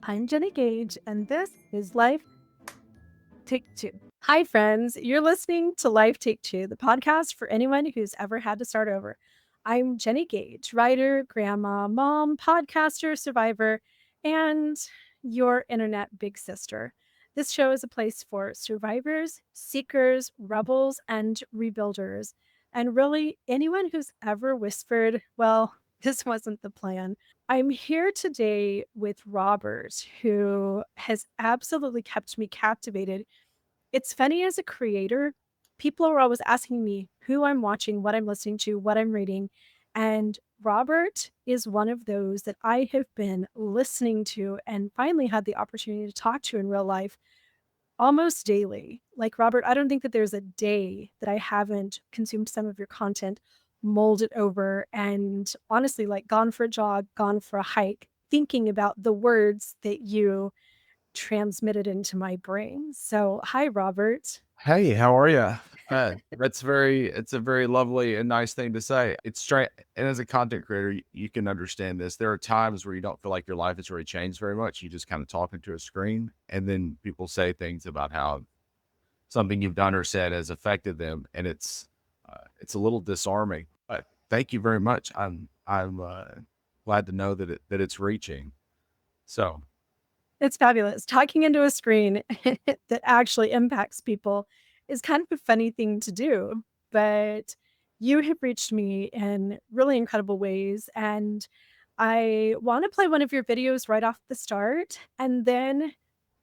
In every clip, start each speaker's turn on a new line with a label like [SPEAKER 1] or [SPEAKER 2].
[SPEAKER 1] I'm Jennie Gage, and this is Life Take Two. Hi, friends. You're listening to Life Take Two, the podcast for anyone who's ever had to start over. I'm Jennie Gage, writer, grandma, mom, podcaster, survivor, and your internet big sister. This show is a place for survivors, seekers, rebels, and rebuilders. And really, anyone who's ever whispered, well, this wasn't the plan. I'm here today with Robert, who has absolutely kept me captivated. It's funny, as a creator, people are always asking me who I'm watching, what I'm listening to, what I'm reading. And Robert is one of those that I have been listening to and finally had the opportunity to talk to in real life almost daily. Like, Robert, I don't think that there's a day that I haven't consumed some of your content, molded over, and honestly, like, gone for a jog, gone for a hike, thinking about the words that you transmitted into my brain. So, hi, Robert.
[SPEAKER 2] Hey, how are you? It's a very lovely and nice thing to say. It's straight, and as a content creator, you can understand this. There are times where you don't feel like your life has really changed very much. You just kind of talking to a screen, and then people say things about how something you've done or said has affected them, and it's a little disarming. But thank you very much. I'm glad to know that it's reaching. So
[SPEAKER 1] It's fabulous. Talking into a screen that actually impacts people is kind of a funny thing to do, but you have reached me in really incredible ways. And I want to play one of your videos right off the start, and then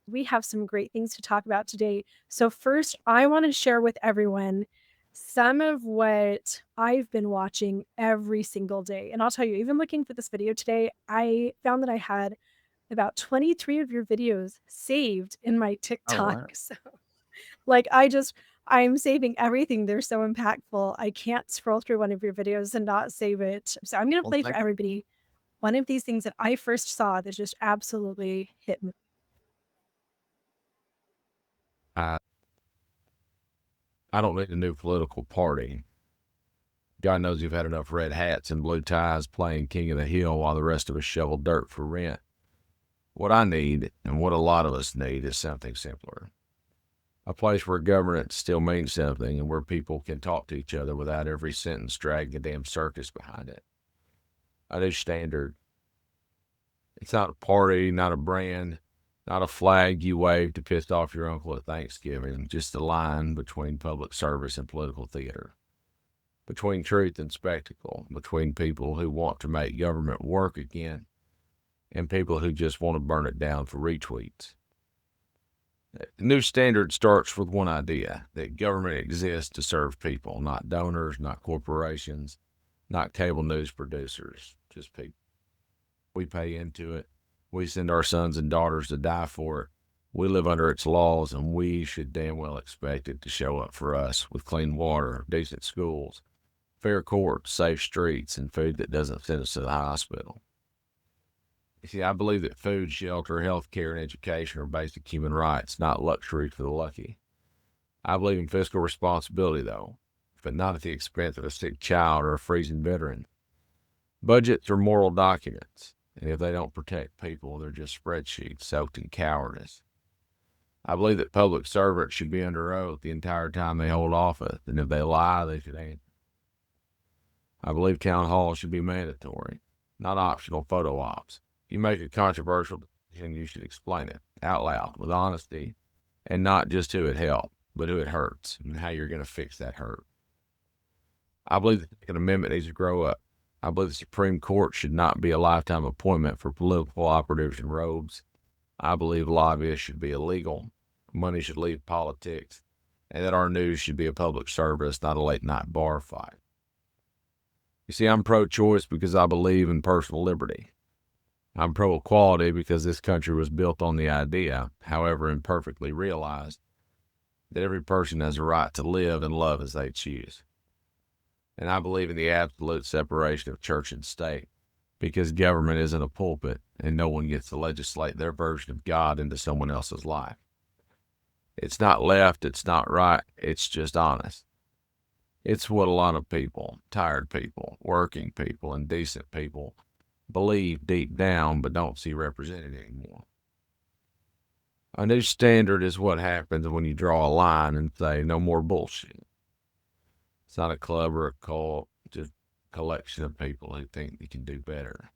[SPEAKER 1] we have some great things to talk about today. So, first, I want to share with everyone some of what I've been watching every single day. And I'll tell you, even looking for this video today, I found that I had about 23 of your videos saved in my
[SPEAKER 2] oh
[SPEAKER 1] TikTok.
[SPEAKER 2] wow.
[SPEAKER 1] So, like, I'm saving everything. They're so impactful. I can't scroll through one of your videos and not save it. So, I'm going to
[SPEAKER 2] Well,
[SPEAKER 1] play for
[SPEAKER 2] thank
[SPEAKER 1] everybody one of these things that I first saw that just absolutely hit me.
[SPEAKER 2] I I don't need a new political party. God knows you've had enough red hats and blue ties playing King of the Hill while the rest of us shovel dirt for rent. What I need, and what a lot of us need, is something simpler. A place where governance still means something and where people can talk to each other without every sentence dragging a damn circus behind it. A new standard. It's not a party, not a brand, not a flag you wave to piss off your uncle at Thanksgiving, just a line between public service and political theater, between truth and spectacle, between people who want to make government work again and people who just want to burn it down for retweets. The new standard starts with one idea: that government exists to serve people, not donors, not corporations, not cable news producers, just people. We pay into it. We send our sons and daughters to die for it. We live under its laws, and we should damn well expect it to show up for us with clean water, decent schools, fair courts, safe streets, and food that doesn't send us to the hospital. You see, I believe that food, shelter, health care, and education are basic human rights, not luxury for the lucky. I believe in fiscal responsibility, though, but not at the expense of a sick child or a freezing veteran. Budgets are moral documents, and if they don't protect people, they're just spreadsheets soaked in cowardice. I believe that public servants should be under oath the entire time they hold office, and if they lie, they should answer. I believe town halls should be mandatory, not optional photo ops. You make a controversial decision, you should explain it out loud with honesty, and not just who it helped, but who it hurts and how you're going to fix that hurt. I believe the Second Amendment needs to grow up. I believe the Supreme Court should not be a lifetime appointment for political operatives in robes. I believe lobbyists should be illegal. Money should leave politics, and that our news should be a public service, not a late night bar fight. You see, I'm pro-choice because I believe in personal liberty. I'm pro-equality because this country was built on the idea, however imperfectly realized, that every person has a right to live and love as they choose. And I believe in the absolute separation of church and state, because government isn't a pulpit and no one gets to legislate their version of God into someone else's life. It's not left, it's not right, it's just honest. It's what a lot of people, tired people, working people, and decent people believe deep down but don't see represented anymore. A new standard is what happens when you draw a line and say, no more bullshit. It's not a club or a cult, just a collection of people who think they can do better.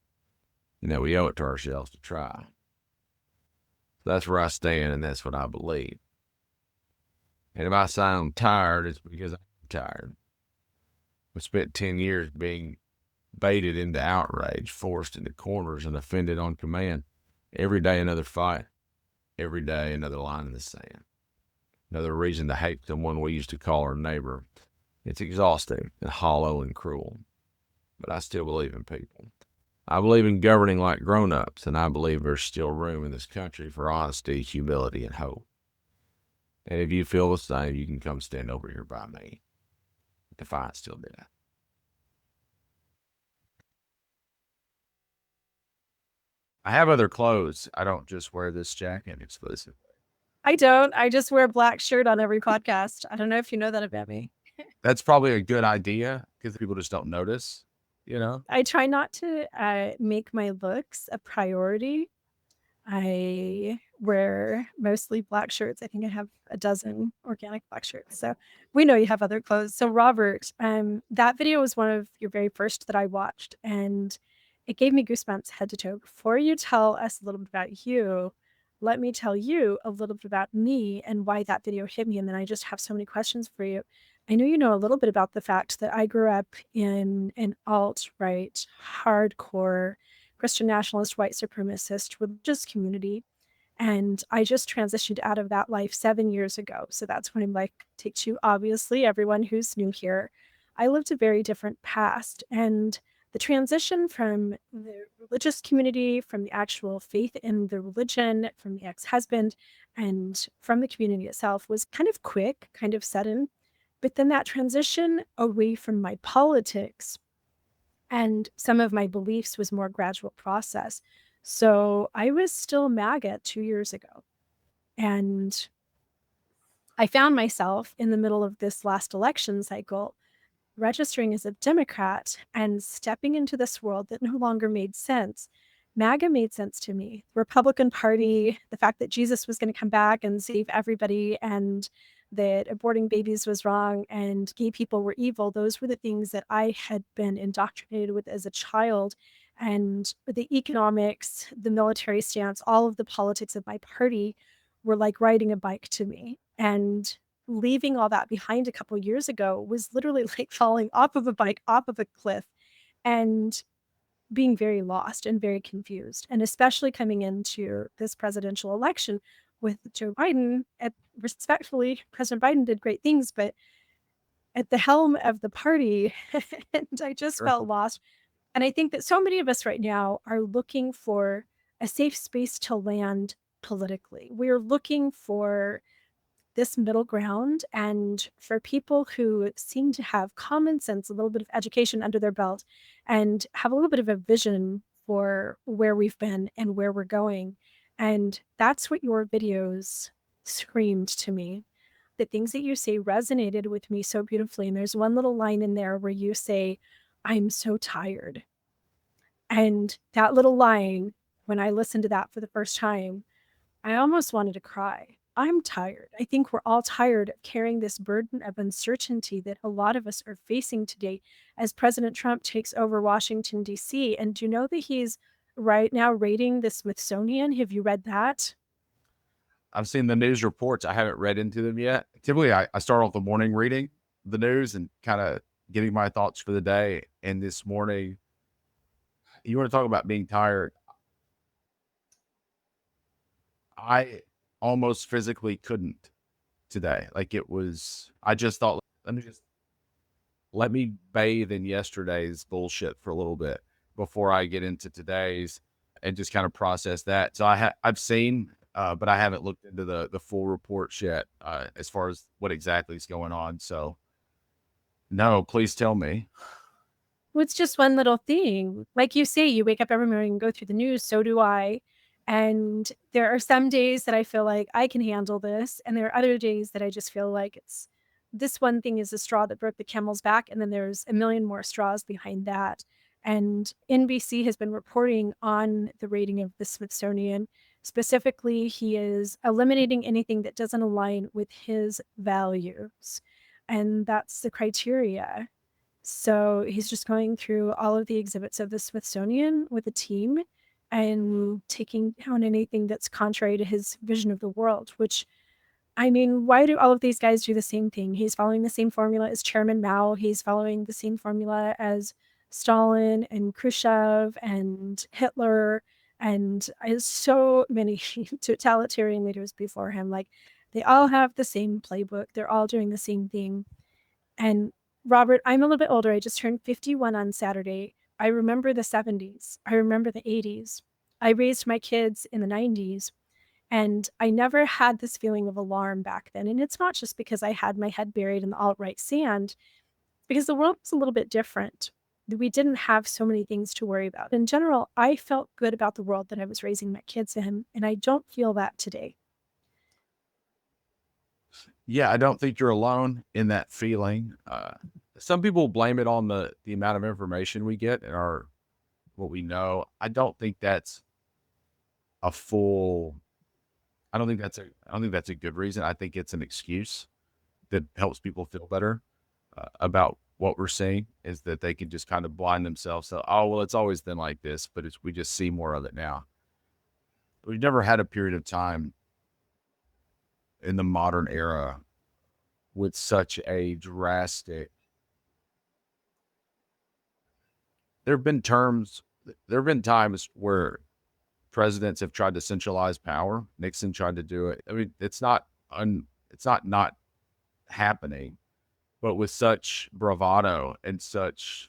[SPEAKER 2] We owe it to ourselves to try. That's where I stand, and that's what I believe. And if I sound tired, it's because I'm tired. I spent 10 years being baited into outrage, forced into corners, and offended on command. Every day, another fight. Every day, another line in the sand. Another reason to hate someone we used to call our neighbor. It's exhausting and hollow and cruel. But I still believe in people. I believe in governing like grown-ups, and I believe there's still room in this country for honesty, humility, and hope. And if you feel the same, you can come stand over here by me. Defiance still there. I have other clothes. I don't just wear this jacket exclusively.
[SPEAKER 1] I don't. I just wear a black shirt on every podcast. I don't know if you know that about me.
[SPEAKER 2] That's probably a good idea because people just don't notice,
[SPEAKER 1] I try not to make my looks a priority. I wear mostly black shirts. I think I have a dozen organic black shirts. So we know you have other clothes. So Robert, that video was one of your very first that I watched, and it gave me goosebumps head to toe. Before you tell us a little bit about you, let me tell you a little bit about me and why that video hit me. And then I just have so many questions for you. I know you know a little bit about the fact that I grew up in an alt-right, hardcore Christian nationalist, white supremacist, religious community. And I just transitioned out of that life 7 years ago. So that's when I'm like, take you, obviously, everyone who's new here. I lived a very different past. And the transition from the religious community, from the actual faith in the religion, from the ex-husband, and from the community itself was kind of quick, kind of sudden. But then that transition away from my politics and some of my beliefs was more gradual process. So I was still MAGA 2 years ago. And I found myself in the middle of this last election cycle registering as a Democrat and stepping into this world that no longer made sense. MAGA made sense to me. The Republican Party, the fact that Jesus was going to come back and save everybody, and that aborting babies was wrong and gay people were evil, those were the things that I had been indoctrinated with as a child. And the economics, the military stance, all of the politics of my party were like riding a bike to me. And leaving all that behind a couple years ago was literally like falling off of a bike, off of a cliff, and being very lost and very confused. And especially coming into this presidential election with Joe Biden, respectfully, President Biden did great things, but at the helm of the party, and I just felt lost. And I think that so many of us right now are looking for a safe space to land politically. We're looking for this middle ground, and for people who seem to have common sense, a little bit of education under their belt, and have a little bit of a vision for where we've been and where we're going. And that's what your videos screamed to me. The things that you say resonated with me so beautifully. And there's one little line in there where you say, "I'm so tired." And that little line, when I listened to that for the first time, I almost wanted to cry. I'm tired. I think we're all tired of carrying this burden of uncertainty that a lot of us are facing today as President Trump takes over Washington, D.C. And do you know that he's right now raiding the Smithsonian? Have you read that?
[SPEAKER 2] I've seen the news reports. I haven't read into them yet. Typically, I start off the morning reading the news and kind of getting my thoughts for the day. And this morning, you want to talk about being tired? I almost physically couldn't today. Like I just thought, let me bathe in yesterday's bullshit for a little bit before I get into today's and just kind of process that. So I've seen, but I haven't looked into the full reports yet as far as what exactly is going on. So no, please tell me.
[SPEAKER 1] Well, it's just one little thing. Like you say, you wake up every morning and go through the news. So do I. And there are some days that I feel like I can handle this. And there are other days that I just feel like it's this one thing is the straw that broke the camel's back. And then there's a million more straws behind that. And NBC has been reporting on the raiding of the Smithsonian Specifically, he is eliminating anything that doesn't align with his values. And that's the criteria. So he's just going through all of the exhibits of the Smithsonian with a team and taking down anything that's contrary to his vision of the world, which, I mean, why do all of these guys do the same thing? He's following the same formula as Chairman Mao. He's following the same formula as Stalin and Khrushchev and Hitler and so many totalitarian leaders before him. Like, they all have the same playbook. They're all doing the same thing. And Robert, I'm a little bit older. I just turned 51 on Saturday. I remember the 70s. I remember the 80s. I raised my kids in the 90s. And I never had this feeling of alarm back then. And it's not just because I had my head buried in the alt-right sand, because the world was a little bit different. We didn't have so many things to worry about. In general, I felt good about the world that I was raising my kids in, and I don't feel that today.
[SPEAKER 2] Yeah, I don't think you're alone in that feeling. Some people blame it on the amount of information we get and what we know. I don't think that's a full. I don't think that's a good reason. I think it's an excuse that helps people feel better about what we're seeing, is that they can just kind of blind themselves. So, oh, well, it's always been like this, but we just see more of it now. We've never had a period of time in the modern era with such a drastic. There have been times where presidents have tried to centralize power. Nixon tried to do it. I mean, it's not happening, but with such bravado and such.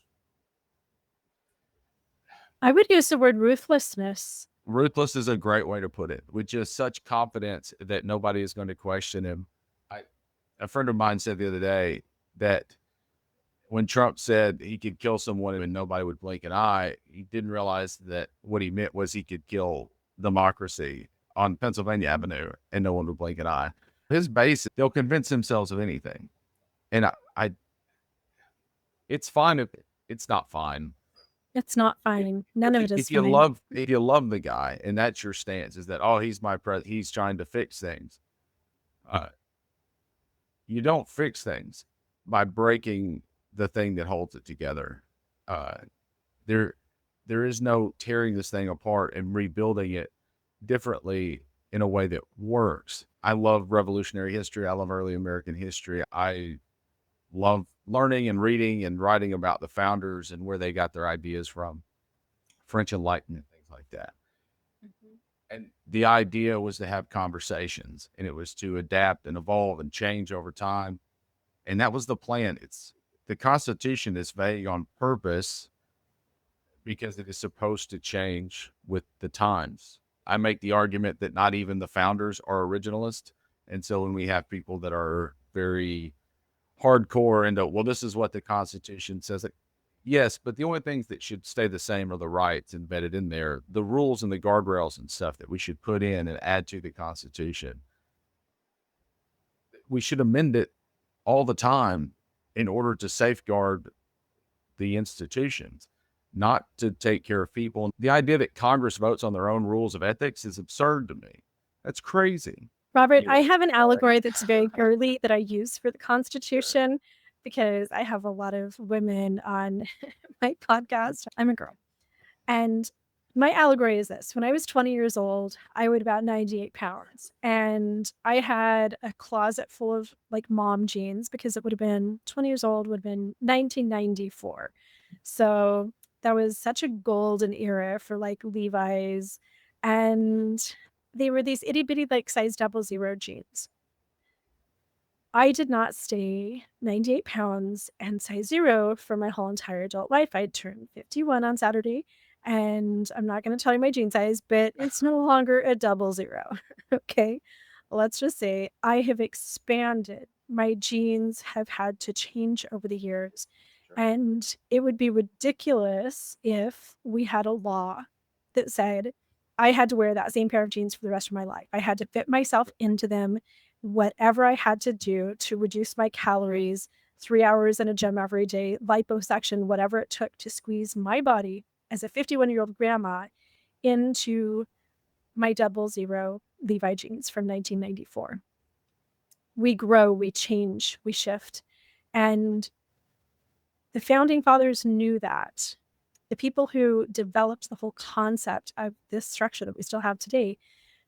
[SPEAKER 1] I would use the word ruthlessness.
[SPEAKER 2] Ruthless is a great way to put it, with just such confidence that nobody is going to question him. A friend of mine said the other day that when Trump said he could kill someone and nobody would blink an eye, he didn't realize that what he meant was he could kill democracy on Pennsylvania Avenue and no one would blink an eye. His base, they'll convince themselves of anything. And it's fine if it's not fine.
[SPEAKER 1] It's not fine. None of it is fine.
[SPEAKER 2] If you love the guy and that's your stance, is that, oh, he's he's trying to fix things. You don't fix things by breaking the thing that holds it together. There is no tearing this thing apart and rebuilding it differently in a way that works. I love revolutionary history. I love early American history. I love learning and reading and writing about the founders and where they got their ideas from, French Enlightenment, things like that. Mm-hmm. And the idea was to have conversations, and it was to adapt and evolve and change over time. And that was the plan. The Constitution is vague on purpose because it is supposed to change with the times. I make the argument that not even the founders are originalist. And so when we have people that are very hardcore into, well, this is what the Constitution says, like, yes, but the only things that should stay the same are the rights embedded in there, the rules and the guardrails and stuff that we should put in and add to the Constitution. We should amend it all the time in order to safeguard the institutions, not to take care of people. The idea that Congress votes on their own rules of ethics is absurd to me. That's crazy.
[SPEAKER 1] Robert, I have an allegory that's very girly that I use for the Constitution because I have a lot of women on my podcast. I'm a girl. And my allegory is this. When I was 20 years old, I weighed about 98 pounds. And I had a closet full of like mom jeans because it would have been 20 years old, would have been 1994. So that was such a golden era for like Levi's. And they were these itty bitty like size 00 jeans. I did not stay 98 pounds and size 0 for my whole entire adult life. I turned 51 on Saturday, and I'm not going to tell you my jean size, but it's no longer a 00. Okay. Let's just say I have expanded. My jeans have had to change over the years. Sure. And it would be ridiculous if we had a law that said I had to wear that same pair of jeans for the rest of my life. I had to fit myself into them, whatever I had to do to reduce my calories, 3 hours in a gym every day, liposuction, whatever it took to squeeze my body as a 51-year-old grandma into my 00 Levi jeans from 1994. We grow, we change, we shift. And the founding fathers knew that. The people who developed the whole concept of this structure that we still have today,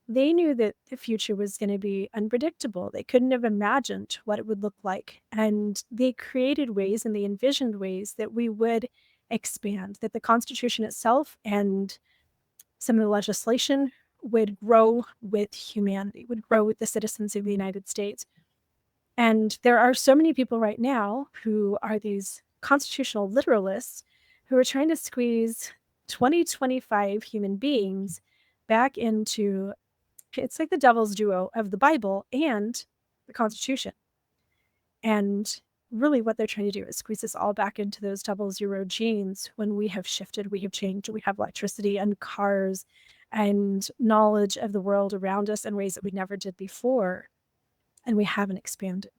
[SPEAKER 1] they knew that the future was going to be unpredictable. They couldn't have imagined what it would look like. And they created ways and they envisioned ways that we would expand, that the Constitution itself and some of the legislation would grow with humanity, would grow with the citizens of the United States. And there are so many people right now who are these constitutional literalists who are trying to squeeze 2025 human beings back into, it's like the devil's duo of the Bible and the Constitution. And really what they're trying to do is squeeze us all back into those 00 genes when we have shifted, we have changed, we have electricity and cars and knowledge of the world around us in ways that we never did before. And we haven't expanded.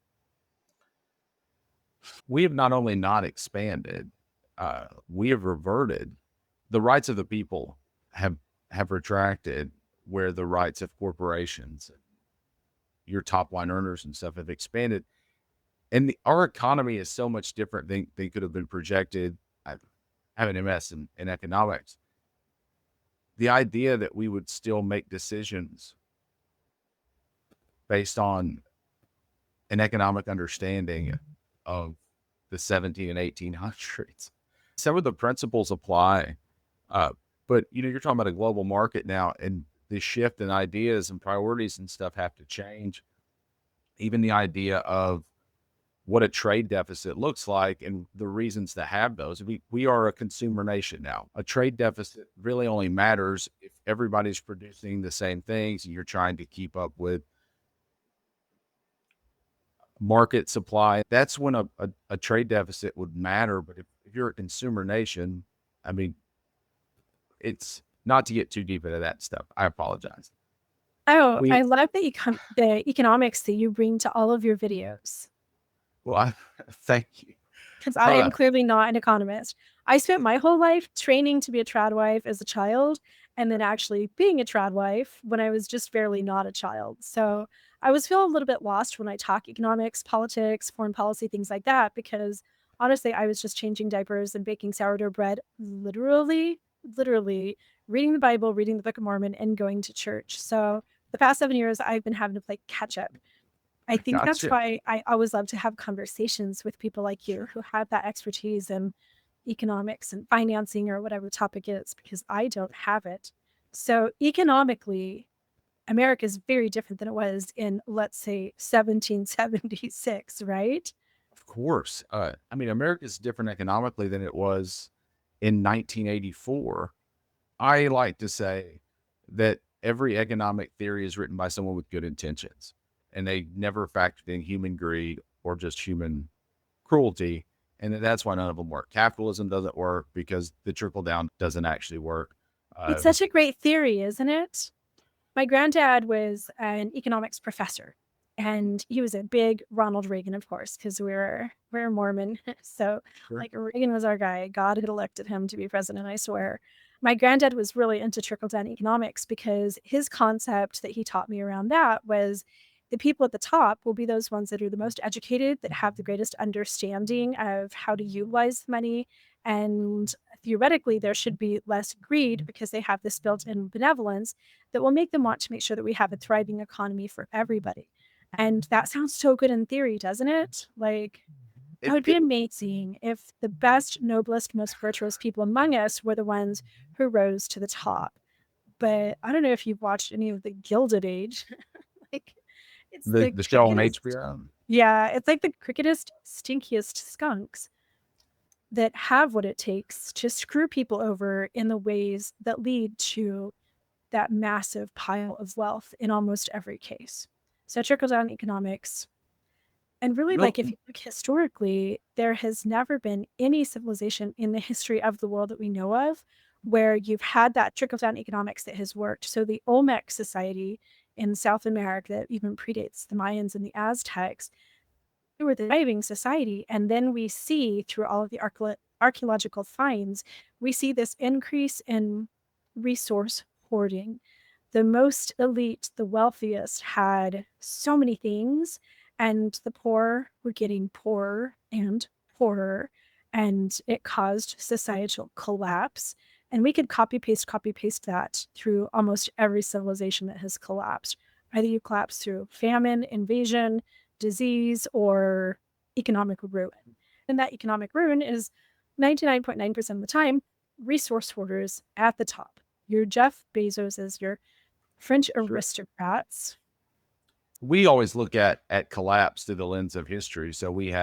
[SPEAKER 2] We have not only not expanded, we have reverted. The rights of the people have retracted, where the rights of corporations, your top line earners and stuff, have expanded. And our economy is so much different than could have been projected. I have an MS in economics. The idea that we would still make decisions based on an economic understanding of the 17 and 1800s. Some of the principles apply, but you're talking about a global market now, and the shift in ideas and priorities and stuff have to change. Even the idea of what a trade deficit looks like and the reasons to have those. We are a consumer nation now. A trade deficit really only matters if everybody's producing the same things and you're trying to keep up with market supply. That's when a trade deficit would matter. But if you're a consumer nation, I mean, it's not to get too deep into that stuff. I apologize.
[SPEAKER 1] Oh, I love the economics that you bring to all of your videos.
[SPEAKER 2] Well, thank you.
[SPEAKER 1] Because I am clearly not an economist. I spent my whole life training to be a trad wife as a child, and then actually being a trad wife when I was just barely not a child. So I was feeling a little bit lost when I talk economics, politics, foreign policy, things like that, because honestly, I was just changing diapers and baking sourdough bread, literally reading the Bible, reading the Book of Mormon, and going to church. So the past 7 years, I've been having to play catch up. I think that's why I always love to have conversations with people like you who have that expertise in economics and financing or whatever the topic is, because I don't have it. So economically, America is very different than it was in, let's say, 1776, right?
[SPEAKER 2] Of course. I mean, America is different economically than it was in 1984. I like to say that every economic theory is written by someone with good intentions, and they never factored in human greed or just human cruelty. And that's why none of them work. Capitalism doesn't work because the trickle down doesn't actually work.
[SPEAKER 1] It's such a great theory, isn't it? My granddad was an economics professor, and he was a big Ronald Reagan, of course, because we're Mormon. So
[SPEAKER 2] Sure.
[SPEAKER 1] like Reagan was our guy. God had elected him to be president, I swear. My granddad was really into trickle down economics because his concept that he taught me around that was the people at the top will be those ones that are the most educated, that have the greatest understanding of how to utilize money. And theoretically, there should be less greed because they have this built-in benevolence that will make them want to make sure that we have a thriving economy for everybody. And that sounds so good in theory, doesn't it? Like, that would be amazing if the best, noblest, most virtuous people among us were the ones who rose to the top. But I don't know if you've watched any of the Gilded Age. Like, it's
[SPEAKER 2] the show on HBO.
[SPEAKER 1] Yeah, it's like the crookedest, stinkiest skunks that have what it takes to screw people over in the ways that lead to that massive pile of wealth in almost every case. So trickle down economics. And really, like, if you look historically, there has never been any civilization in the history of the world that we know of where you've had that trickle down economics that has worked. So the Olmec society in South America that even predates the Mayans and the Aztecs, they were the thriving society. And then we see through all of the archaeological finds, we see this increase in resource hoarding, the most elite, the wealthiest had so many things, and the poor were getting poorer and poorer, and it caused societal collapse. And we could copy paste that through almost every civilization that has collapsed. Either you collapse through famine, invasion, disease, or economic ruin. And that economic ruin is 99.9% of the time resource hoarders at the top. Your Jeff Bezoses, your French aristocrats.
[SPEAKER 3] We always look at collapse through the lens of history. So we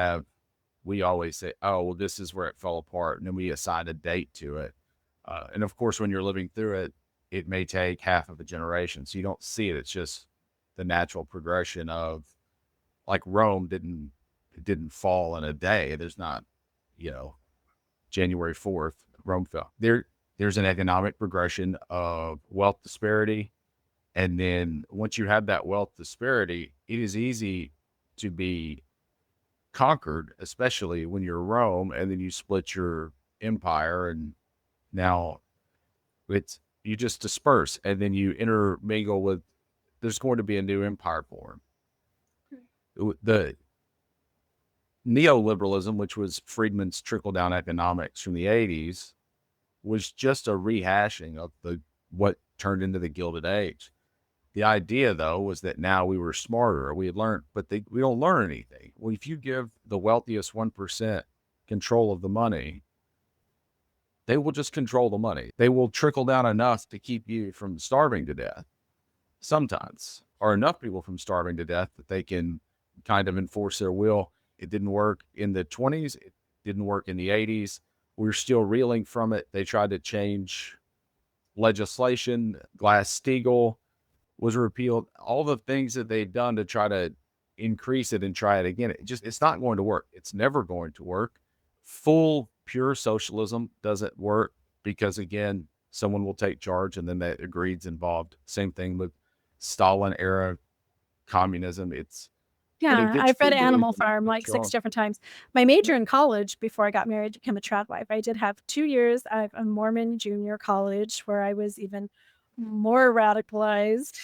[SPEAKER 3] always say, oh, well, this is where it fell apart. And then we assign a date to it. And of course, when you're living through it, it may take half of a generation. So you don't see it. It's just the natural progression of, like, Rome didn't fall in a day. There's not, January 4th, Rome fell. There's an economic progression of wealth disparity. And then once you have that wealth disparity, it is easy to be conquered, especially when you're Rome, and then you split your empire, and now you just disperse, and then you intermingle with, there's going to be a new empire form. The neoliberalism, which was Friedman's trickle-down economics from the 80s, was just a rehashing of what turned into the Gilded Age. The idea, though, was that now we were smarter. We had learned, but we don't learn anything. Well, if you give the wealthiest 1% control of the money, they will just control the money. They will trickle down enough to keep you from starving to death sometimes, or enough people from starving to death that they can kind of enforce their will. It didn't work in the 20s. It didn't work in the 80s. We're still reeling from it. They tried to change legislation. Glass-Steagall was repealed. All the things that they'd done to try to increase it and try it again, it's not going to work. It's never going to work. Full pure socialism doesn't work because, again, someone will take charge and then that greed's involved. Same thing with Stalin era communism.
[SPEAKER 1] Yeah, I've read Animal Farm like 6 different times. My major in college before I got married to become a trad wife, I did have 2 years of a Mormon junior college where I was even more radicalized.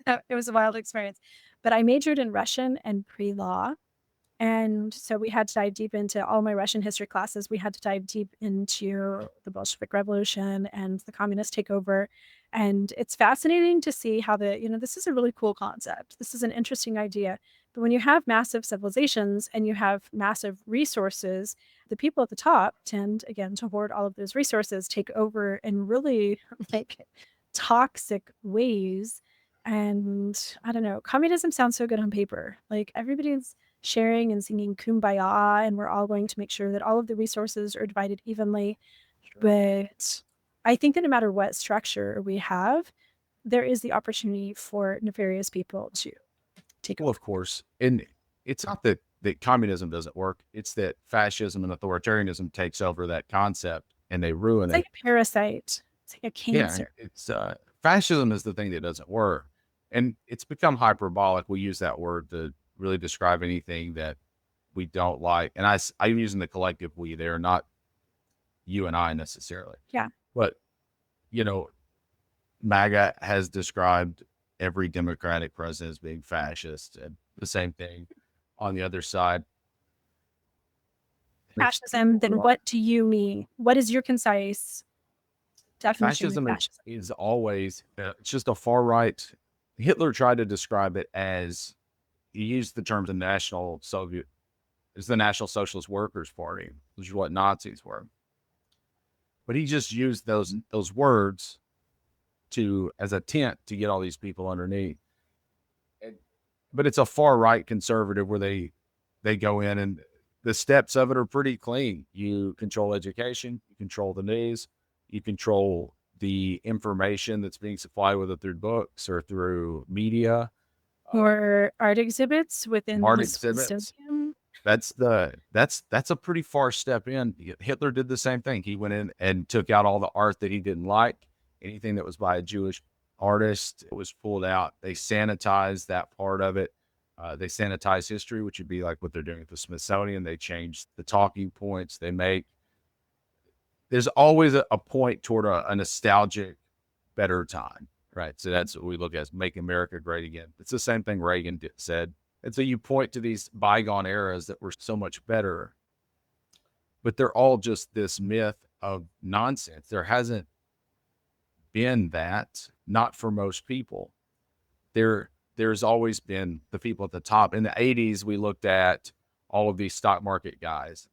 [SPEAKER 1] It was a wild experience. But I majored in Russian and pre-law. And so we had to dive deep into all my Russian history classes. We had to dive deep into the Bolshevik Revolution and the communist takeover. And it's fascinating to see how this is a really cool concept. This is an interesting idea. But when you have massive civilizations and you have massive resources, the people at the top tend, again, to hoard all of those resources, take over in really like toxic ways. And I don't know, communism sounds so good on paper. Like everybody's sharing and singing kumbaya, and we're all going to make sure that all of the resources are divided evenly. But I think that no matter what structure we have, there is the opportunity for nefarious people to take over.
[SPEAKER 3] Well, of course. And it's not that communism doesn't work. It's that fascism and authoritarianism takes over that concept and they ruin it.
[SPEAKER 1] It's like a parasite. It's like a cancer.
[SPEAKER 3] Yeah, it's fascism is the thing that doesn't work. And it's become hyperbolic. We use that word to really describe anything that we don't like. And I'm using the collective we there, not you and I necessarily.
[SPEAKER 1] Yeah.
[SPEAKER 3] But, MAGA has described every Democratic president as being fascist, and the same thing on the other side.
[SPEAKER 1] Fascism, then what do you mean? What is your concise definition of fascism?
[SPEAKER 3] Is always, it's just a far right. Hitler tried to describe it as, he used the term the National Socialist Workers Party, which is what Nazis were. But he just used those words as a tent to get all these people underneath. But it's a far right conservative where they go in, and the steps of it are pretty clean. You control education, you control the news, you control the information that's being supplied, whether through books or through media.
[SPEAKER 1] Or art exhibits within
[SPEAKER 3] art
[SPEAKER 1] the
[SPEAKER 3] exhibits.
[SPEAKER 1] Smithsonian.
[SPEAKER 3] That's a pretty far step in. Hitler did the same thing. He went in and took out all the art that he didn't like. Anything that was by a Jewish artist, it was pulled out. They sanitized that part of it. They sanitized history, which would be like what they're doing at the Smithsonian. They changed the talking points they make. There's always a point toward a nostalgic, better time. Right. So that's what we look at as make America great again. It's the same thing Reagan said. And so you point to these bygone eras that were so much better, but they're all just this myth of nonsense. There hasn't been that, not for most people. There's always been the people at the top. In the 80s, we looked at all of these stock market guys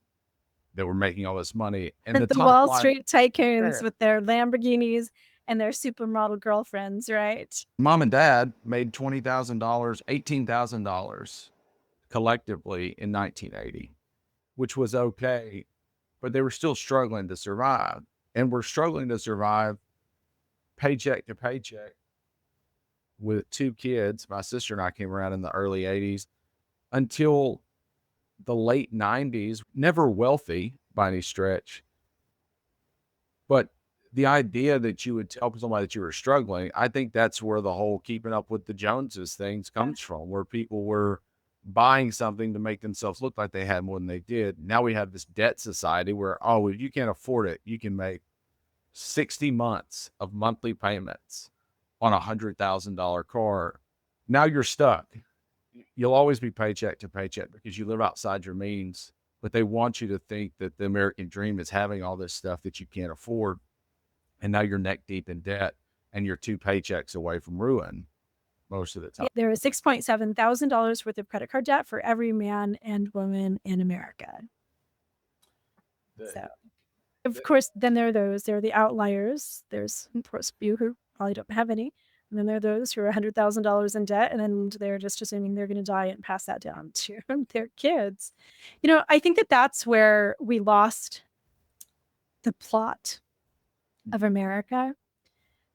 [SPEAKER 3] that were making all this money. And the
[SPEAKER 1] The
[SPEAKER 3] top
[SPEAKER 1] Wall
[SPEAKER 3] line,
[SPEAKER 1] Street tycoons
[SPEAKER 3] yeah,
[SPEAKER 1] with their Lamborghinis and their supermodel girlfriends, right?
[SPEAKER 3] mom and dad made $20,000, $18,000 collectively in 1980, which was okay, but they were still struggling to survive. And we're struggling to survive paycheck to paycheck with 2 kids. My sister and I came around in the early 80s until the late 90s, never wealthy by any stretch. But the idea that you would tell somebody that you were struggling, I think that's where the whole keeping up with the Joneses things comes from, where people were buying something to make themselves look like they had more than they did. Now we have this debt society where, oh, if you can't afford it, you can make 60 months of monthly payments on $100,000 car. Now you're stuck. You'll always be paycheck to paycheck because you live outside your means, but they want you to think that the American dream is having all this stuff that you can't afford. And now you're neck deep in debt and you're 2 paychecks away from ruin most of the time.
[SPEAKER 1] There is $6,700 worth of credit card debt for every man and woman in America. So, of course, then there are the outliers. There's, of course, few who probably don't have any. And then there are those who are $100,000 in debt, and then they're just assuming they're going to die and pass that down to their kids. I think that that's where we lost the plot of America,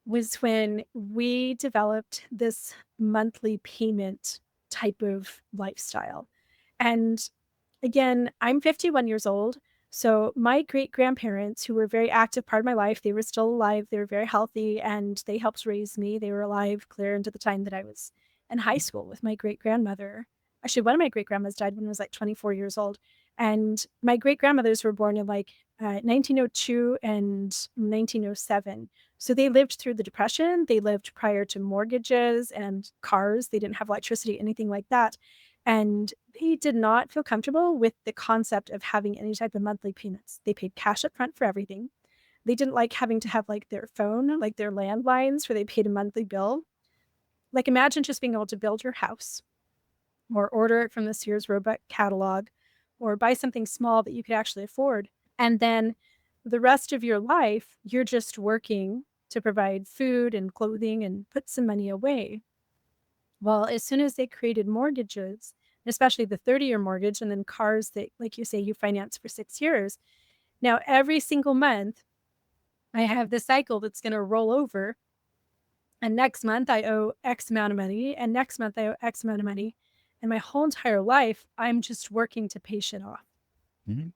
[SPEAKER 1] was when we developed this monthly payment type of lifestyle. And again, I'm 51 years old. So my great-grandparents, who were a very active part of my life, they were still alive. They were very healthy, and they helped raise me. They were alive clear into the time that I was in high school with my great-grandmother. Actually, one of my great-grandmas died when I was like 24 years old. And my great-grandmothers were born in 1902 and 1907. So they lived through the Depression. They lived prior to mortgages and cars. They didn't have electricity, anything like that. And they did not feel comfortable with the concept of having any type of monthly payments. They paid cash up front for everything. They didn't like having to have their phone, their landlines where they paid a monthly bill. Imagine just being able to build your house or order it from the Sears Roebuck catalog or buy something small that you could actually afford. And then the rest of your life, you're just working to provide food and clothing and put some money away. Well, as soon as they created mortgages, especially the 30-year mortgage, and then cars that, like you say, you finance for 6 years, now every single month, I have this cycle that's going to roll over. And next month, I owe X amount of money. And next month, I owe X amount of money. And my whole entire life, I'm just working to pay shit off.
[SPEAKER 3] Mm-hmm.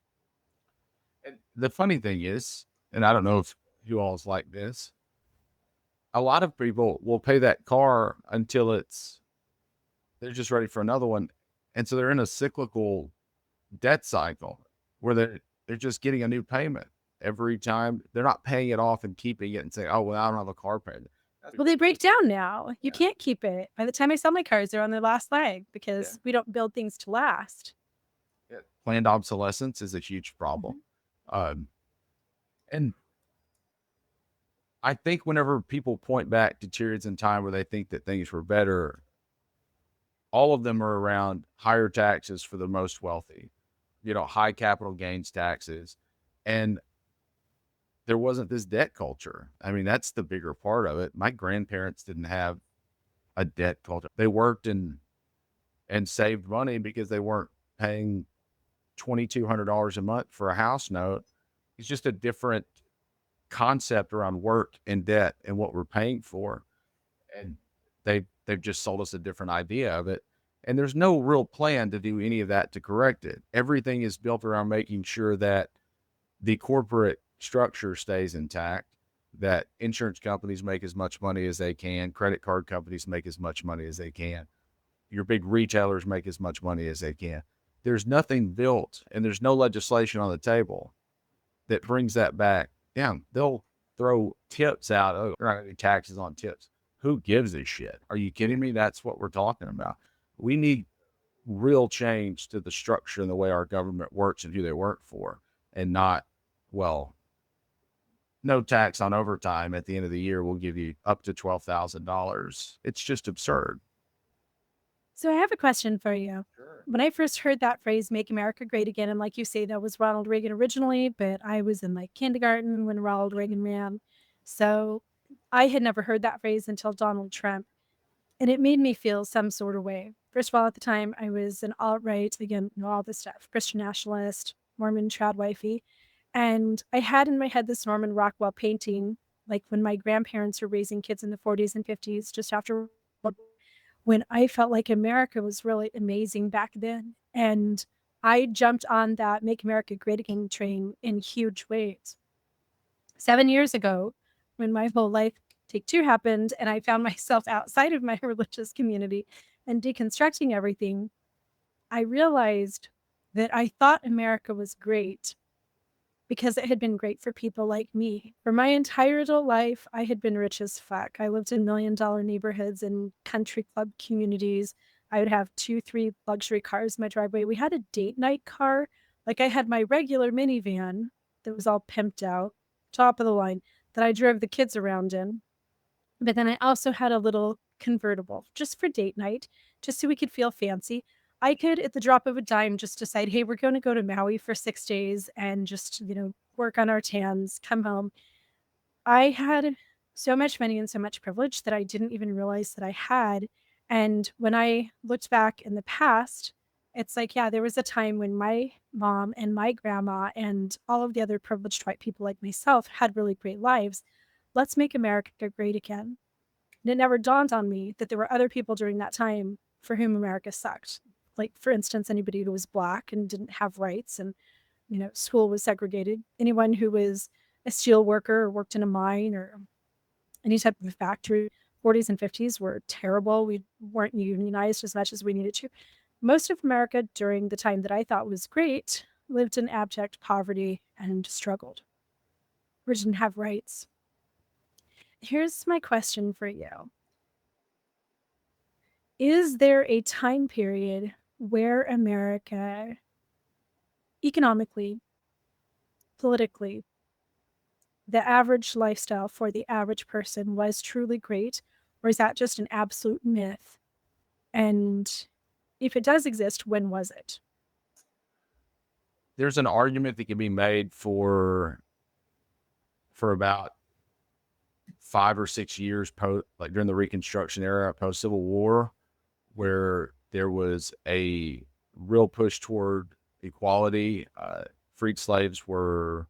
[SPEAKER 3] And the funny thing is, and I don't know if you all's like this, a lot of people will pay that car until they're just ready for another one. And so they're in a cyclical debt cycle where they're just getting a new payment every time. They're not paying it off and keeping it and saying, oh, well, I don't have a car payment.
[SPEAKER 1] Well, they break down now. You can't keep it. By the time I sell my cars, they're on their last leg because we don't build things to last.
[SPEAKER 3] Planned obsolescence is a huge problem. And I think whenever people point back to periods in time where they think that things were better, all of them are around higher taxes for the most wealthy, high capital gains taxes. And there wasn't this debt culture. I mean, that's the bigger part of it. My grandparents didn't have a debt culture. They worked and saved money because they weren't paying $2,200 a month for a house note. It's just a different concept around work and debt and what we're paying for. And they've just sold us a different idea of it. And there's no real plan to do any of that to correct it. Everything is built around making sure that the corporate structure stays intact, that insurance companies make as much money as they can, credit card companies make as much money as they can, your big retailers make as much money as they can. There's nothing built and there's no legislation on the table that brings that back. Yeah, they'll throw tips out. Oh, we're not going to do taxes on tips. Who gives a shit? Are you kidding me? That's what we're talking about. We need real change to the structure and the way our government works and who they work for, and not, well, no tax on overtime at the end of the year will give you up to $12,000. It's just absurd.
[SPEAKER 1] So I have a question for you.
[SPEAKER 3] Sure.
[SPEAKER 1] When I first heard that phrase, make America great again, and like you say, that was Ronald Reagan originally, but I was in like kindergarten when Ronald Reagan ran. So I had never heard that phrase until Donald Trump. And it made me feel some sort of way. First of all, at the time, I was an alt-right, again, all this stuff, Christian nationalist, Mormon trad wifey. And I had in my head this Norman Rockwell painting, like when my grandparents were raising kids in the 40s and 50s, just after when I felt like America was really amazing back then. And I jumped on that Make America Great Again train in huge ways. 7 years ago, when my whole life take two happened and I found myself outside of my religious community and deconstructing everything, I realized that I thought America was great because it had been great for people like me. For my entire adult life, I had been rich as fuck. I lived in $1 million neighborhoods and country club communities. I would have 2, 3 luxury cars in my driveway. We had a date night car. Like I had my regular minivan that was all pimped out, top of the line, that I drove the kids around in. But then I also had a little convertible just for date night, just so we could feel fancy. I could, at the drop of a dime, just decide, hey, we're going to go to Maui for 6 days and just, work on our tans, come home. I had so much money and so much privilege that I didn't even realize that I had. And when I looked back in the past, it's like, yeah, there was a time when my mom and my grandma and all of the other privileged white people like myself had really great lives. Let's make America great again. And it never dawned on me that there were other people during that time for whom America sucked. Like, for instance, anybody who was Black and didn't have rights and, school was segregated. Anyone who was a steel worker or worked in a mine or any type of a factory, 40s and 50s were terrible. We weren't unionized as much as we needed to. Most of America during the time that I thought was great lived in abject poverty and struggled or didn't have rights. Here's my question for you. Is there a time period where America, economically, politically, the average lifestyle for the average person was truly great? Or is that just an absolute myth? And if it does exist, when was it?
[SPEAKER 3] There's an argument that can be made for about 5 or 6 years like during the Reconstruction era, post Civil War, where there was a real push toward equality. Freed slaves were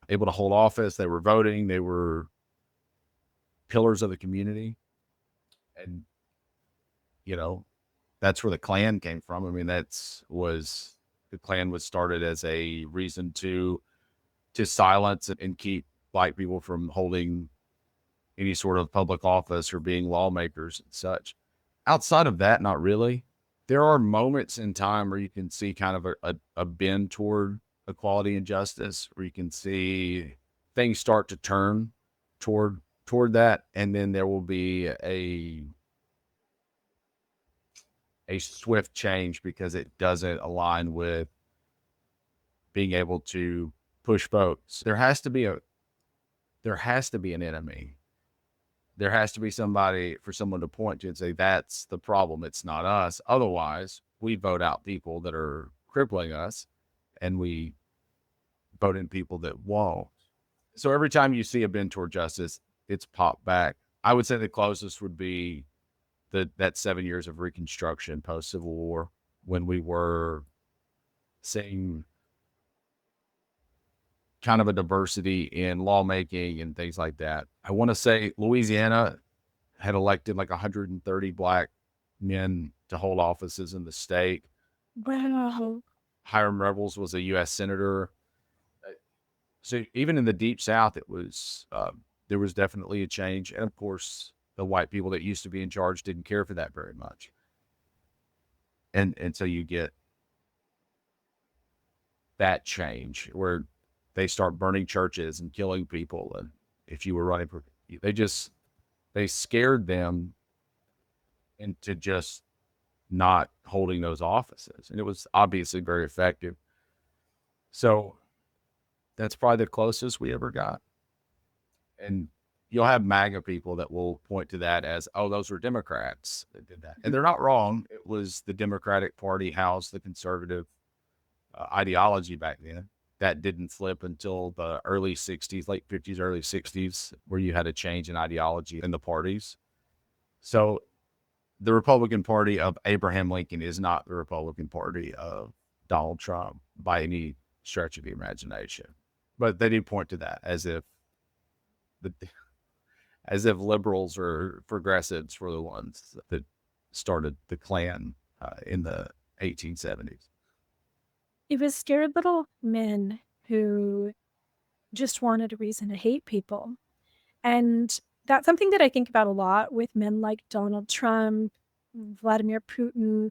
[SPEAKER 3] able to hold office. They were voting. They were pillars of the community. And, that's where the Klan came from. I mean, the Klan was started as a reason to silence and keep Black people from holding any sort of public office or being lawmakers and such. Outside of that, not really. There are moments in time where you can see kind of a bend toward equality and justice, where you can see things start to turn toward that, and then there will be a swift change because it doesn't align with being able to push votes. There has to be an enemy. There has to be for someone to point to and say, that's the problem. It's not us. Otherwise, we vote out people that are crippling us and we vote in people that won't. So every time you see a bend toward justice, it's popped back. I would say the closest would be that 7 years of Reconstruction post Civil War, when we were seeing kind of a diversity in lawmaking and things like that. I want to say Louisiana had elected like 130 Black men to hold offices in the state.
[SPEAKER 1] Wow.
[SPEAKER 3] Hiram Rebels was a U.S. senator. So even in the Deep South, it was there was definitely a change. And of course, the white people that used to be in charge didn't care for that very much. And so you get that change where they start burning churches and killing people. And if you were running for, They scared them into just not holding those offices. And it was obviously very effective. So that's probably the closest we ever got. And you'll have MAGA people that will point to that as, oh, those were Democrats that did that. And they're not wrong. It was the Democratic Party housed the conservative ideology back then. That didn't flip until the early 60s, late 50s, early 60s, where you had a change in ideology in the parties. So the Republican Party of Abraham Lincoln is not the Republican Party of Donald Trump by any stretch of the imagination. But they do point to that as if liberals or progressives were the ones that started the Klan in the 1870s.
[SPEAKER 1] It was scared little men who just wanted a reason to hate people. And that's something that I think about a lot with men like Donald Trump, Vladimir Putin.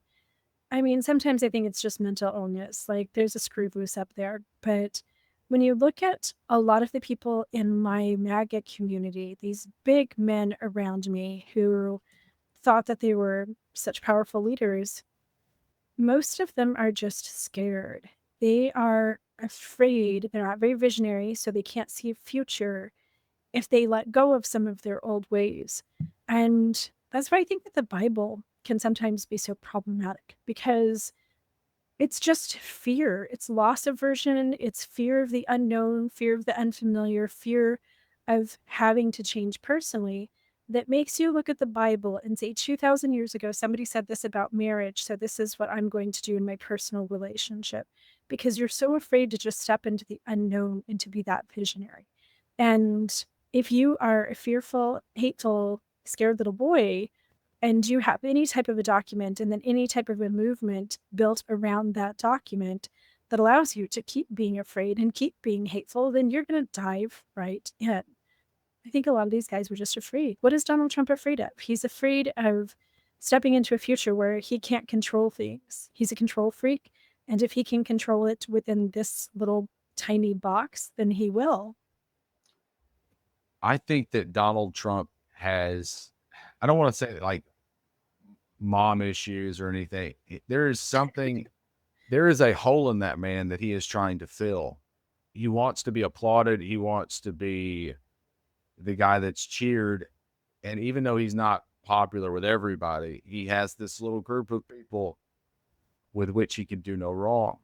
[SPEAKER 1] I mean, sometimes I think it's just mental illness. Like there's a screw loose up there. But when you look at a lot of the people in my MAGA community, these big men around me who thought that they were such powerful leaders, most of them are just scared. They are afraid. They're not very visionary, so they can't see a future if they let go of some of their old ways. And that's why I think that the Bible can sometimes be so problematic, because it's just fear. It's loss aversion. It's fear of the unknown, fear of the unfamiliar, fear of having to change personally that makes you look at the Bible and say, 2,000 years ago, somebody said this about marriage, so this is what I'm going to do in my personal relationship, because you're so afraid to just step into the unknown and to be that visionary. And if you are a fearful, hateful, scared little boy, and you have any type of a document and then any type of a movement built around that document that allows you to keep being afraid and keep being hateful, then you're going to dive right in. I think a lot of these guys were just afraid. What is Donald Trump afraid of? He's afraid of stepping into a future where he can't control things. He's a control freak. And if he can control it within this little tiny box, then he will.
[SPEAKER 3] I think that Donald Trump has, I don't want to say like mom issues or anything. There is a hole in that man that he is trying to fill. He wants to be applauded. He wants to be the guy that's cheered. And even though he's not popular with everybody, he has this little group of people with which he can do no wrong.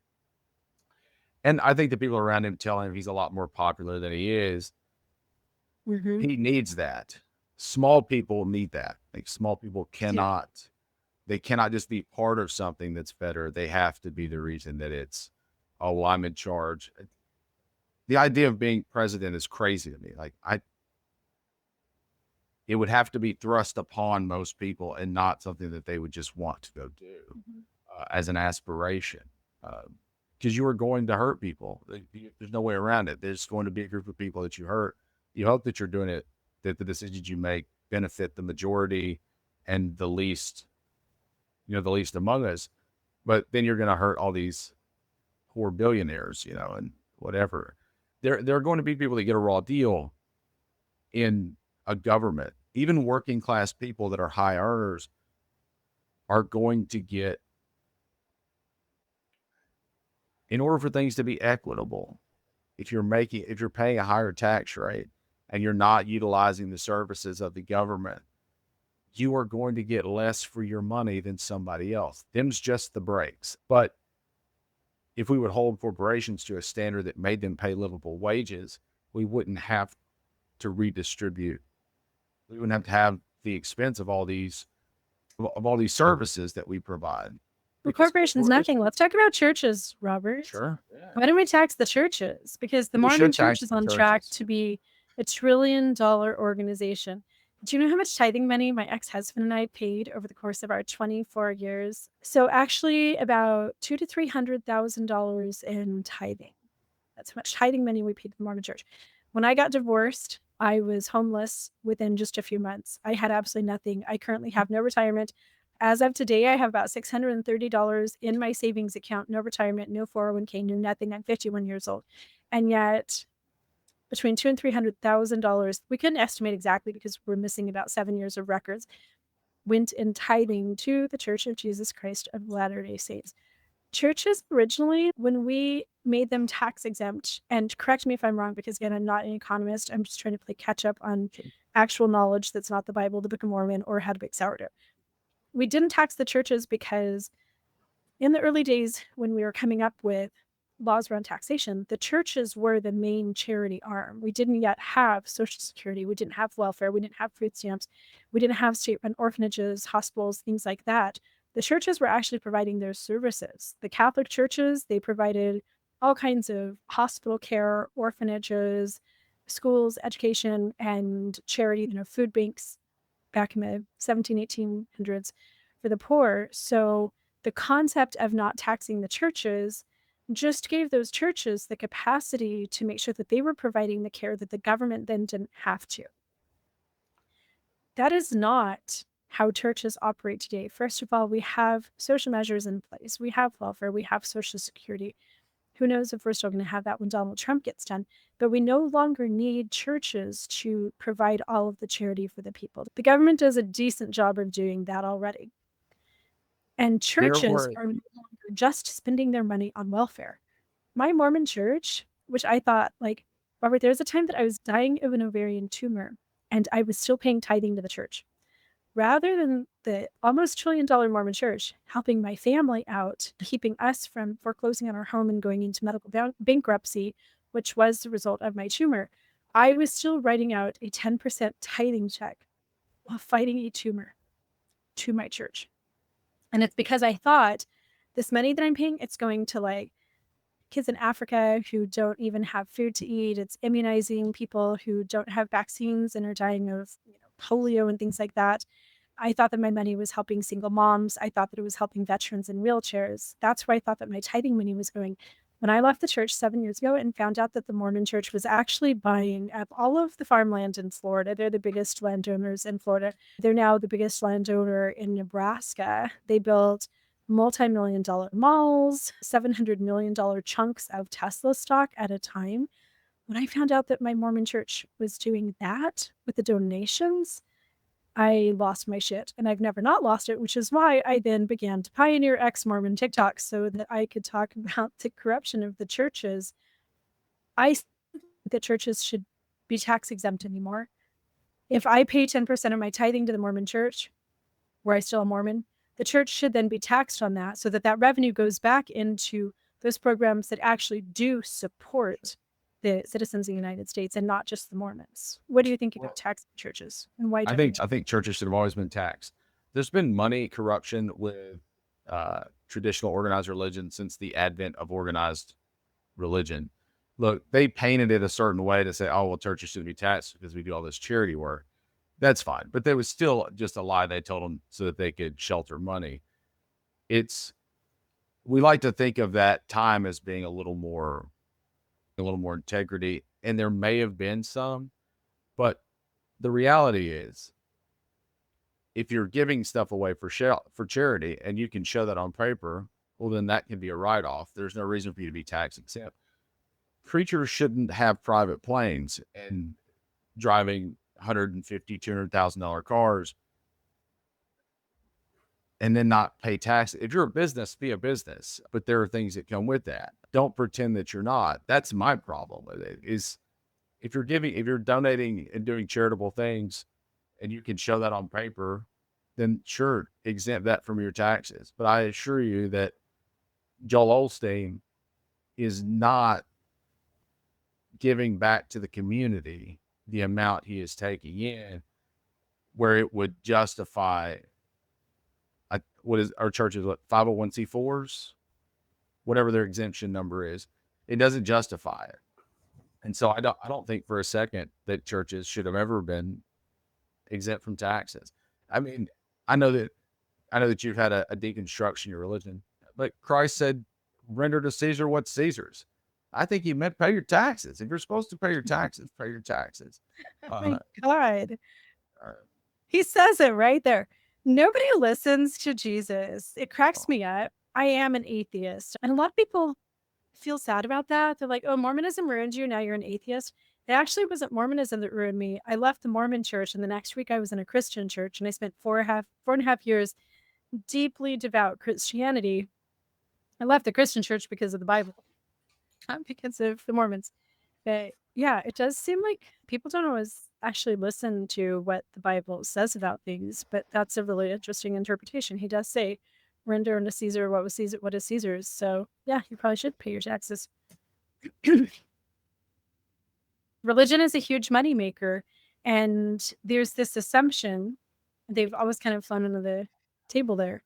[SPEAKER 3] And I think the people around him tell him he's a lot more popular than he is.
[SPEAKER 1] Mm-hmm.
[SPEAKER 3] He needs that. Small people need that. Like small people cannot, they cannot just be part of something that's better. They have to be the reason that it's, oh, well, I'm in charge. The idea of being president is crazy to me. Like it would have to be thrust upon most people and not something that they would just want to go do as an aspiration. Because you are going to hurt people. There's no way around it. There's going to be a group of people that you hurt. You hope that you're doing it, that the decisions you make benefit the majority and the least among us. But then you're going to hurt all these poor billionaires, and whatever. There are going to be people that get a raw deal in a government. Even working class people that are high earners are going to get, in order for things to be equitable, if you're paying a higher tax rate and you're not utilizing the services of the government, you are going to get less for your money than somebody else. Them's just the breaks. But if we would hold corporations to a standard that made them pay livable wages, we wouldn't have to redistribute. We wouldn't have to have the expense of all these services that we provide.
[SPEAKER 1] Well, corporations, nothing. Let's talk about churches, Robert.
[SPEAKER 3] Sure. Yeah.
[SPEAKER 1] Why don't we tax the churches? Because the Mormon Church is on track to be a $1 trillion organization. Do you know how much tithing money my ex-husband and I paid over the course of our 24 years? So actually about $200,000 to $300,000 in tithing. That's how much tithing money we paid the Mormon Church. When I got divorced, I was homeless within just a few months. I had absolutely nothing. I currently have no retirement. As of today, I have about $630 in my savings account, no retirement, no 401k, no nothing. I'm 51 years old. And yet between $200,000 and $300,000. We couldn't estimate exactly because we're missing about 7 years of records, went in tithing to the Church of Jesus Christ of Latter-day Saints. Churches originally, when we made them tax exempt, and correct me if I'm wrong, because again, I'm not an economist. I'm just trying to play catch up on actual knowledge that's not the Bible, the Book of Mormon, or how to bake sourdough. We didn't tax the churches because in the early days when we were coming up with laws around taxation, the churches were the main charity arm. We didn't yet have Social Security. We didn't have welfare. We didn't have food stamps. We didn't have state-run orphanages, hospitals, things like that. The churches were actually providing their services. The Catholic churches, they provided all kinds of hospital care, orphanages, schools, education, and charity, food banks back in the 1800s for the poor. So the concept of not taxing the churches just gave those churches the capacity to make sure that they were providing the care that the government then didn't have to. That is not how churches operate today. First of all, we have social measures in place. We have welfare. We have Social Security. Who knows if we're still going to have that when Donald Trump gets done. But we no longer need churches to provide all of the charity for the people. The government does a decent job of doing that already. And churches are no longer just spending their money on welfare. My Mormon church, which I thought, Robert, there was a time that I was dying of an ovarian tumor, and I was still paying tithing to the church. Rather than the almost $1 trillion Mormon church helping my family out, keeping us from foreclosing on our home and going into medical bankruptcy, which was the result of my tumor, I was still writing out a 10% tithing check while fighting a tumor to my church. And it's because I thought this money that I'm paying, it's going to kids in Africa who don't even have food to eat. It's immunizing people who don't have vaccines and are dying of polio and things like that. I thought that my money was helping single moms. I thought that it was helping veterans in wheelchairs. That's where I thought that my tithing money was going. When I left the church 7 years ago and found out that the Mormon church was actually buying up all of the farmland in Florida, they're the biggest landowners in Florida. They're now the biggest landowner in Nebraska. They built multi-million-dollar malls, $700 million chunks of Tesla stock at a time. When I found out that my Mormon church was doing that with the donations, I lost my shit, and I've never not lost it, which is why I then began to pioneer ex-Mormon TikTok so that I could talk about the corruption of the churches. I think that churches should be tax exempt anymore. If I pay 10% of my tithing to the Mormon church, where I still am Mormon, the church should then be taxed on that so that that revenue goes back into those programs that actually do support the citizens of the United States and not just the Mormons. What do you think about taxing churches, and why?
[SPEAKER 3] I think churches should have always been taxed. There's been money corruption with traditional organized religion since the advent of organized religion. Look, they painted it a certain way to say, oh, well, churches shouldn't be taxed because we do all this charity work. That's fine. But there was still just a lie they told them so that they could shelter money. We like to think of that time as being a little more integrity, and there may have been some, but the reality is, if you're giving stuff away for charity and you can show that on paper, well, then that can be a write-off. There's no reason for you to be tax exempt. Preachers shouldn't have private planes and driving $150,000, $200,000 cars and then not pay tax. If you're a business, be a business, but there are things that come with that. Don't pretend that you're not. That's my problem with it, is if you're donating and doing charitable things and you can show that on paper, then sure, exempt that from your taxes. But I assure you that Joel Osteen is not giving back to the community the amount he is taking in where it would justify what is our churches, 501c4s, whatever their exemption number is. It doesn't justify it. And so I don't think for a second that churches should have ever been exempt from taxes. I mean, I know that you've had a deconstruction in your religion, but Christ said, render to Caesar what's Caesar's. I think he meant pay your taxes. If you're supposed to pay your taxes, pay your taxes.
[SPEAKER 1] Oh my God. He says it right there. Nobody listens to Jesus. It cracks me up. I am an atheist. And a lot of people feel sad about that. They're like, oh, Mormonism ruined you. Now you're an atheist. It actually wasn't Mormonism that ruined me. I left the Mormon church, and the next week I was in a Christian church, and I spent 4.5 years deeply devout Christianity. I left the Christian church because of the Bible, not because of the Mormons. But yeah, it does seem like people don't always actually listen to what the Bible says about things, but that's a really interesting interpretation. He does say, render unto Caesar what is Caesar's. So yeah, you probably should pay your taxes. Religion is a huge moneymaker, and there's this assumption, they've always kind of flown under the table there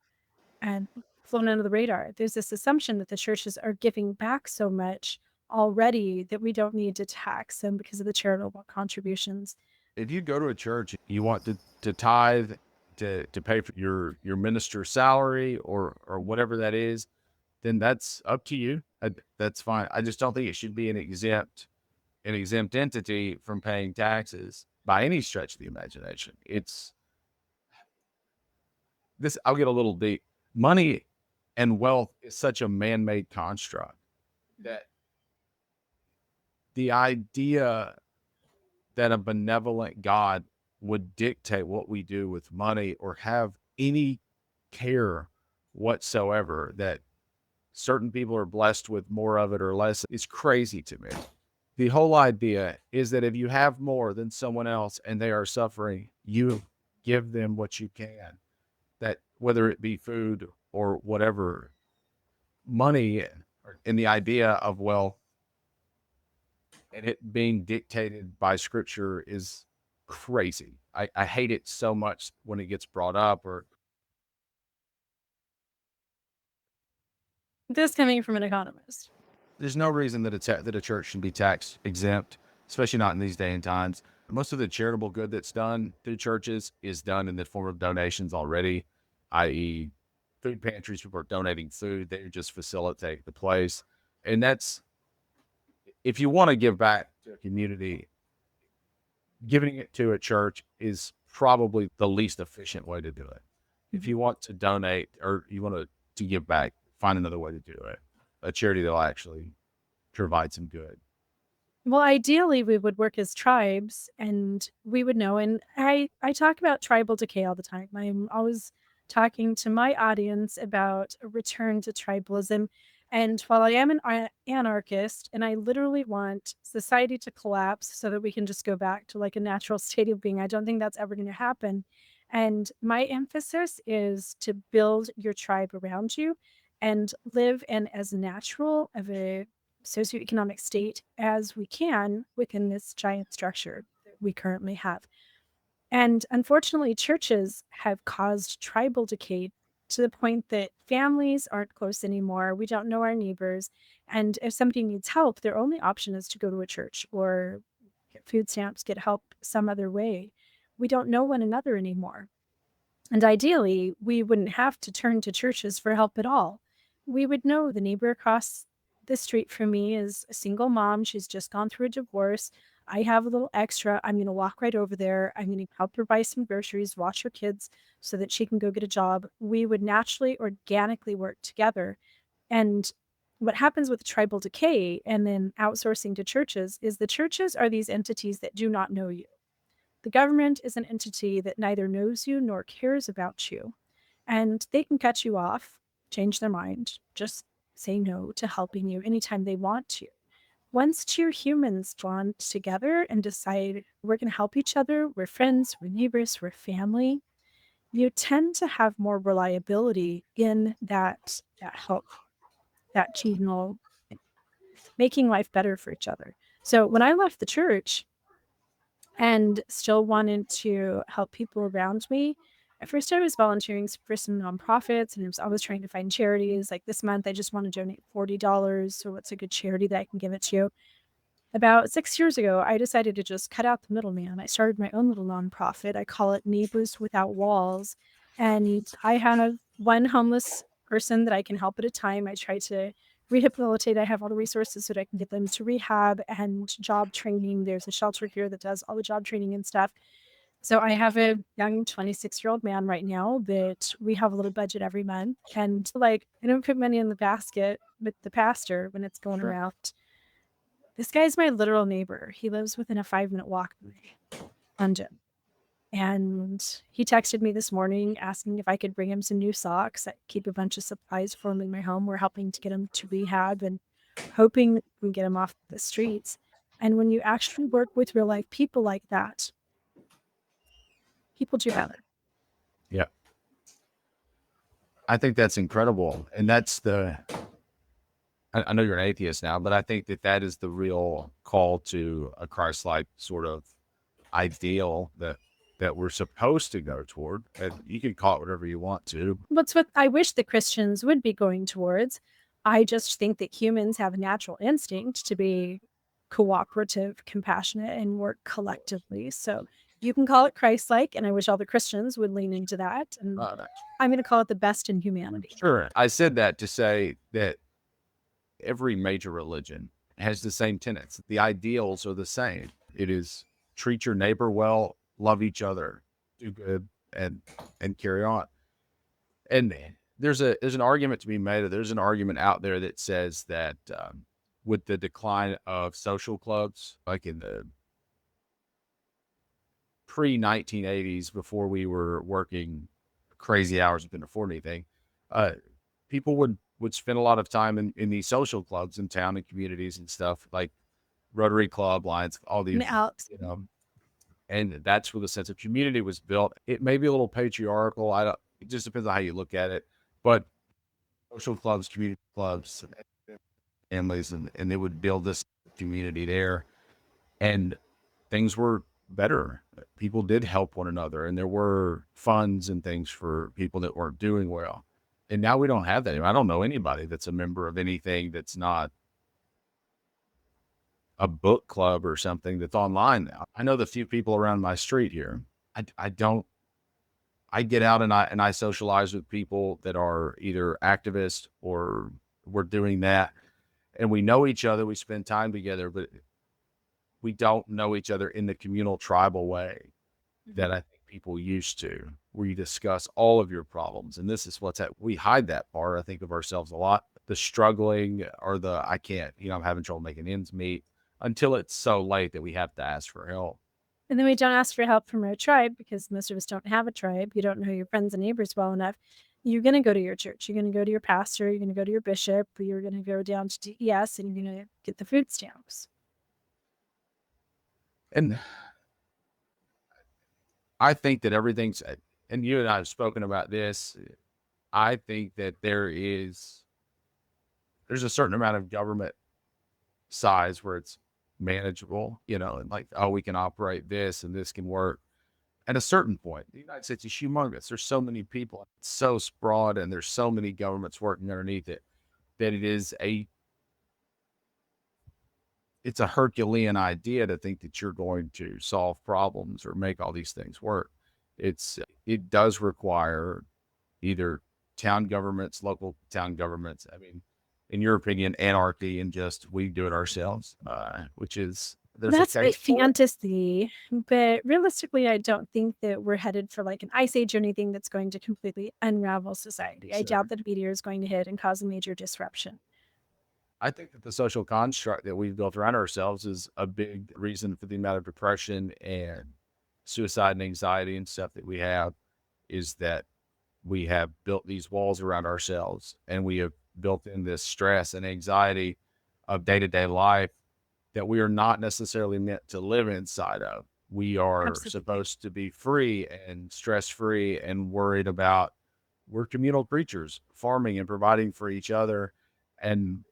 [SPEAKER 1] and flown under the radar. There's this assumption that the churches are giving back so much already that we don't need to tax them because of the charitable contributions.
[SPEAKER 3] If you go to a church, you want to tithe to pay for your minister's salary or whatever that is, then that's up to you. That's fine. I just don't think it should be an exempt entity from paying taxes by any stretch of the imagination. It's this. I'll get a little deep. Money and wealth is such a man-made construct that the idea that a benevolent God would dictate what we do with money or have any care whatsoever that certain people are blessed with more of it or less is crazy to me. The whole idea is that if you have more than someone else and they are suffering, you give them what you can, that whether it be food or whatever. Money and the idea of wealth and it being dictated by scripture is crazy. I hate it so much when it gets brought up. Or
[SPEAKER 1] This coming from an economist.
[SPEAKER 3] there's no reason that a church should be tax exempt, especially not in these day and times. Most of the charitable good that's done through churches is done in the form of donations already, i.e., food pantries. People are donating food; they just facilitate the place, and that's if you want to give back to a community, giving it to a church is probably the least efficient way to do it. If you want to donate or you want to give back, find another way to do it. A charity that'll actually provide some good.
[SPEAKER 1] Well, ideally, we would work as tribes and we would know. And I talk about tribal decay all the time. I'm always talking to my audience about a return to tribalism. And while I am an anarchist and I literally want society to collapse so that we can just go back to like a natural state of being, I don't think that's ever going to happen. And my emphasis is to build your tribe around you and live in as natural of a socioeconomic state as we can within this giant structure that we currently have. And unfortunately, churches have caused tribal decay to the point that families aren't close anymore. We don't know our neighbors. And if somebody needs help, their only option is to go to a church or get food stamps, get help some other way. We don't know one another anymore. And ideally, we wouldn't have to turn to churches for help at all. We would know the neighbor across the street from me is a single mom. She's just gone through a divorce. I have a little extra. I'm going to walk right over there. I'm going to help her buy some groceries, watch her kids so that she can go get a job. We would naturally, organically work together. And what happens with tribal decay and then outsourcing to churches is the churches are these entities that do not know you. The government is an entity that neither knows you nor cares about you. And they can cut you off, change their mind, just say no to helping you anytime they want to. Once two humans bond together and decide we're going to help each other, we're friends, we're neighbors, we're family, you tend to have more reliability in that help, that communal, making life better for each other. So when I left the church and still wanted to help people around me, at first I was volunteering for some nonprofits and I was always trying to find charities. Like this month, I just want to donate $40. So what's a good charity that I can give it to? About 6 years ago, I decided to just cut out the middleman. I started my own little nonprofit. I call it Neighbors Without Walls. And I have one homeless person that I can help at a time. I try to rehabilitate. I have all the resources so that I can get them to rehab and job training. There's a shelter here that does all the job training and stuff. So I have a young 26-year-old man right now that we have a little budget every month. And like, I don't put money in the basket with the pastor when it's going
[SPEAKER 3] Sure.
[SPEAKER 1] around. This guy's my literal neighbor. He lives within a 5-minute walk of my dungeon. And he texted me this morning asking if I could bring him some new socks. I keep a bunch of supplies for him in my home. We're helping to get him to rehab and hoping we can get him off the streets. And when you actually work with real life people like that, people do better.
[SPEAKER 3] Yeah. I think that's incredible. And that's I know you're an atheist now, but I think that is the real call to a Christ-like sort of ideal that we're supposed to go toward. And you can call it whatever you want to.
[SPEAKER 1] That's what I wish the Christians would be going towards. I just think that humans have a natural instinct to be cooperative, compassionate, and work collectively. So you can call it Christ-like, and I wish all the Christians would lean into that. And I'm going to call it the best in humanity.
[SPEAKER 3] Sure. I said that to say that every major religion has the same tenets. The ideals are the same. It is treat your neighbor well, love each other, do good, and carry on. And there's an argument to be made. There's an argument out there that says that with the decline of social clubs, like in the pre-1980s, before we were working crazy hours and couldn't afford anything, people would spend a lot of time in these social clubs in town and communities and stuff, like Rotary Club, Lions, all these, you know, and that's where the sense of community was built. It may be a little patriarchal. It just depends on how you look at it, but social clubs, community clubs, families, and they would build this community there, and things were better. People did help one another, and there were funds and things for people that weren't doing well. And now we don't have that anymore. I don't know anybody that's a member of anything that's not a book club or something that's online now. I know the few people around my street here. I get out and I socialize with people that are either activists or we're doing that. And we know each other, we spend time together, but we don't know each other in the communal tribal way that I think people used to, where you discuss all of your problems. And this is we hide that part, I think, of ourselves a lot. The struggling or I can't, I'm having trouble making ends meet, until it's so late that we have to ask for help.
[SPEAKER 1] And then we don't ask for help from our tribe because most of us don't have a tribe. You don't know your friends and neighbors well enough. You're going to go to your church. You're going to go to your pastor. You're going to go to your bishop. You're going to go down to DES and you're going to get the food stamps.
[SPEAKER 3] And I think that everything's, and you and I have spoken about this, I think that there's a certain amount of government size where it's manageable, and like, oh, we can operate this and this can work. At a certain point, the United States is humongous. There's so many people, it's so broad, and there's so many governments working underneath it that it's a Herculean idea to think that you're going to solve problems or make all these things work. It does require either town governments, local town governments. I mean, in your opinion, anarchy and just we do it ourselves, which is
[SPEAKER 1] that's my fantasy. But realistically, I don't think that we're headed for like an ice age or anything that's going to completely unravel society. I doubt that a meteor is going to hit and cause a major disruption.
[SPEAKER 3] I think that the social construct that we've built around ourselves is a big reason for the amount of depression and suicide and anxiety and stuff that we have, is that we have built these walls around ourselves, and we have built in this stress and anxiety of day-to-day life that we are not necessarily meant to live inside of. We are supposed to be free and stress-free and worried about, we're communal creatures, farming and providing for each other and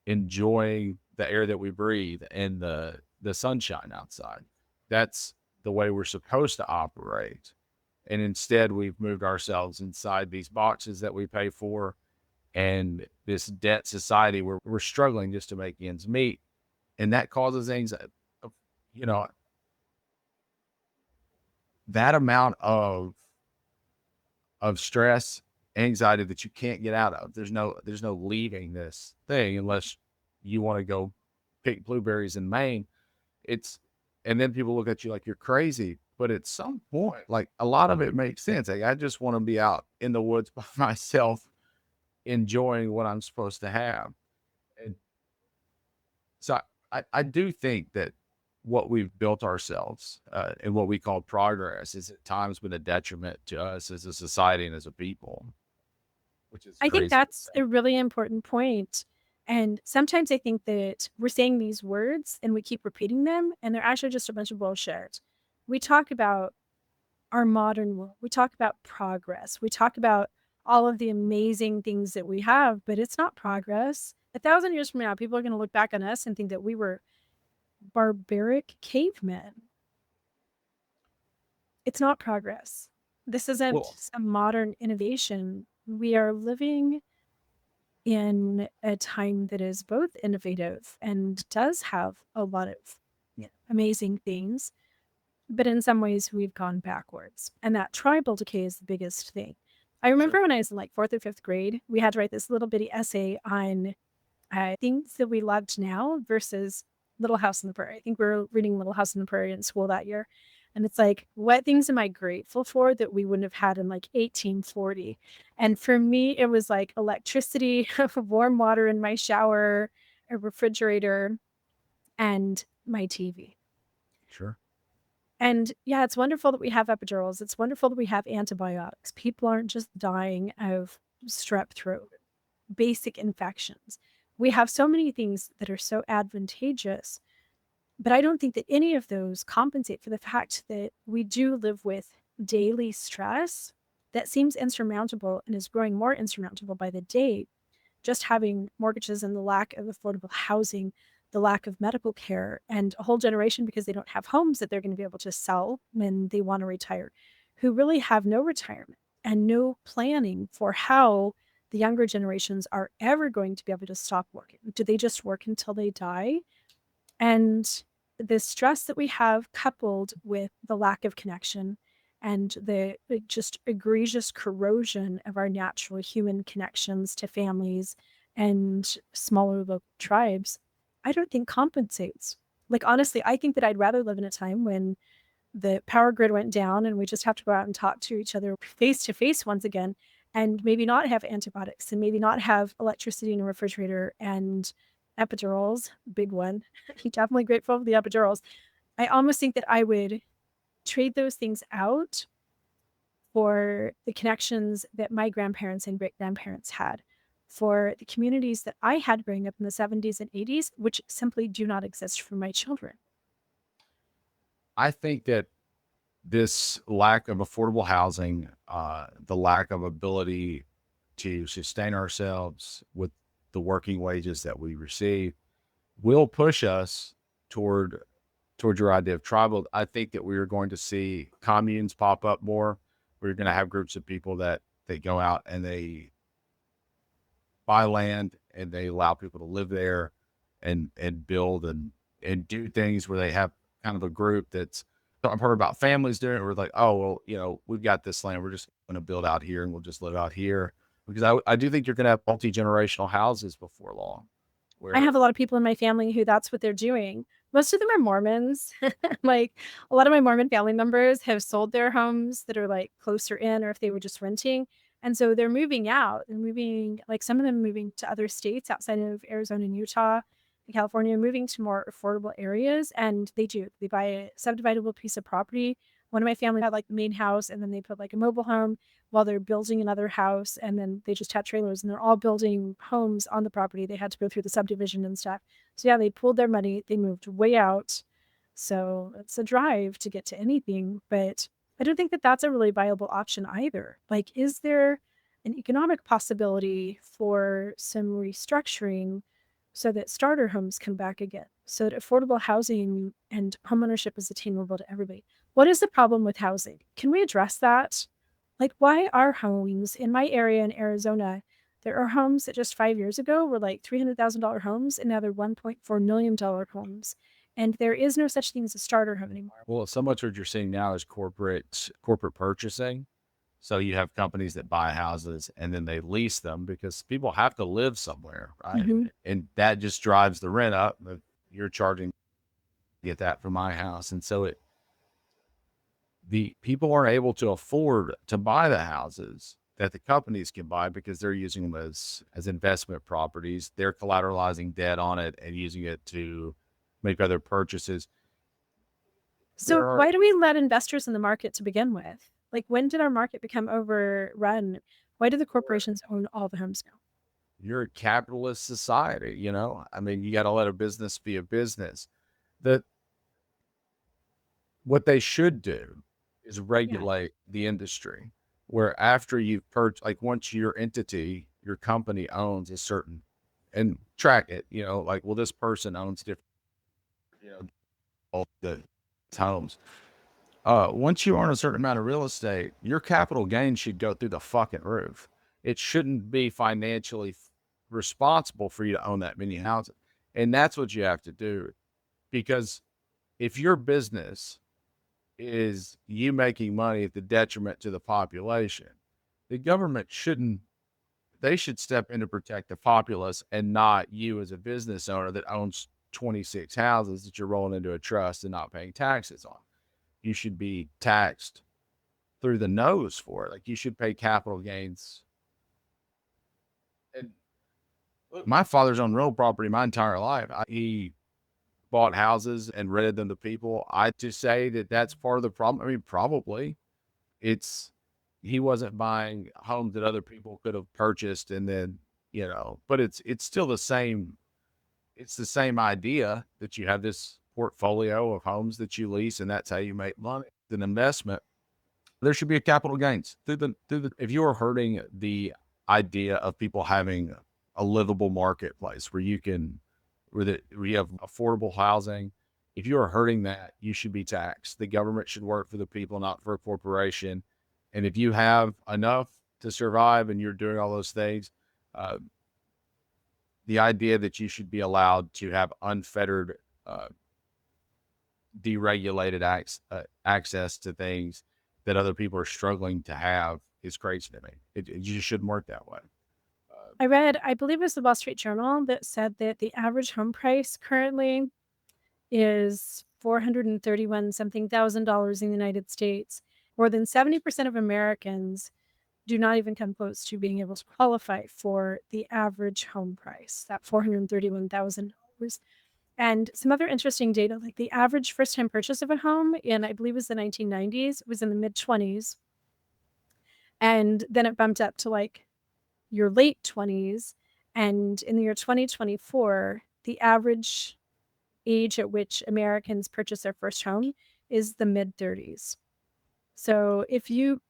[SPEAKER 3] enjoying the air that we breathe and the sunshine outside. That's the way we're supposed to operate. And instead, we've moved ourselves inside these boxes that we pay for and this debt society where we're struggling just to make ends meet. And that causes anxiety. That amount of stress, anxiety that you can't get out of. There's no leaving this thing unless you want to go pick blueberries in Maine. And then people look at you like you're crazy. But at some point, like, a lot of it makes sense. Like, I just want to be out in the woods by myself, enjoying what I'm supposed to have. And so I do think that what we've built ourselves and what we call progress is at times been a detriment to us as a society and as a people, which is
[SPEAKER 1] I think
[SPEAKER 3] crazy to
[SPEAKER 1] that's
[SPEAKER 3] say.
[SPEAKER 1] a really important point. And sometimes I think that we're saying these words and we keep repeating them, and they're actually just a bunch of bullshit. We talk about our modern world, we talk about progress, we talk about all of the amazing things that we have, but it's not progress. 1,000 years from now, people are going to look back on us and think that we were barbaric cavemen. It's not progress. This isn't
[SPEAKER 3] Well,
[SPEAKER 1] a modern innovation. We are living in a time that is both innovative and does have a lot of amazing things, but in some ways we've gone backwards. And that tribal decay is the biggest thing. I remember
[SPEAKER 3] sure.
[SPEAKER 1] when I was in like fourth or fifth grade, we had to write this little bitty essay on things that we loved now versus Little House on the Prairie. I think we were reading Little House on the Prairie in school that year. And it's like, what things am I grateful for that we wouldn't have had in like 1840? And for me, it was like electricity, warm water in my shower, a refrigerator, and my TV.
[SPEAKER 3] Sure.
[SPEAKER 1] And yeah, it's wonderful that we have epidurals. It's wonderful that we have antibiotics. People aren't just dying of strep throat, basic infections. We have so many things that are so advantageous, but I don't think that any of those compensate for the fact that we do live with daily stress that seems insurmountable and is growing more insurmountable by the day. Just having mortgages and the lack of affordable housing, the lack of medical care, and a whole generation because they don't have homes that they're going to be able to sell when they want to retire, who really have no retirement and no planning for how the younger generations are ever going to be able to stop working. Do they just work until they die? And the stress that we have coupled with the lack of connection and the just egregious corrosion of our natural human connections to families and smaller local tribes, I don't think compensates. Like, honestly, I think that I'd rather live in a time when the power grid went down and we just have to go out and talk to each other face to face once again, and maybe not have antibiotics and maybe not have electricity in a refrigerator and epidurals, big one. Definitely grateful for the epidurals. I almost think that I would trade those things out for the connections that my grandparents and great grandparents had, for the communities that I had growing up in the 70s and 80s, which simply do not exist for my children.
[SPEAKER 3] I think that this lack of affordable housing, the lack of ability to sustain ourselves with the working wages that we receive will push us toward your idea of tribal. I think that we are going to see communes pop up more. We're going to have groups of people that they go out and they buy land and they allow people to live there and build and do things where they have kind of a group that's. I've heard about families doing it. We're like, oh well, we've got this land. We're just going to build out here and we'll just live out here, because I do think you're going to have multi-generational houses before long.
[SPEAKER 1] I
[SPEAKER 3] Where
[SPEAKER 1] have a lot of people in my family who that's what they're doing. Most of them are Mormons. Like, a lot of my Mormon family members have sold their homes that are like closer in, or if they were just renting. And so they're moving out and moving, like some of them moving to other states outside of Arizona and Utah and California, moving to more affordable areas. And they buy a subdividable piece of property. One of my family had like the main house, and then they put like a mobile home while they're building another house, and then they just had trailers and they're all building homes on the property. They had to go through the subdivision and stuff. So yeah, they pooled their money, they moved way out. So it's a drive to get to anything, but I don't think that that's a really viable option either. Like, is there an economic possibility for some restructuring so that starter homes come back again, so that affordable housing and homeownership is attainable to everybody? What is the problem with housing? Can we address that? Like, why are homes in my area in Arizona? There are homes that just 5 years ago were like $300,000 homes, and now they're $1.4 million homes. And there is no such thing as a starter home anymore.
[SPEAKER 3] Well, so much what you're seeing now is corporate purchasing. So you have companies that buy houses and then they lease them because people have to live somewhere, right?
[SPEAKER 1] Mhm.
[SPEAKER 3] And that just drives the rent up. But you're charging to get that from my house, and so the people aren't able to afford to buy the houses that the companies can buy because they're using them as investment properties. They're collateralizing debt on it and using it to make other purchases.
[SPEAKER 1] So why do we let investors in the market to begin with? Like, when did our market become overrun? Why do the corporations own all the homes now?
[SPEAKER 3] You're a capitalist society, you know? I mean, you got to let a business be a business. What they should do is regulate the industry, where after you've purchased, like once your entity, your company owns a certain, and track it, you know, like, well, this person owns different, you know, all the homes. Once you own a certain amount of real estate, your capital gain should go through the fucking roof. It shouldn't be financially responsible for you to own that many houses. And that's what you have to do. Because if your business is you making money at the detriment to the population, the government they should step in to protect the populace and not you as a business owner that owns 26 houses that you're rolling into a trust and not paying taxes on. You should be taxed through the nose for it. Like, you should pay capital gains. And look, my father's owned real property my entire life. He bought houses and rented them to people. I just say that that's part of the problem. I mean, probably he wasn't buying homes that other people could have purchased, and then, you know, but it's still the same. It's the same idea that you have this portfolio of homes that you lease, and that's how you make money. It's an investment. There should be a capital gains if you are hurting the idea of people having a livable marketplace where you have affordable housing. If you are hurting that, you should be taxed. The government should work for the people, not for a corporation. And if you have enough to survive and you're doing all those things, the idea that you should be allowed to have unfettered, deregulated access to things that other people are struggling to have is crazy to me. It just shouldn't work that way.
[SPEAKER 1] I believe it was the Wall Street Journal that said that the average home price currently is $431 something thousand in the United States. More than 70% of Americans do not even come close to being able to qualify for the average home price, that $431,000. And some other interesting data, like the average first-time purchase of a home in, I believe, was the 1990s, was in the mid-20s. And then it bumped up to like your late 20s. And in the year 2024, the average age at which Americans purchase their first home is the mid-30s. So if you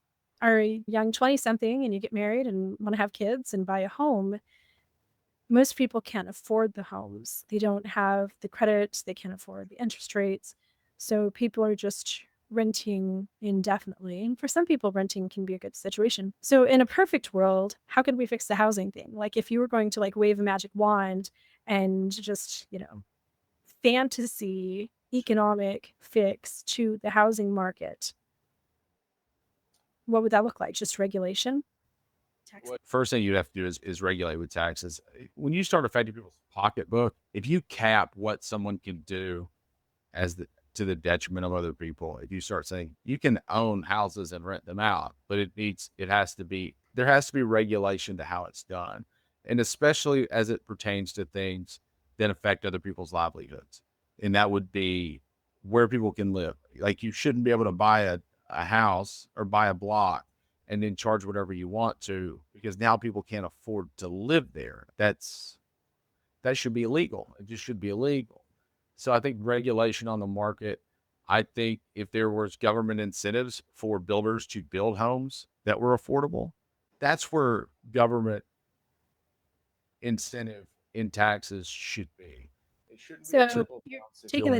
[SPEAKER 1] are a young 20-something and you get married and want to have kids and buy a home, most people can't afford the homes. They don't have the credit, they can't afford the interest rates. So people are just renting indefinitely. And for some people, renting can be a good situation. So in a perfect world, how could we fix the housing thing? Like, if you were going to like wave a magic wand and just, you know, fantasy economic fix to the housing market, what would that look like? Just regulation?
[SPEAKER 3] First thing you'd have to do is regulate with taxes. When you start affecting people's pocketbook, if you cap what someone can do to the detriment of other people, if you start saying you can own houses and rent them out, but there has to be regulation to how it's done. And especially as it pertains to things that affect other people's livelihoods. And that would be where people can live. Like, you shouldn't be able to buy a house or buy a block and then charge whatever you want to, because now people can't afford to live there. That should be illegal. It just should be illegal. So I think regulation on the market, I think if there was government incentives for builders to build homes that were affordable, that's where government incentive in taxes should be. It shouldn't be
[SPEAKER 1] so you're taking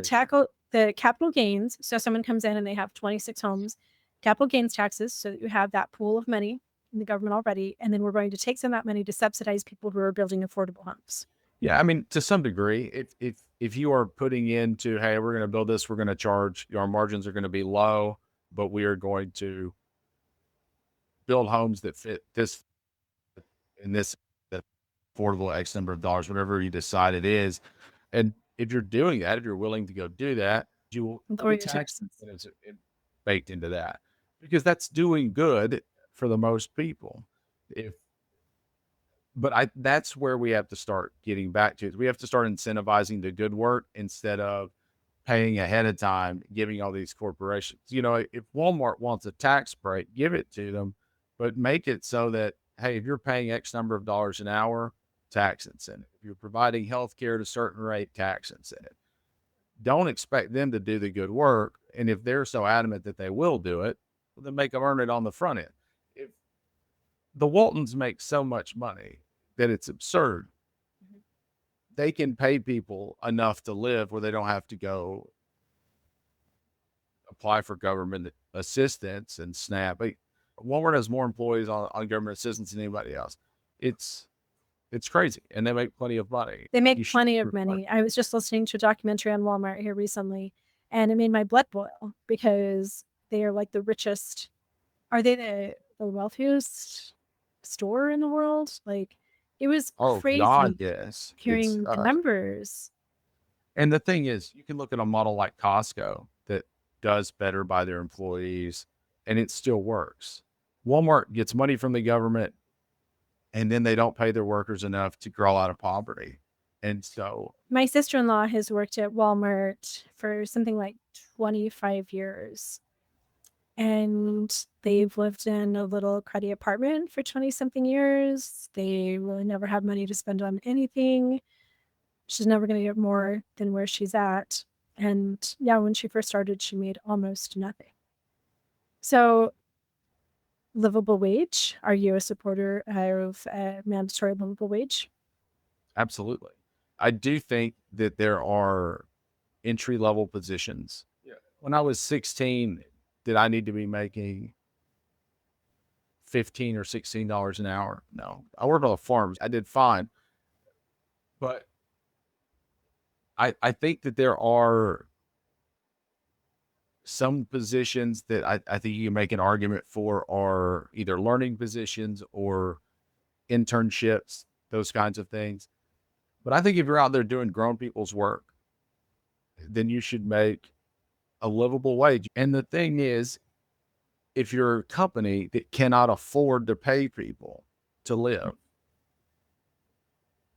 [SPEAKER 1] the capital gains. So someone comes in and they have 26 homes, capital gains taxes, so that you have that pool of money in the government already. And then we're going to take some of that money to subsidize people who are building affordable homes.
[SPEAKER 3] Yeah, I mean, to some degree, if you are putting into, hey, we're going to build this, we're going to charge, our margins are going to be low, but we are going to build homes that fit this in this affordable X number of dollars, whatever you decide it is. And if you're doing that, if you're willing to go do that, you will
[SPEAKER 1] lower your
[SPEAKER 3] tax
[SPEAKER 1] taxes
[SPEAKER 3] baked into that, because that's doing good for the most people. If But that's where we have to start getting back to. We have to start incentivizing the good work instead of paying ahead of time, giving all these corporations. If Walmart wants a tax break, give it to them, but make it so that, hey, if you're paying X number of dollars an hour, tax incentive. If you're providing health care at a certain rate, tax incentive. Don't expect them to do the good work. And if they're so adamant that they will do it, well, then make them earn it on the front end. If the Waltons make so much money that it's absurd, they can pay people enough to live where they don't have to go apply for government assistance and SNAP. Walmart has more employees on government assistance than anybody else. It's crazy, and they make plenty of money.
[SPEAKER 1] They make plenty of money. I was just listening to a documentary on Walmart here recently, and it made my blood boil because they are like the richest. Are they the wealthiest store in the world? Like, it was crazy.
[SPEAKER 3] God, yes.
[SPEAKER 1] Hearing the numbers.
[SPEAKER 3] And the thing is, you can look at a model like Costco that does better by their employees, and it still works. Walmart gets money from the government, and then they don't pay their workers enough to grow out of poverty. And so
[SPEAKER 1] my sister-in-law has worked at Walmart for something like 25 years. And they've lived in a little cruddy apartment for 20-something years. They really never have money to spend on anything. She's never going to get more than where she's at. And yeah, when she first started, she made almost nothing. So, livable wage. Are you a supporter of a mandatory livable wage?
[SPEAKER 3] Absolutely. I do think that there are entry-level positions. Yeah. When I was 16, did I need to be making $15 or $16 an hour? No. I worked on the farms. I did fine. But I think that there are some positions that I think you can make an argument for are either learning positions or internships, those kinds of things. But I think if you're out there doing grown people's work, then you should make a livable wage. And the thing is, if you're a company that cannot afford to pay people to live,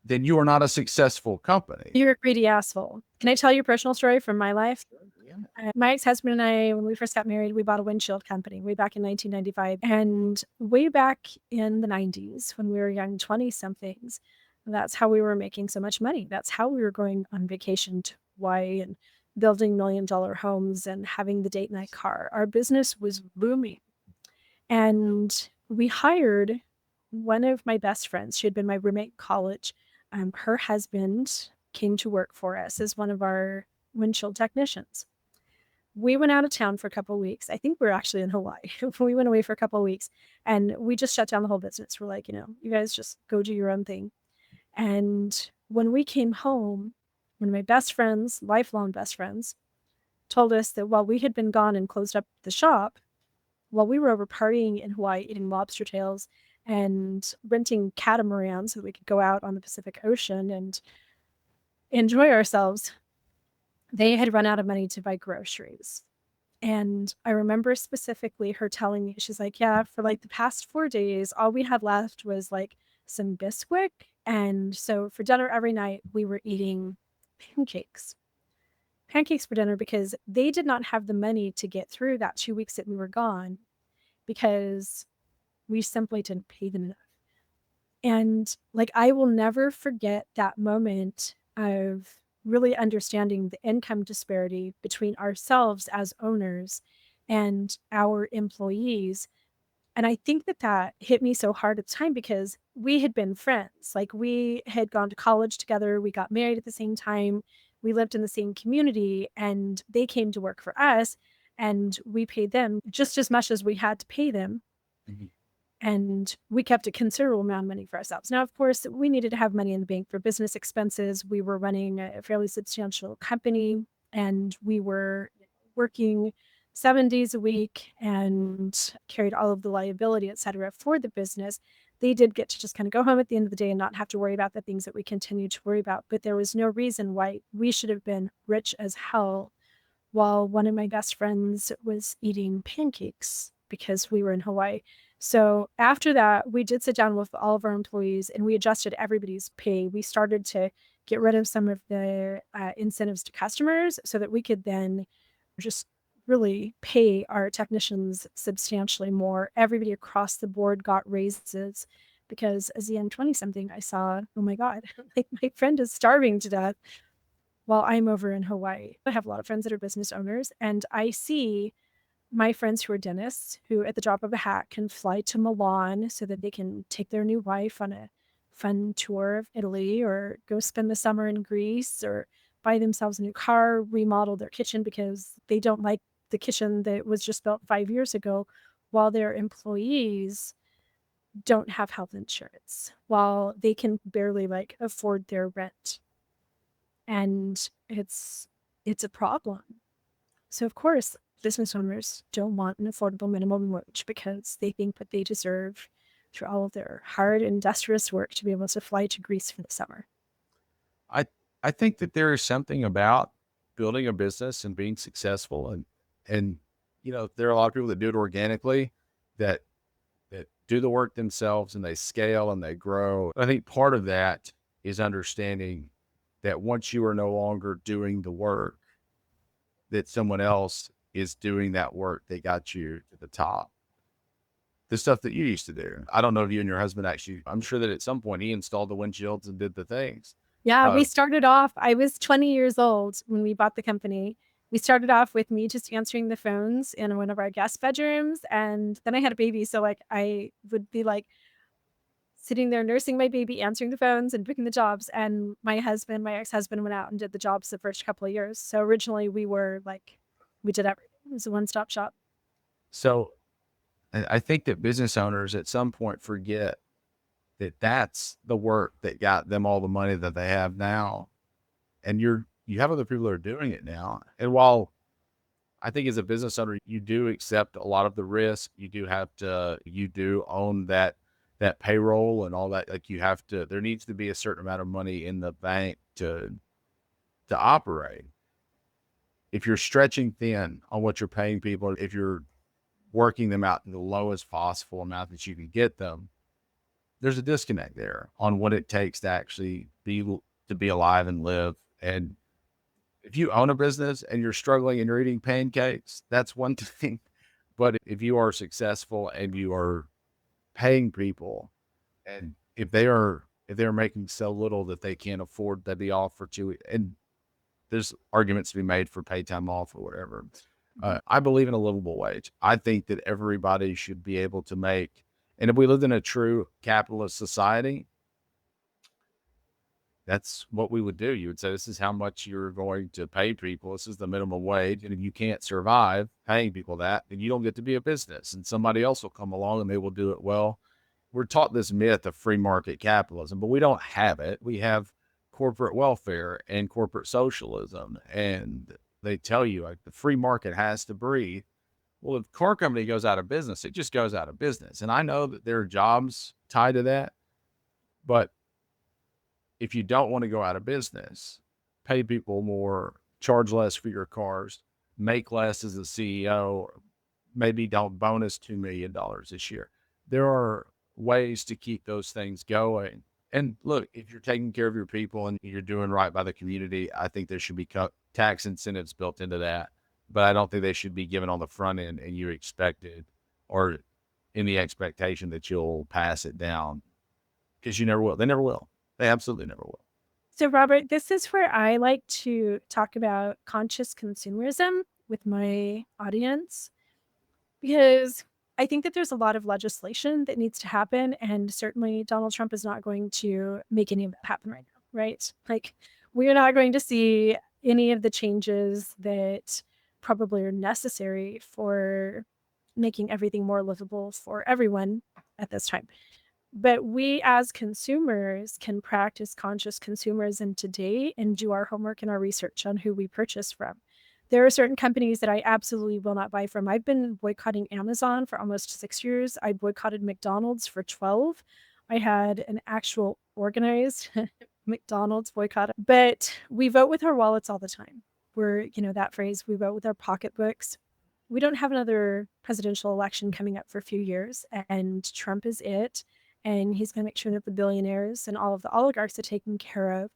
[SPEAKER 3] then you are not a successful company.
[SPEAKER 1] You're a greedy asshole. Can I tell you a personal story from my life? Yeah. My ex-husband and I, when we first got married, we bought a windshield company way back in 1995. And way back in the 90s, when we were young 20-somethings, that's how we were making so much money. That's how we were going on vacation to Hawaii and building $1 million homes and having the date night car. Our business was booming. And we hired one of my best friends. She had been my roommate in college. Her husband came to work for us as one of our windshield technicians. We went out of town for a couple of weeks. I think we were actually in Hawaii. We went away for a couple of weeks and we just shut down the whole business. We're like, you guys just go do your own thing. And when we came home, one of my best friends, lifelong best friends, told us that while we had been gone and closed up the shop, while we were over partying in Hawaii, eating lobster tails and renting catamarans so we could go out on the Pacific Ocean and enjoy ourselves, they had run out of money to buy groceries. And I remember specifically her telling me, she's like, yeah, for like the past 4 days, all we had left was like some Bisquick. And so for dinner every night, we were eating pancakes for dinner because they did not have the money to get through that 2 weeks that we were gone because we simply didn't pay them enough. And like, I will never forget that moment of really understanding the income disparity between ourselves as owners and our employees. And I think that hit me so hard at the time because we had been friends. Like, we had gone to college together. We got married at the same time. We lived in the same community and they came to work for us and we paid them just as much as we had to pay them. Mm-hmm. And we kept a considerable amount of money for ourselves. Now, of course, we needed to have money in the bank for business expenses. We were running a fairly substantial company and we were working 7 days a week and carried all of the liability, et cetera, for the business. They did get to just kind of go home at the end of the day and not have to worry about the things that we continue to worry about. But there was no reason why we should have been rich as hell while one of my best friends was eating pancakes because we were in Hawaii. So after that, we did sit down with all of our employees and we adjusted everybody's pay. We started to get rid of some of the incentives to customers so that we could then just really pay our technicians substantially more. Everybody across the board got raises because as a young 20 something, I saw, oh my God, like my friend is starving to death while I'm over in Hawaii. I have a lot of friends that are business owners, and I see my friends who are dentists who, at the drop of a hat, can fly to Milan so that they can take their new wife on a fun tour of Italy or go spend the summer in Greece or buy themselves a new car, remodel their kitchen because they don't like the kitchen that was just built 5 years ago, while their employees don't have health insurance, while they can barely like afford their rent. And it's a problem. So of course, business owners don't want an affordable minimum wage because they think that they deserve, through all of their hard, industrious work, to be able to fly to Greece for the summer.
[SPEAKER 3] I I think that there is something about building a business and being successful, and there are a lot of people that do it organically, that do the work themselves and they scale and they grow. I think part of that is understanding that once you are no longer doing the work, that someone else is doing that work that got you to the top. The stuff that you used to do. I don't know if you and your husband actually, I'm sure that at some point he installed the windshields and did the things.
[SPEAKER 1] Yeah, we started off, I was 20 years old when we bought the company. We started off with me just answering the phones in one of our guest bedrooms. And then I had a baby. So like I would be like sitting there nursing my baby, answering the phones and booking the jobs. And my ex-husband went out and did the jobs the first couple of years. So originally we did everything. It was a one-stop shop.
[SPEAKER 3] So I think that business owners at some point forget that that's the work that got them all the money that they have now. And you have other people that are doing it now. And while I think as a business owner, you do accept a lot of the risk, you do own that payroll and all that. Like there needs to be a certain amount of money in the bank to operate. If you're stretching thin on what you're paying people, if you're working them out to the lowest possible amount that you can get them, there's a disconnect there on what it takes to actually be alive and live. And if you own a business and you're struggling and you're eating pancakes, that's one thing. But if you are successful and you are paying people, and if they're making so little that they can't afford to be off for 2 weeks, and there's arguments to be made for pay time off or whatever. I believe in a livable wage. I think that everybody should be able to make, and if we lived in a true capitalist society, that's what we would do. You would say, this is how much you're going to pay people. This is the minimum wage. And if you can't survive paying people that, then you don't get to be a business, and somebody else will come along and they will do it well. We're taught this myth of free market capitalism, but we don't have it. We have corporate welfare and corporate socialism. And they tell you like the free market has to breathe. Well, if the car company goes out of business, it just goes out of business. And I know that there are jobs tied to that, but if you don't want to go out of business, pay people more, charge less for your cars, make less as a CEO, maybe don't bonus $2 million this year. There are ways to keep those things going. And look, if you're taking care of your people and you're doing right by the community, I think there should be tax incentives built into that. But I don't think they should be given on the front end and you expected, or in the expectation that you'll pass it down, because you never will. They never will. They absolutely never will.
[SPEAKER 1] So, Robert, this is where I like to talk about conscious consumerism with my audience, because I think that there's a lot of legislation that needs to happen. And certainly Donald Trump is not going to make any of that happen right now, right? Like, we're not going to see any of the changes that probably are necessary for making everything more livable for everyone at this time. But we as consumers can practice conscious consumerism today and do our homework and our research on who we purchase from. There are certain companies that I absolutely will not buy from. I've been boycotting Amazon for almost 6 years. I boycotted McDonald's for 12. I had an actual organized McDonald's boycott. But we vote with our wallets all the time. We're, that phrase, we vote with our pocketbooks. we don't have another presidential election coming up for a few years, and Trump is it. And he's going to make sure that the billionaires and all of the oligarchs are taken care of.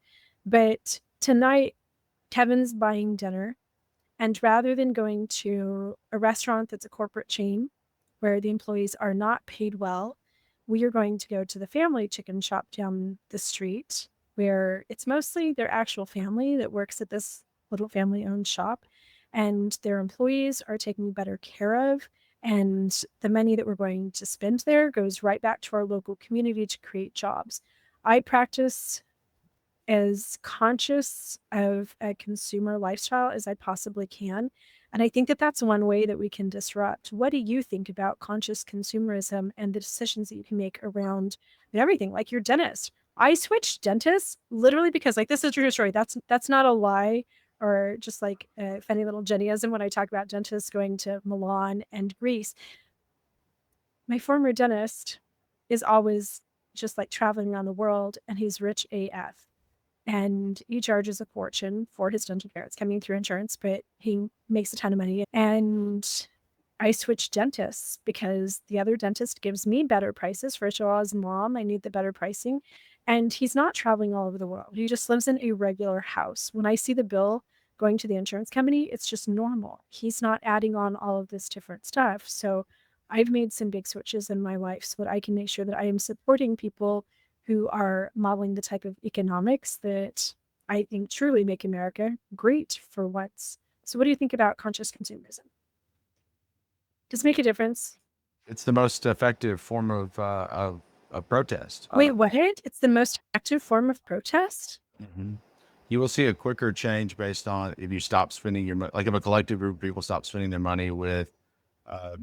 [SPEAKER 1] But tonight, Kevin's buying dinner. And rather than going to a restaurant that's a corporate chain where the employees are not paid well, we are going to go to the family chicken shop down the street where it's mostly their actual family that works at this little family owned shop. And their employees are taken better care of. And the money that we're going to spend there goes right back to our local community to create jobs. I practice as conscious of a consumer lifestyle as I possibly can. And I think that that's one way that we can disrupt. What do you think about conscious consumerism and the decisions that you can make around everything, like your dentist? I switched dentists literally because, like, this is a true story. That's not a lie or just like a funny little Jennyism when I talk about dentists going to Milan and Greece. My former dentist is always just like traveling around the world, and he's rich AF. And he charges a fortune for his dental care. It's coming through insurance, but he makes a ton of money. And I switched dentists because the other dentist gives me better prices. First of all, as a mom, I need the better pricing. And he's not traveling all over the world. He just lives in a regular house. When I see the bill going to the insurance company, it's just normal. He's not adding on all of this different stuff. So I've made some big switches in my life so that I can make sure that I am supporting people who are modeling the type of economics that I think truly make America great for once. So what do you think about conscious consumerism? Does it make a difference?
[SPEAKER 3] It's the most effective form of protest.
[SPEAKER 1] Wait, what? It's the most active form of protest?
[SPEAKER 3] Mhm. You will see a quicker change based on if you stop spending your money, like if a collective group of people stop spending their money with, uh,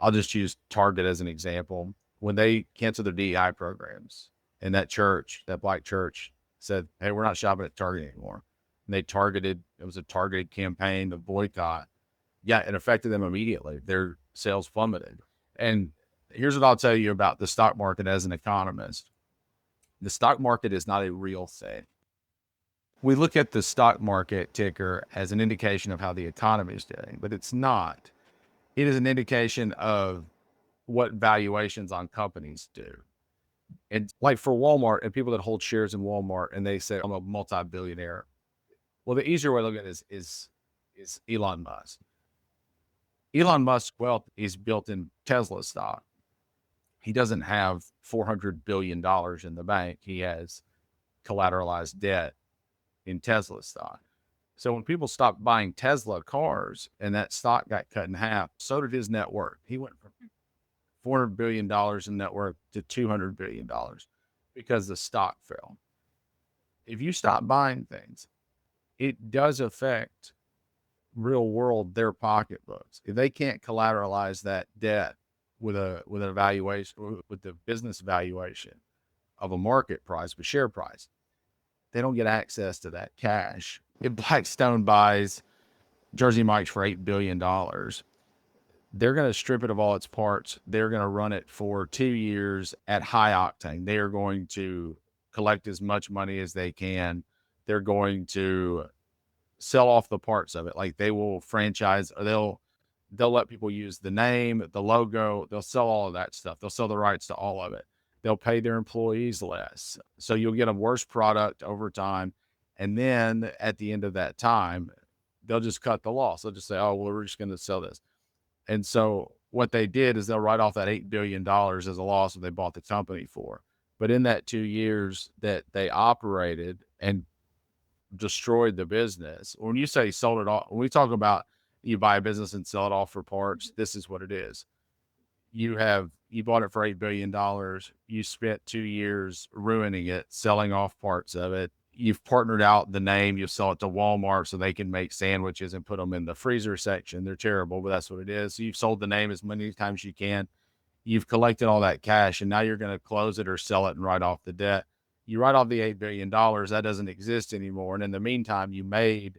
[SPEAKER 3] I'll just use Target as an example. When they canceled their DEI programs and that church, that black church said, hey, we're not shopping at Target anymore. And it was a targeted campaign of boycott. Yeah, it affected them immediately. Their sales plummeted. And here's what I'll tell you about the stock market as an economist. The stock market is not a real thing. We look at the stock market ticker as an indication of how the economy is doing, but it's not. It is an indication of what valuations on companies do. And like for Walmart and people that hold shares in Walmart and they say, I'm a multi-billionaire. Well, the easier way to look at it is Elon Musk. Elon Musk's wealth is built in Tesla stock. He doesn't have $400 billion in the bank. He has collateralized debt in Tesla stock. So when people stopped buying Tesla cars and that stock got cut in half, so did his net worth. He went from $400 billion in net worth to $200 billion because the stock fell. If you stop buying things, it does affect real world, their pocketbooks. If they can't collateralize that debt with an evaluation, with the business valuation of a market price, a share price, they don't get access to that cash. If Blackstone buys Jersey Mike's for $8 billion, they're going to strip it of all its parts. They're going to run it for 2 years at high octane. They are going to collect as much money as they can. They're going to sell off the parts of it. Like they will franchise, or they'll let people use the name, the logo. They'll sell all of that stuff. They'll sell the rights to all of it. They'll pay their employees less. So you'll get a worse product over time. And then at the end of that time, they'll just cut the loss. They'll just say, oh, well, we're just going to sell this. And so what they did is they'll write off that $8 billion as a loss that they bought the company for. But in that 2 years that they operated and destroyed the business, when you say sold it off, when we talk about you buy a business and sell it off for parts, this is what it is. You bought it for $8 billion. You spent 2 years ruining it, selling off parts of it. You've partnered out the name. You sell it to Walmart so they can make sandwiches and put them in the freezer section. They're terrible, but that's what it is. So you've sold the name as many times as you can. You've collected all that cash, and now you're going to close it or sell it and write off the debt. You write off the $8 billion. That doesn't exist anymore. And in the meantime, you made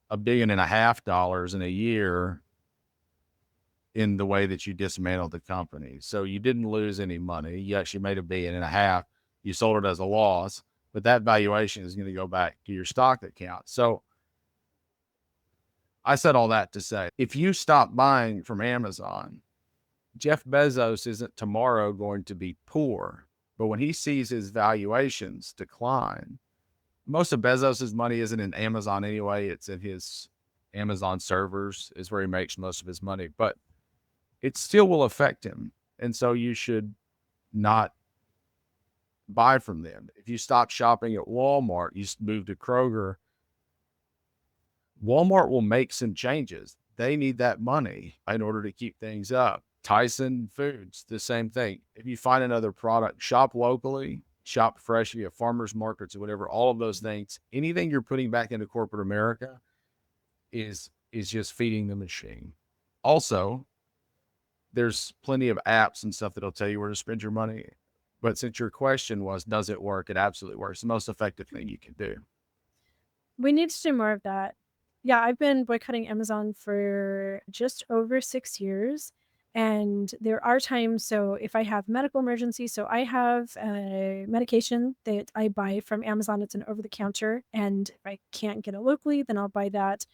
[SPEAKER 3] $1.5 billion in a year in the way that you dismantled the company. So you didn't lose any money. You actually made $1.5 billion. You sold it as a loss, but that valuation is going to go back to your stock account. So I said all that to say, if you stop buying from Amazon, Jeff Bezos isn't tomorrow going to be poor, but when he sees his valuations decline, most of Bezos's money isn't in Amazon anyway. It's in his Amazon servers is where he makes most of his money, but it still will affect him. And so you should not buy from them. If you stop shopping at Walmart, you move to Kroger, Walmart will make some changes. They need that money in order to keep things up. Tyson Foods, the same thing. If you find another product, shop locally, shop fresh via farmers markets or whatever, all of those things. Anything you're putting back into corporate America is just feeding the machine. Also, there's plenty of apps and stuff that'll tell you where to spend your money. But since your question was, does it work? It absolutely works. The most effective thing you can do.
[SPEAKER 1] We need to do more of that. Yeah, I've been boycotting Amazon for just over 6 years. And there are times, so if I have medical emergency, so I have a medication that I buy from Amazon. It's an over-the-counter. And if I can't get it locally, then I'll buy that.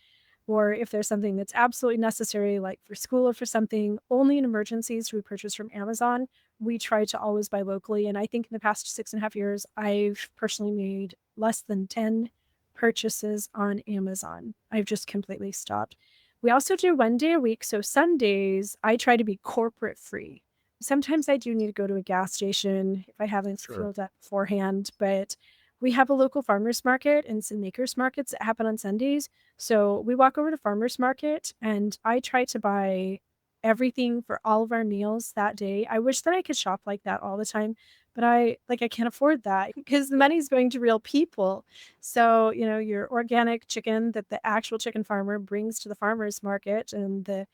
[SPEAKER 1] Or if there's something that's absolutely necessary, like for school or for something, only in emergencies we purchase from Amazon. We try to always buy locally. And I think in the past 6.5 years, I've personally made less than 10 purchases on Amazon. I've just completely stopped. We also do 1 day a week. So Sundays, I try to be corporate free. Sometimes I do need to go to a gas station if I haven't filled up beforehand, but we have a local farmers market and some makers markets that happen on Sundays. So we walk over to farmers market and I try to buy everything for all of our meals that day. I wish that I could shop like that all the time, but I can't afford that because the money's going to real people. So, your organic chicken that the actual chicken farmer brings to the farmers market and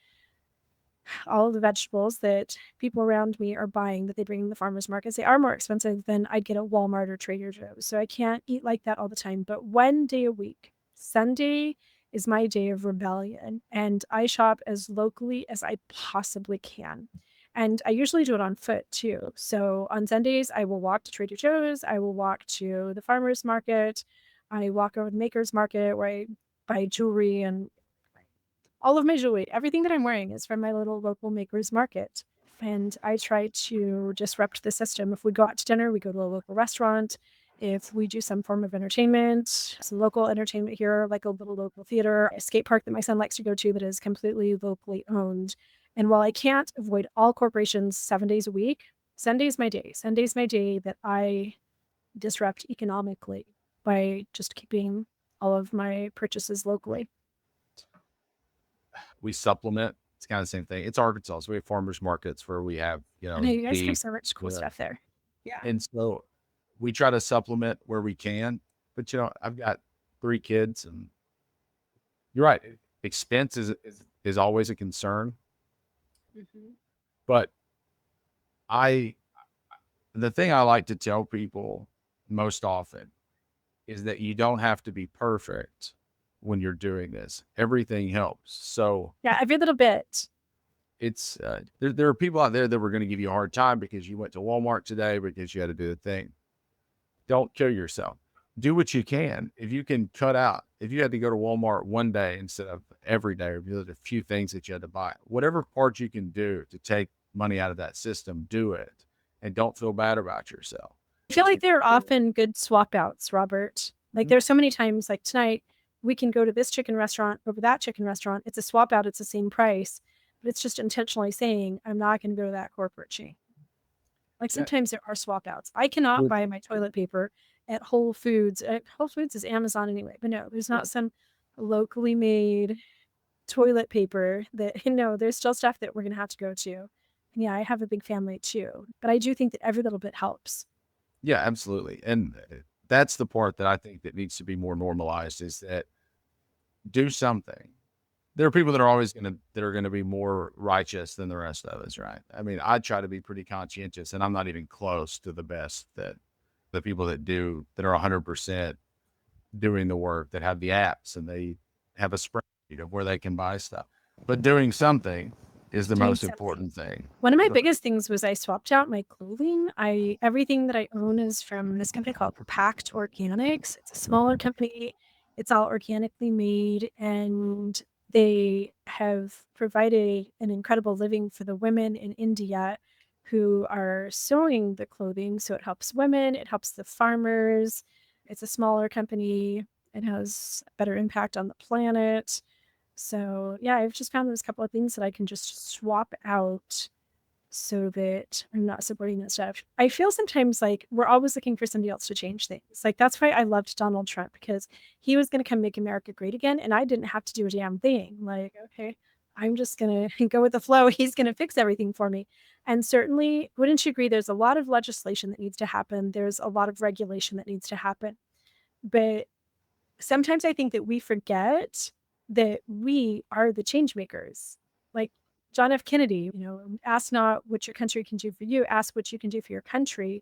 [SPEAKER 1] all of the vegetables that people around me are buying that they bring in the farmers markets, they are more expensive than I'd get at Walmart or Trader Joe's. So I can't eat like that all the time. But 1 day a week, Sunday is my day of rebellion. And I shop as locally as I possibly can. And I usually do it on foot too. So on Sundays, I will walk to Trader Joe's. I will walk to the farmers market. I walk over to the makers market where I buy jewelry and all of my jewelry, everything that I'm wearing is from my little local makers market. And I try to disrupt the system. If we go out to dinner, we go to a local restaurant. If we do some form of entertainment, some local entertainment here, like a little local theater, a skate park that my son likes to go to that is completely locally owned. And while I can't avoid all corporations 7 days a week, Sunday's my day. Sunday's my day that I disrupt economically by just keeping all of my purchases locally.
[SPEAKER 3] We supplement. It's kind of the same thing. It's Arkansas. So we have farmers markets where we have,
[SPEAKER 1] I know you guys have so much cool stuff there. Yeah.
[SPEAKER 3] And so we try to supplement where we can. But, I've got 3 kids and you're right. Expense is always a concern.
[SPEAKER 1] Mm-hmm.
[SPEAKER 3] But the thing I like to tell people most often is that you don't have to be perfect when you're doing this. Everything helps. So
[SPEAKER 1] yeah, every little bit.
[SPEAKER 3] It's there are people out there that were going to give you a hard time because you went to Walmart today because you had to do the thing. Don't kill yourself. Do what you can. If you can cut out, if you had to go to Walmart 1 day instead of every day, or there's a few things that you had to buy, whatever part you can do to take money out of that system, do it. And don't feel bad about yourself.
[SPEAKER 1] I feel like there are often good swap outs, Robert. Like there's so many times, like tonight, we can go to this chicken restaurant over that chicken restaurant. It's a swap out. It's the same price, but it's just intentionally saying, I'm not going to go to that corporate chain. Like sometimes there are swap outs. I cannot buy my toilet paper at Whole Foods. Whole Foods is Amazon anyway, but no, there's not some locally made toilet paper that, there's still stuff that we're going to have to go to. And yeah, I have a big family too, but I do think that every little bit helps.
[SPEAKER 3] Yeah, absolutely. And that's the part that I think that needs to be more normalized is that do something. There are people that are always going to be more righteous than the rest of us, right? I mean, I try to be pretty conscientious and I'm not even close to the best that the people that are 100% doing the work, that have the apps and they have a spreadsheet of where they can buy stuff. But doing something is the most important thing.
[SPEAKER 1] One of my biggest things was I swapped out my clothing. Everything that I own is from this company called Packed Organics. It's a smaller company. It's all organically made. And They have provided an incredible living for the women in India who are sewing the clothing. So it helps women, it helps the farmers. It's a smaller company. It has a better impact on the planet. So yeah, I've just found there's a couple of things that I can just swap out so that I'm not supporting that stuff. I feel sometimes like we're always looking for somebody else to change things. Like that's why I loved Donald Trump, because he was going to come make America great again and I didn't have to do a damn thing. Like, okay, I'm just going to go with the flow. He's going to fix everything for me. And certainly, wouldn't you agree, there's a lot of legislation that needs to happen. There's a lot of regulation that needs to happen. But sometimes I think that we forget that we are the change makers. Like John F. Kennedy, ask not what your country can do for you, ask what you can do for your country.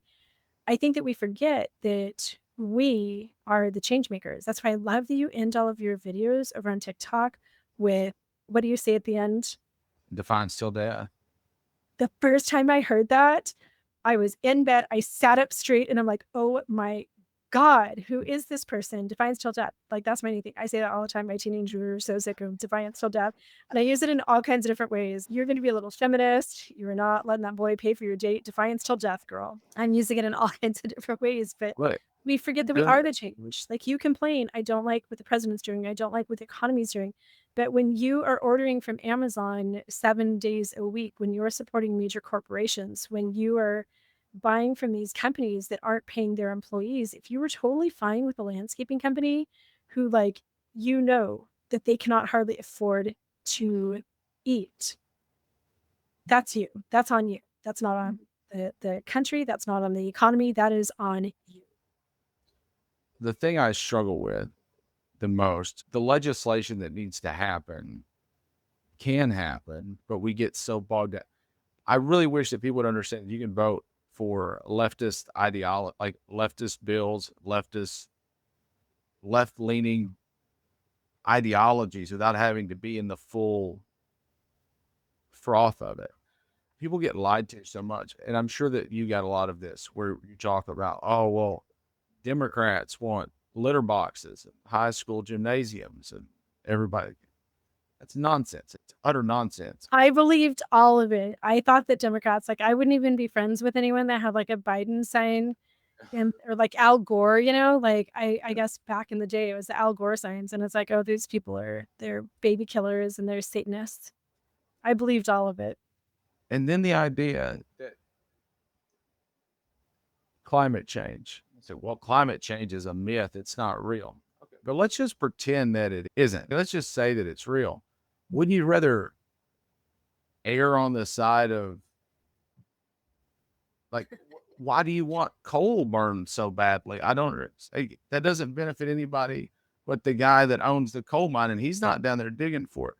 [SPEAKER 1] I think that we forget that we are the change makers. That's why I love that you end all of your videos over on TikTok with, what do you say at the end?
[SPEAKER 3] Defiance till death.
[SPEAKER 1] The first time I heard that, I was in bed. I sat up straight and I'm like, oh my God, who is this person? Defiance till death. Like, that's my new thing. I say that all the time. My teenagers are so sick of defiance till death. And I use it in all kinds of different ways. You're going to be a little feminist. You're not letting that boy pay for your date. Defiance till death, girl. I'm using it in all kinds of different ways. But
[SPEAKER 3] Look,
[SPEAKER 1] we forget that we are the change. Like, you complain, I don't like what the president's doing. I don't like what the economy's doing. But when you are ordering from Amazon 7 days a week, when you're supporting major corporations, when you are buying from these companies that aren't paying their employees, if you were totally fine with a landscaping company who, like, that they cannot hardly afford to eat, that's you. That's on you. That's not on the country. That's not on the economy. That is on you.
[SPEAKER 3] The thing I struggle with the most, the legislation that needs to happen can happen, but we get so bogged down. I really wish that people would understand that you can vote for leftist ideology, like leftist bills, left-leaning ideologies without having to be in the full froth of it. People get lied to so much. And I'm sure that you got a lot of this where you talk about, oh, well, Democrats want litter boxes, and high school gymnasiums, and everybody. That's nonsense. It's utter nonsense.
[SPEAKER 1] I believed all of it. I thought that Democrats, like, I wouldn't even be friends with anyone that had like a Biden sign or like Al Gore, like I guess back in the day it was the Al Gore signs. And it's like, oh, these people they're baby killers and they're Satanists. I believed all of it.
[SPEAKER 3] And then the idea that climate change. I said, well, climate change is a myth. It's not real. Okay. But let's just pretend that it isn't. Let's just say that it's real. Wouldn't you rather err on the side of, like, why do you want coal burned so badly? I don't, that doesn't benefit anybody but the guy that owns the coal mine, and he's not down there digging for it.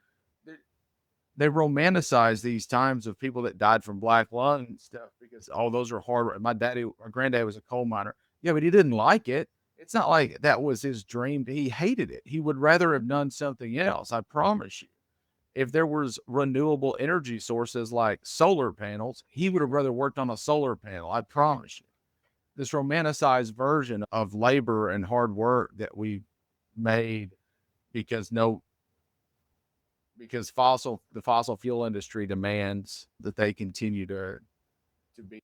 [SPEAKER 3] They romanticize these times of people that died from black lung and stuff because, oh, those are hard. My granddad was a coal miner. Yeah, but he didn't like it. It's not like that was his dream. He hated it. He would rather have done something else. I promise you. If there was renewable energy sources like solar panels, he would have rather worked on a solar panel. I promise you. This romanticized version of labor and hard work that we made because the fossil fuel industry demands that they continue to be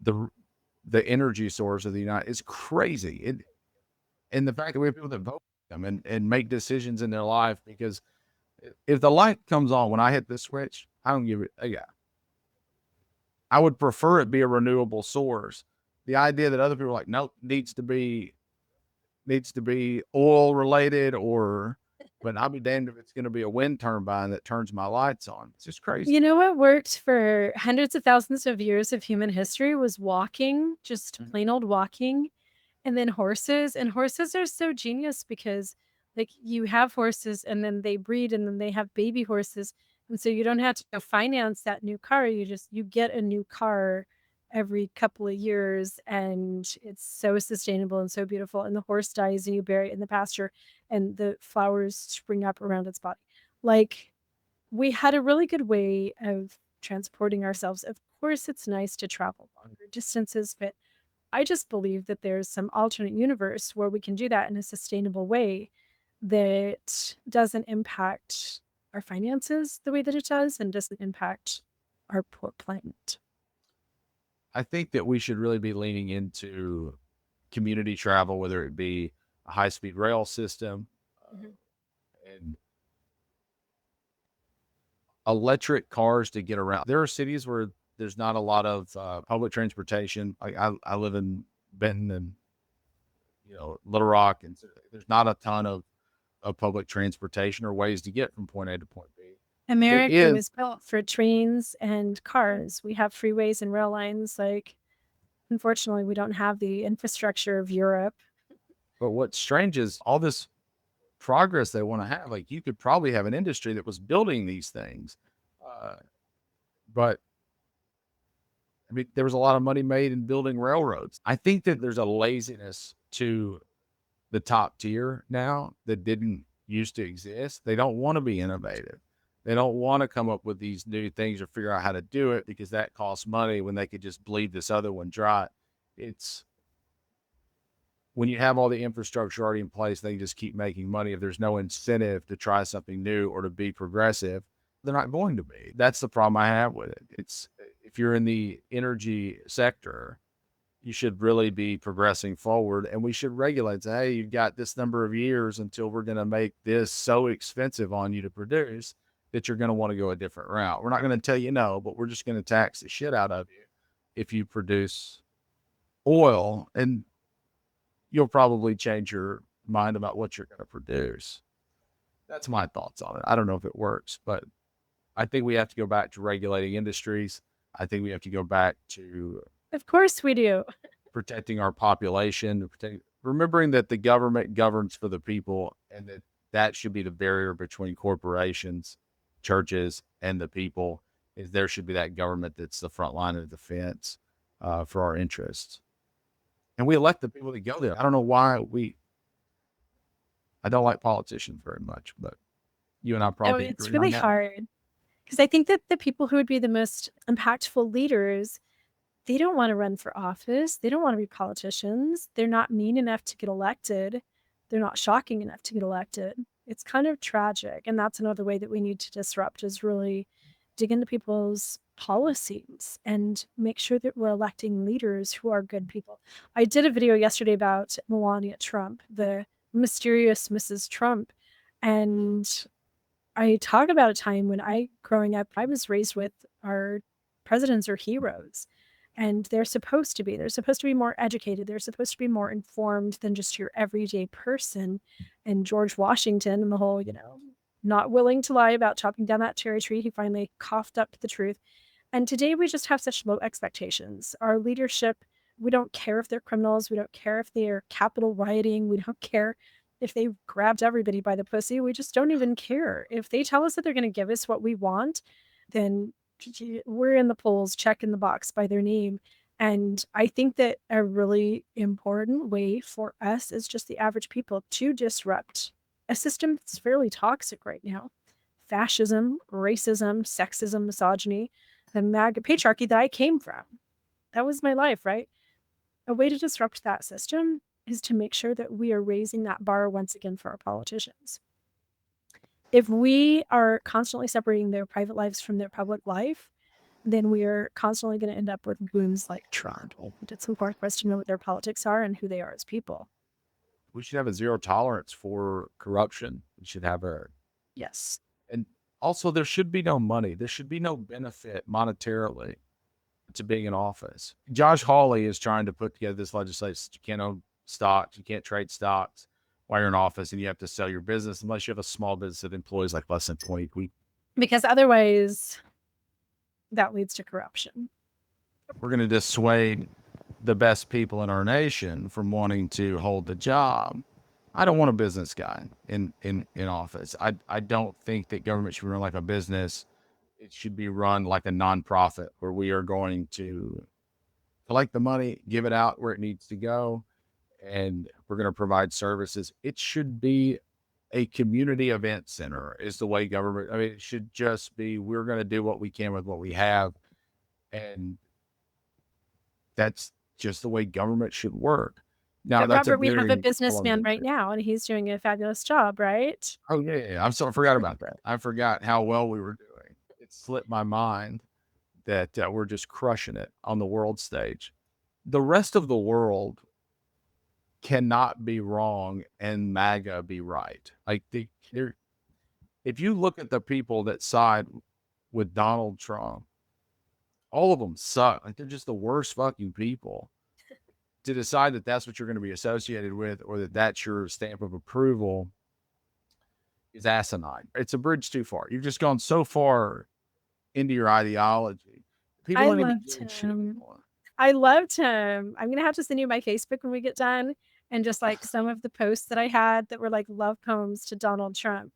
[SPEAKER 3] the energy source of the United is crazy. And the fact that we have people that vote for them and make decisions in their life, because if the light comes on when I hit this switch, I don't give it a yeah. I would prefer it be a renewable source. The idea that other people are like, nope, needs to be oil related, but I'll be damned if it's going to be a wind turbine that turns my lights on. It's just crazy.
[SPEAKER 1] You know what worked for hundreds of thousands of years of human history was walking, just plain old walking, and then horses. And horses are so genius because, like, you have horses and then they breed and then they have baby horses. And so you don't have to go finance that new car. You get a new car every couple of years, and it's so sustainable and so beautiful. And the horse dies and you bury it in the pasture and the flowers spring up around its body. Like, we had a really good way of transporting ourselves. Of course, it's nice to travel longer distances, but I just believe that there's some alternate universe where we can do that in a sustainable way. that doesn't impact our finances the way that it does and doesn't impact our poor planet.
[SPEAKER 3] I think that we should really be leaning into community travel, whether it be a high-speed rail system and electric cars to get around. There are cities where there's not a lot of public transportation. I live in Benton and Little Rock, and so there's not a ton of public transportation or ways to get from point A to point B. There
[SPEAKER 1] America
[SPEAKER 3] is,
[SPEAKER 1] was built for trains and cars. We have freeways and rail lines. Like, unfortunately, we don't have the infrastructure of Europe.
[SPEAKER 3] but what's strange is all this progress they want to have. Like, you could probably have an industry that was building these things, but I mean, there was a lot of money made in building railroads. I think that there's a laziness to the top tier now that didn't used to exist. They don't want to be innovative. They don't want to come up with these new things or figure out how to do it because that costs money when they could just bleed this other one dry. It's when you have all the infrastructure already in place, they just keep making money. If there's no incentive to try something new or to be progressive, they're not going to be. That's the problem I have with it. It's if you're in the energy sector, you should really be progressing forward, and we should regulate. Say, hey, you've got this number of years until we're going to make this so expensive on you to produce that you're going to want to go a different route. We're not going to tell you no, but we're just going to tax the shit out of you if you produce oil, and you'll probably change your mind about what you're going to produce. That's my thoughts on it. I don't know if it works, but I think we have to go back to regulating industries. I think we have to go back to
[SPEAKER 1] Of course we do.
[SPEAKER 3] protecting our population, remembering that the government governs for the people, and that should be the barrier between corporations, churches, and the people. Is there should be that government that's the front line of defense for our interests, and we elect the people that go there. I don't know why I don't like politicians very much, but you and I
[SPEAKER 1] No,
[SPEAKER 3] probably
[SPEAKER 1] it's
[SPEAKER 3] agree on
[SPEAKER 1] really
[SPEAKER 3] that.
[SPEAKER 1] hard because I think that the people who would be the most impactful leaders, they don't want to run for office. They don't want to be politicians. They're not mean enough to get elected. They're not shocking enough to get elected. It's kind of tragic. And that's another way that we need to disrupt is really dig into people's policies and make sure that we're electing leaders who are good people. I did a video yesterday about Melania Trump, the mysterious Mrs. Trump. And I talk about a time when growing up, I was raised with our presidents are heroes. And they're supposed to be. They're supposed to be more educated. They're supposed to be more informed than just your everyday person. And George Washington and the whole, not willing to lie about chopping down that cherry tree, he finally coughed up the truth. And today we just have such low expectations. Our leadership, we don't care if they're criminals. We don't care if they're Capitol rioting. We don't care if they grabbed everybody by the pussy. We just don't even care. If they tell us that they're going to give us what we want, then we're in the polls, checking the box by their name. And I think that a really important way for us as just the average people to disrupt a system that's fairly toxic right now. Fascism, racism, sexism, misogyny, the MAGA patriarchy that I came from. That was my life, right? A way to disrupt that system is to make sure that we are raising that bar once again for our politicians. If we are constantly separating their private lives from their public life, then we are constantly going to end up with goons like Trump. It's important for us to know what their politics are and who they are as people.
[SPEAKER 3] We should have a zero tolerance for corruption. We should have
[SPEAKER 1] Yes.
[SPEAKER 3] and also there should be no money. There should be no benefit monetarily to being in office. Josh Hawley is trying to put together this legislation. You can't own stocks. You can't trade stocks while you're in office, and you have to sell your business unless you have a small business that employs like less than 20 people.
[SPEAKER 1] Because otherwise, that leads to corruption.
[SPEAKER 3] We're going to dissuade the best people in our nation from wanting to hold the job. I don't want a business guy in office. I don't think that government should be run like a business. It should be run like a nonprofit where we are going to collect the money, give it out where it needs to go, and we're going to provide services. It should be a community event center is the way government, it should just be, we're going to do what we can with what we have. And that's just the way government should work. Now
[SPEAKER 1] But
[SPEAKER 3] that's a
[SPEAKER 1] Robert, we have a
[SPEAKER 3] very
[SPEAKER 1] businessman right now, and he's doing a fabulous job, right?
[SPEAKER 3] Oh yeah. I forgot about that. I forgot how well we were doing. It slipped my mind that we're just crushing it on the world stage. The rest of the world cannot be wrong and MAGA be right. Like if you look at the people that side with Donald Trump, all of them suck. Like they're just the worst fucking people. To decide that that's what you're going to be associated with, or that that's your stamp of approval, is asinine. It's a bridge too far. You've just gone so far into your ideology. People
[SPEAKER 1] I
[SPEAKER 3] don't even
[SPEAKER 1] loved
[SPEAKER 3] give a shit
[SPEAKER 1] him.
[SPEAKER 3] anymore.
[SPEAKER 1] I loved him. I'm gonna have to send you my Facebook when we get done, and just like some of the posts that I had that were like love poems to Donald Trump.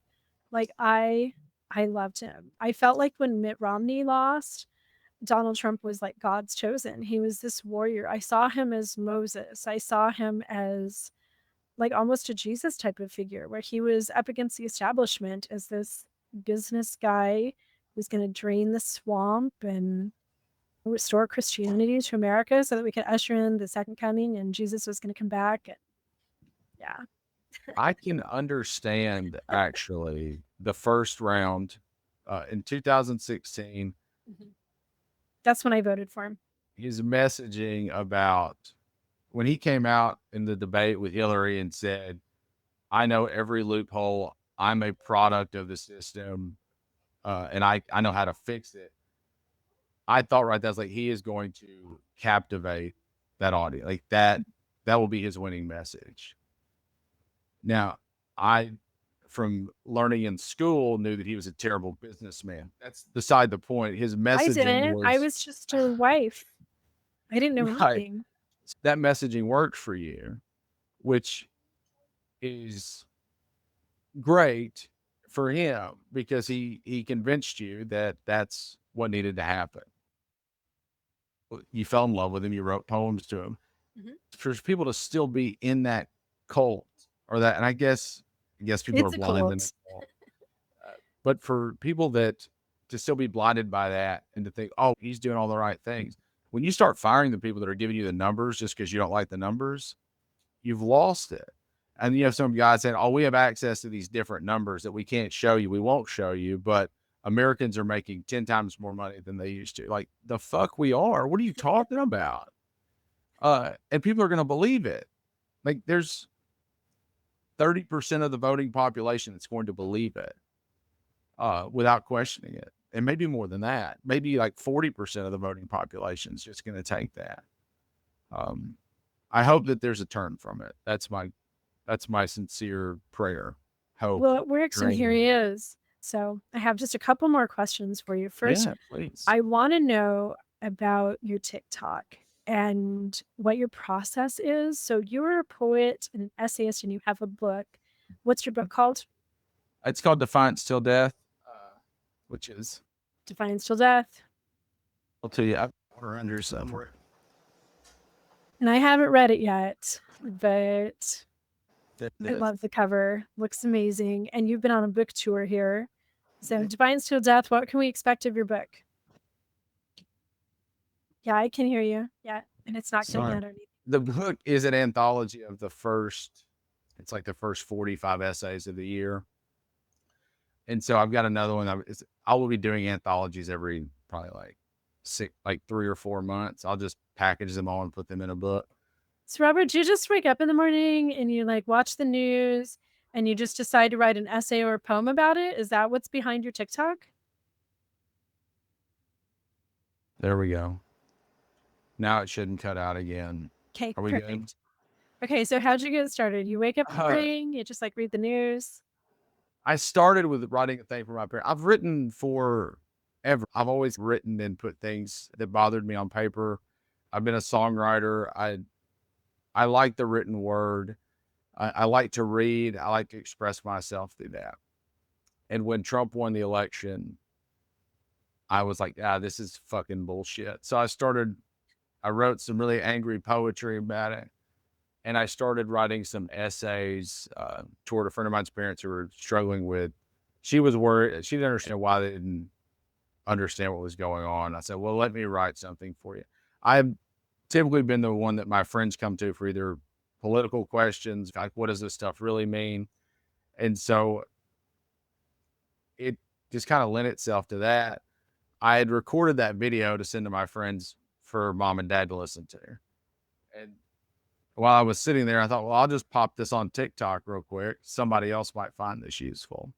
[SPEAKER 1] Like I loved him. I felt like when Mitt Romney lost, Donald Trump was like God's chosen. He was this warrior. I saw him as Moses. I saw him as like almost a Jesus type of figure, where he was up against the establishment as this business guy who's going to drain the swamp and restore Christianity to America so that we could usher in the second coming and Jesus was going to come back. And yeah.
[SPEAKER 3] I can understand actually the first round in 2016.
[SPEAKER 1] That's when I voted for him.
[SPEAKER 3] His messaging about when he came out in the debate with Hillary and said, I know every loophole. I'm a product of the system, and I know how to fix it. I thought right that's like he is going to captivate that audience. Like that will be his winning message. Now, I from learning in school knew that he was a terrible businessman. That's beside the point. His
[SPEAKER 1] I
[SPEAKER 3] messaging
[SPEAKER 1] didn't. I was just a wife. I didn't know
[SPEAKER 3] Right.
[SPEAKER 1] anything.
[SPEAKER 3] That messaging worked for you, which is great for him because he convinced you that that's what needed to happen. You fell in love with him. You wrote poems to him. For people to still be in that cult or that, and I guess people
[SPEAKER 1] It's
[SPEAKER 3] are
[SPEAKER 1] a
[SPEAKER 3] blind in
[SPEAKER 1] cult.
[SPEAKER 3] the cult. But for people that to still be blinded by that and to think, oh, he's doing all the right things. When you start firing the people that are giving you the numbers just because you don't like the numbers, you've lost it. And you have some guys saying, oh, we have access to these different numbers that we can't show you. We won't show you, but Americans are making 10 times more money than they used to. Like, the fuck we are. What are you talking about? And people are going to believe it. Like, there's 30% of the voting population that's going to believe it without questioning it. And maybe more than that. Maybe like 40% of the voting population is just going to take that. I hope that there's a turn from it. That's my sincere prayer. Hope.
[SPEAKER 1] Well, it works, and here
[SPEAKER 3] dream.
[SPEAKER 1] he is. So I have just a couple more questions for you. First,
[SPEAKER 3] Yeah, please.
[SPEAKER 1] I want to know about your TikTok and what your process is. So you're a poet and an essayist, and you have a book. What's your book called?
[SPEAKER 3] It's called Defiance Till Death, which is
[SPEAKER 1] Defiance Till Death.
[SPEAKER 3] I'll tell you, I've got her under somewhere.
[SPEAKER 1] And I haven't read it yet, but I love the cover. Looks amazing. And you've been on a book tour here. So Defiance Till Death, what can we expect of your book? Yeah, I can hear you. Yeah. And it's not getting underneath.
[SPEAKER 3] The book is an anthology of the first 45 essays of the year. And so I've got another one. I will be doing anthologies every probably like 3 or 4 months. I'll just package them all and put them in a book.
[SPEAKER 1] So Robert, do you just wake up in the morning and you like watch the news and you just decide to write an essay or a poem about it? Is that what's behind your TikTok?
[SPEAKER 3] There we go. Now it shouldn't cut out again.
[SPEAKER 1] Okay,
[SPEAKER 3] Are we
[SPEAKER 1] perfect.
[SPEAKER 3] good?
[SPEAKER 1] Okay, so how'd you get started? You wake up in the morning, you just like read the news?
[SPEAKER 3] I started with writing a thing for my parents. I've written forever. I've always written and put things that bothered me on paper. I've been a songwriter. I like the written word. I like to read. I like to express myself through that. And when Trump won the election, I was like, this is fucking bullshit. So I wrote some really angry poetry about it. And I started writing some essays toward a friend of mine's parents who were struggling with, she was worried. She didn't understand why they didn't understand what was going on. I said, well, let me write something for you. I've typically been the one that my friends come to for either political questions, like what does this stuff really mean? And so it just kind of lent itself to that. I had recorded that video to send to my friends for mom and dad to listen to. And while I was sitting there, I thought, well, I'll just pop this on TikTok real quick. Somebody else might find this useful.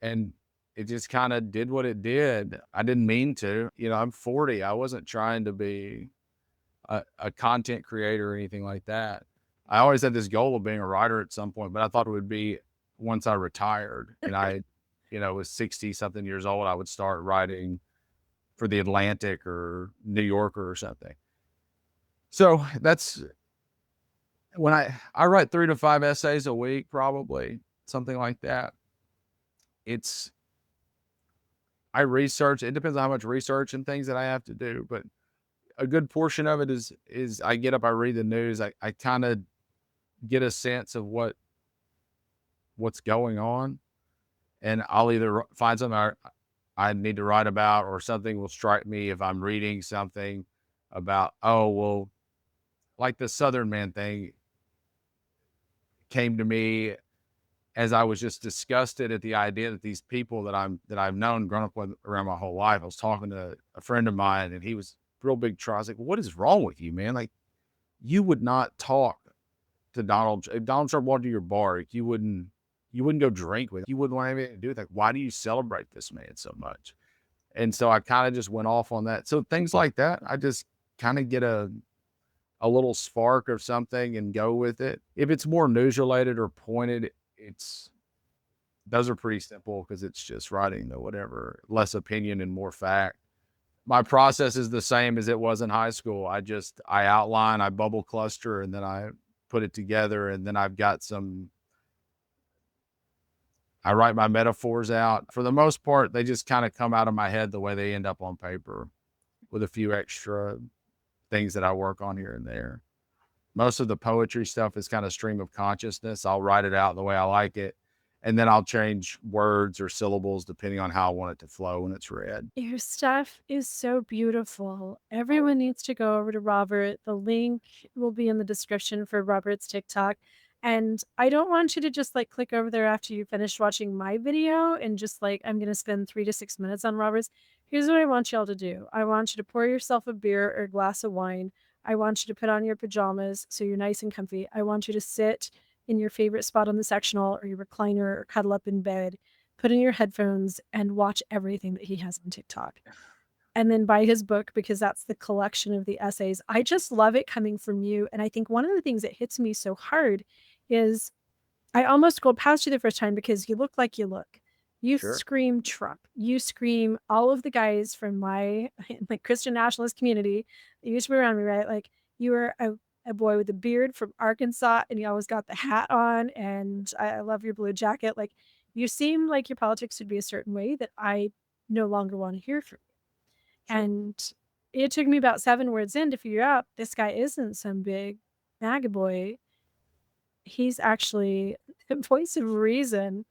[SPEAKER 3] And it just kind of did what it did. I didn't mean to. I'm 40. I wasn't trying to be a content creator or anything like that. I always had this goal of being a writer at some point, but I thought it would be once I retired and I, was 60 something years old, I would start writing for the Atlantic or New Yorker or something. So that's when I write 3 to 5 essays a week, probably something like that. I research. It depends on how much research and things that I have to do, but a good portion of it is I get up, I read the news, I kind of get a sense of what's going on, and I'll either find something I need to write about, or something will strike me if I'm reading something about, oh, well, like the Southern Man thing came to me as I was just disgusted at the idea that these people that I've known, grown up with around my whole life. I was talking to a friend of mine, and he was real big try. I was like, what is wrong with you, man? Like, you would not talk to Donald. If Donald Trump walked to your bar, you wouldn't go drink with him. You wouldn't want anything to do with it. Like, why do you celebrate this man so much? And so I kind of just went off on that. So things like that, I just kind of get a little spark of something and go with it. If it's more news related or pointed, those are pretty simple because it's just writing the whatever, less opinion and more fact. My process is the same as it was in high school. I outline, I bubble cluster, and then I put it together, and then I write my metaphors out. For the most part, they just kind of come out of my head the way they end up on paper, with a few extra things that I work on here and there. Most of the poetry stuff is kind of stream of consciousness. I'll write it out the way I like it, and then I'll change words or syllables depending on how I want it to flow when it's read.
[SPEAKER 1] Your stuff is so beautiful. Everyone needs to go over to Robert. The link will be in the description for Robert's TikTok. And I don't want you to just click over there after you finish watching my video and just I'm going to spend 3 to 6 minutes on Robert's. Here's what I want y'all to do. I want you to pour yourself a beer or a glass of wine. I want you to put on your pajamas so you're nice and comfy. I want you to sit in your favorite spot on the sectional or your recliner or cuddle up in bed, put in your headphones and watch everything that he has on TikTok. And then buy his book because that's the collection of the essays. I just love it coming from you. And I think one of the things that hits me so hard is I almost scrolled past you the first time because you look like you look. You
[SPEAKER 3] Sure.
[SPEAKER 1] scream Trump. You scream all of the guys from my Christian nationalist community that used to be around me, right? You were a boy with a beard from Arkansas, and you always got the hat on, and I love your blue jacket. You seem like your politics would be a certain way that I no longer want to hear from you.
[SPEAKER 3] Sure.
[SPEAKER 1] And it took me about 7 words in to figure out this guy isn't some big MAGA boy. He's actually the voice of reason.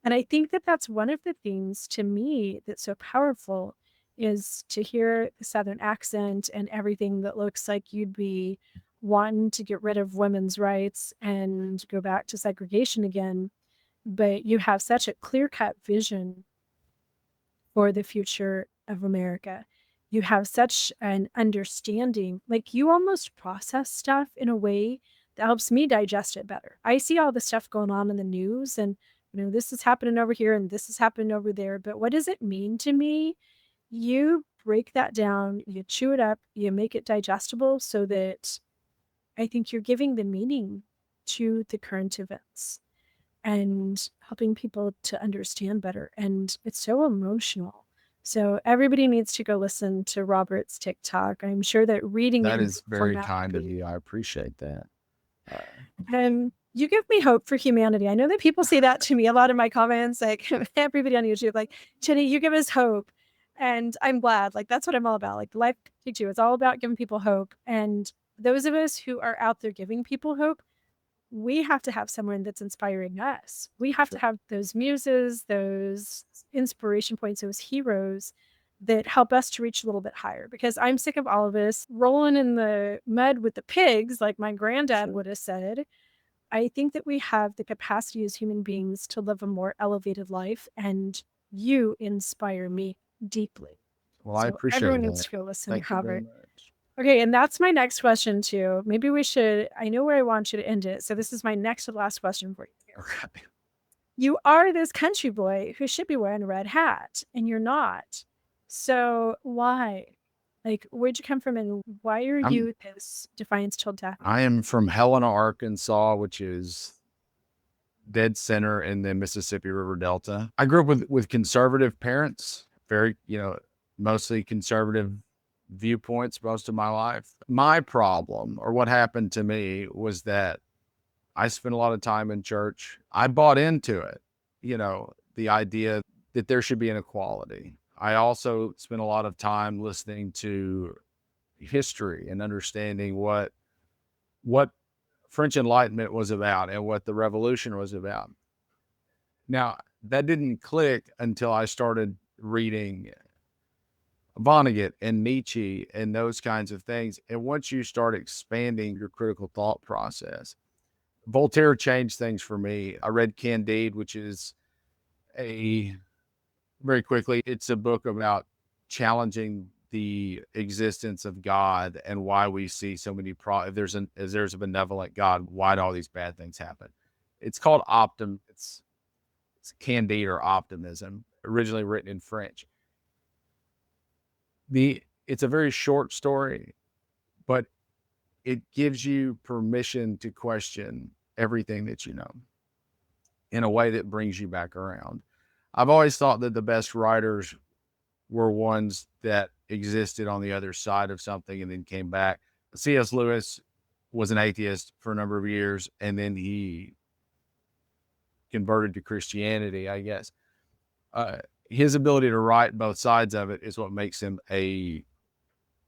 [SPEAKER 1] And I think that that's one of the things to me that's so powerful is to hear the Southern accent and everything that looks like you'd be wanting to get rid of women's rights and go back to segregation again. But you have such a clear-cut vision for the future of America. You have such an understanding, you almost process stuff in a way that helps me digest it better. I see all the stuff going on in the news and, this is happening over here and this is happening over there. But what does it mean to me? You break that down, you chew it up, you make it digestible so that I think you're giving the meaning to the current events and helping people to understand better. And it's so emotional. So everybody needs to go listen to Robert's TikTok. I'm sure that reading
[SPEAKER 3] That
[SPEAKER 1] it
[SPEAKER 3] is very kind of you. I appreciate that.
[SPEAKER 1] You give me hope for humanity. I know that people say that to me a lot in my comments, everybody on YouTube, Jennie, you give us hope. And I'm glad, that's what I'm all about. The Life Takes You, it's all about giving people hope. And those of us who are out there giving people hope, we have to have someone that's inspiring us. We have to have those muses, those inspiration points, those heroes that help us to reach a little bit higher, because I'm sick of all of us rolling in the mud with the pigs, like my granddad would have said. I think that we have the capacity as human beings to live a more elevated life, and you inspire me deeply.
[SPEAKER 3] Well, I
[SPEAKER 1] So
[SPEAKER 3] appreciate
[SPEAKER 1] everyone needs
[SPEAKER 3] that.
[SPEAKER 1] to go listen,
[SPEAKER 3] Thank you very
[SPEAKER 1] Robert.
[SPEAKER 3] much.
[SPEAKER 1] Okay, and that's my next question too. Maybe we should, I know where I want you to end it. So this is my next to last question for you.
[SPEAKER 3] Okay.
[SPEAKER 1] You are this country boy who should be wearing a red hat, and you're not. So why? Like, where'd you come from, and why are
[SPEAKER 3] I'm
[SPEAKER 1] you this Defiance till death?
[SPEAKER 3] I am from Helena, Arkansas, which is dead center in the Mississippi River Delta. I grew up with conservative parents, very, mostly conservative viewpoints most of my life. My problem, or what happened to me, was that I spent a lot of time in church. I bought into it, the idea that there should be an equality. I also spent a lot of time listening to history and understanding what French Enlightenment was about and what the revolution was about. Now, that didn't click until I started reading Vonnegut and Nietzsche and those kinds of things. And once you start expanding your critical thought process, Voltaire changed things for me. I read Candide, which is very quickly, it's a book about challenging the existence of God and why we see so many if there's a benevolent God, why do all these bad things happen? It's called it's Candide or Optimism, originally written in French. It's a very short story, but it gives you permission to question everything that you know in a way that brings you back around. I've always thought that the best writers were ones that existed on the other side of something and then came back. C.S. Lewis was an atheist for a number of years, and then he converted to Christianity, I guess. His ability to write both sides of it is what makes him a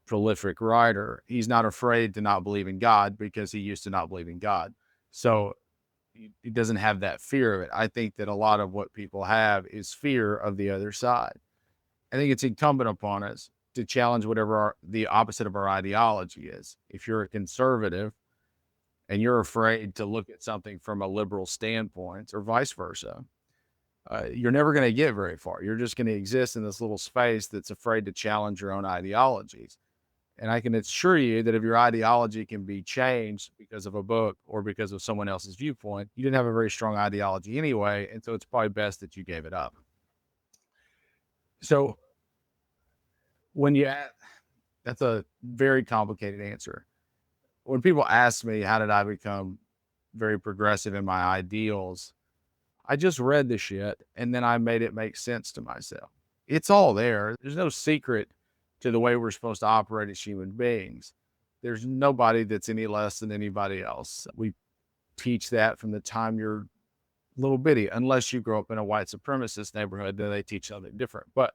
[SPEAKER 3] prolific writer. He's not afraid to not believe in God because he used to not believe in God. So he doesn't have that fear of it. I think that a lot of what people have is fear of the other side. I think it's incumbent upon us to challenge whatever the opposite of our ideology is. If you're a conservative and you're afraid to look at something from a liberal standpoint or vice versa, you're never going to get very far. You're just going to exist in this little space that's afraid to challenge your own ideologies. And I can assure you that if your ideology can be changed because of a book or because of someone else's viewpoint, you didn't have a very strong ideology anyway. And so it's probably best that you gave it up. So that's a very complicated answer. When people ask me, how did I become very progressive in my ideals? I just read the shit and then I made it make sense to myself. It's all there. There's no secret to the way we're supposed to operate as human beings. There's nobody that's any less than anybody else. We teach that from the time you're little bitty, unless you grow up in a white supremacist neighborhood, then they teach something different. But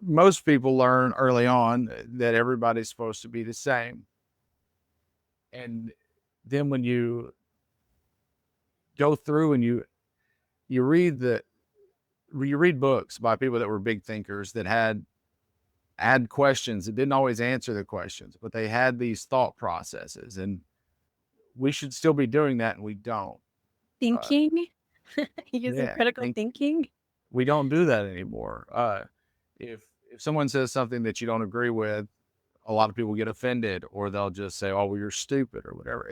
[SPEAKER 3] most people learn early on that everybody's supposed to be the same. And then when you go through and you read books by people that were big thinkers that had questions that didn't always answer the questions, but they had these thought processes, and we should still be doing that, and we don't.
[SPEAKER 1] Thinking? Using
[SPEAKER 3] Yeah,
[SPEAKER 1] critical thinking?
[SPEAKER 3] we don't do that anymore. If someone says something that you don't agree with, a lot of people get offended, or they'll just say, "Oh, well, you're stupid," or whatever.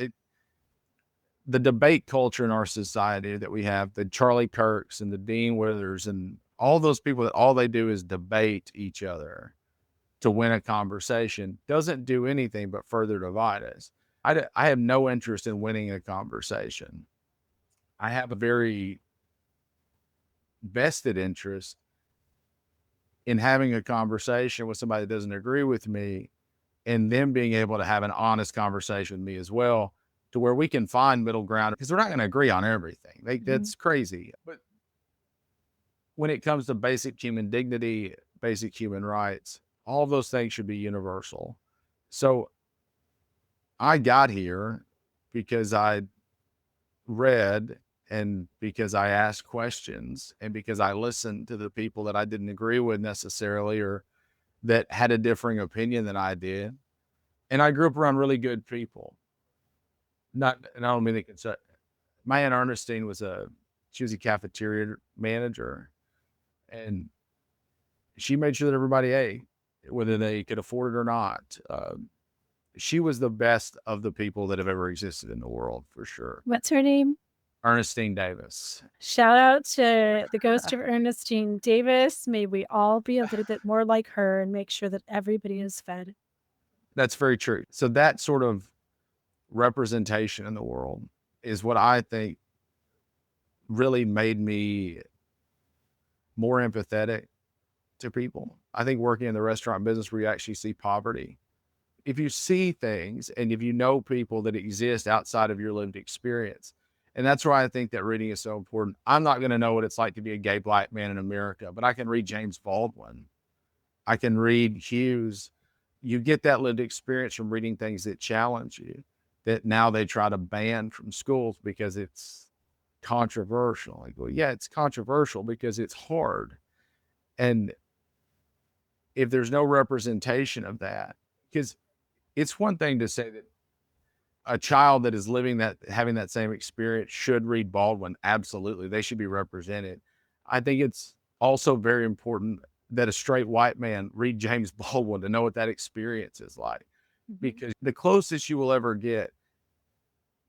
[SPEAKER 3] The debate culture in our society that we have, the Charlie Kirks and the Dean Withers and all those people that all they do is debate each other to win a conversation, doesn't do anything but further divide us. I have no interest in winning a conversation. I have a very vested interest in having a conversation with somebody that doesn't agree with me, and them being able to have an honest conversation with me as well, to where we can find middle ground, because we're not going to agree on everything. That's crazy. But when it comes to basic human dignity, basic human rights, all of those things should be universal. So I got here because I read And because I asked questions and because I listened to the people that I didn't agree with necessarily or that had a differing opinion than I did. And I grew up around really good people. And I don't mean my Aunt Ernestine she was a cafeteria manager, and she made sure that everybody ate, whether they could afford it or not. She was the best of the people that have ever existed in the world, for sure.
[SPEAKER 1] What's her name?
[SPEAKER 3] Ernestine Davis.
[SPEAKER 1] Shout out to the ghost of Ernestine Davis. May we all be a little bit more like her and make sure that everybody is fed.
[SPEAKER 3] That's very true. So that sort of representation in the world is what I think really made me more empathetic to people. I think working in the restaurant business where you actually see poverty, if you see things and if you know people that exist outside of your lived experience, and that's why I think that reading is so important. I'm not going to know what it's like to be a gay black man in America, but I can read James Baldwin. I can read Hughes. You get that lived experience from reading things that challenge you, that now they try to ban from schools because it's controversial. Like, well, yeah, it's controversial because it's hard. And if there's no representation of that, because it's one thing to say that a child that is having that same experience should read Baldwin. Absolutely. They should be represented. I think it's also very important that a straight white man read James Baldwin to know what that experience is like, because the closest you will ever get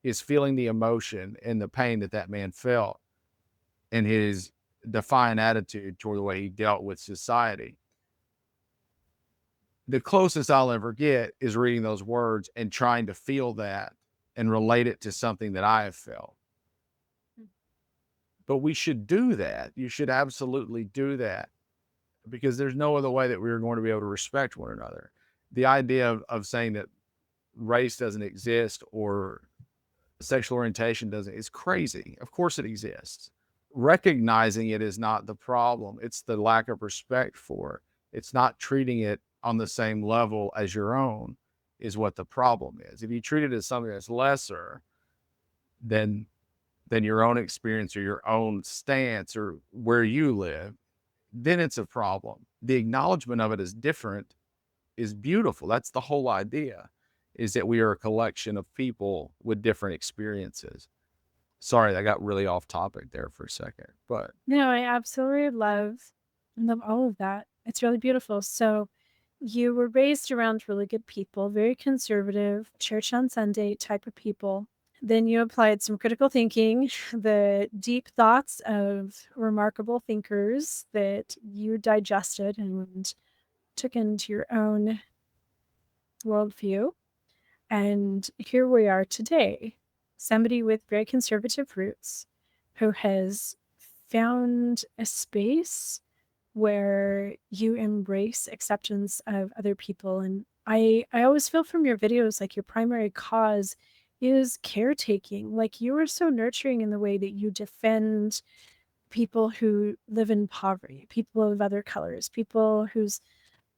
[SPEAKER 3] is feeling the emotion and the pain that man felt and his defiant attitude toward the way he dealt with society. The closest I'll ever get is reading those words and trying to feel that and relate it to something that I have felt. But we should do that. You should absolutely do that, because there's no other way that we're going to be able to respect one another. The idea of saying that race doesn't exist or sexual orientation doesn't, is crazy. Of course it exists. Recognizing it is not the problem. It's the lack of respect for it. It's not treating it on the same level as your own is what the problem is. If you treat it as something that's lesser than your own experience or your own stance or where you live, then it's a problem. The acknowledgement of it as different is beautiful. That's the whole idea, is that we are a collection of people with different experiences. Sorry, I got really off topic there for a second, but
[SPEAKER 1] no, I absolutely love all of that. It's really beautiful. So you were raised around really good people, very conservative, church on Sunday type of people. Then you applied some critical thinking, the deep thoughts of remarkable thinkers that you digested and took into your own worldview. And here we are today, somebody with very conservative roots who has found a space where you embrace acceptance of other people. And I always feel from your videos like your primary cause is caretaking. Like you are so nurturing in the way that you defend people who live in poverty, people of other colors, people who's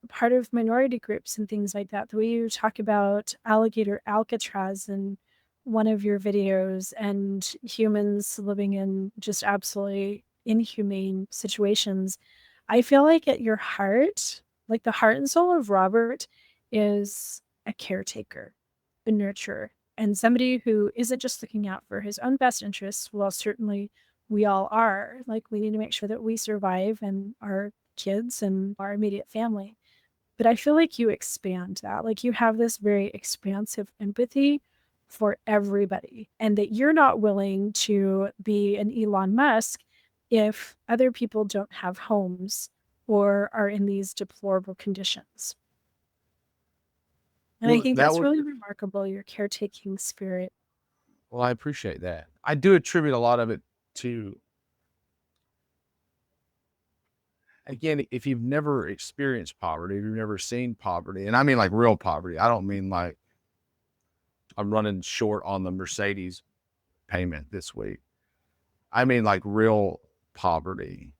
[SPEAKER 1] part of minority groups and things like that. The way you talk about alligator Alcatraz in one of your videos and humans living in just absolutely inhumane situations. I feel like at your heart, like the heart and soul of Robert is a caretaker, a nurturer, and somebody who isn't just looking out for his own best interests. Well, certainly we all are. Like, we need to make sure that we survive and our kids and our immediate family. But I feel like you expand that. Like, you have this very expansive empathy for everybody, and that you're not willing to be an Elon Musk if other people don't have homes or are in these deplorable conditions. And I think that's really remarkable, your caretaking spirit.
[SPEAKER 3] Well, I appreciate that. I do attribute a lot of it to, again, if you've never experienced poverty, if you've never seen poverty, and I mean like real poverty, I don't mean like I'm running short on the Mercedes payment this week. I mean like real poverty.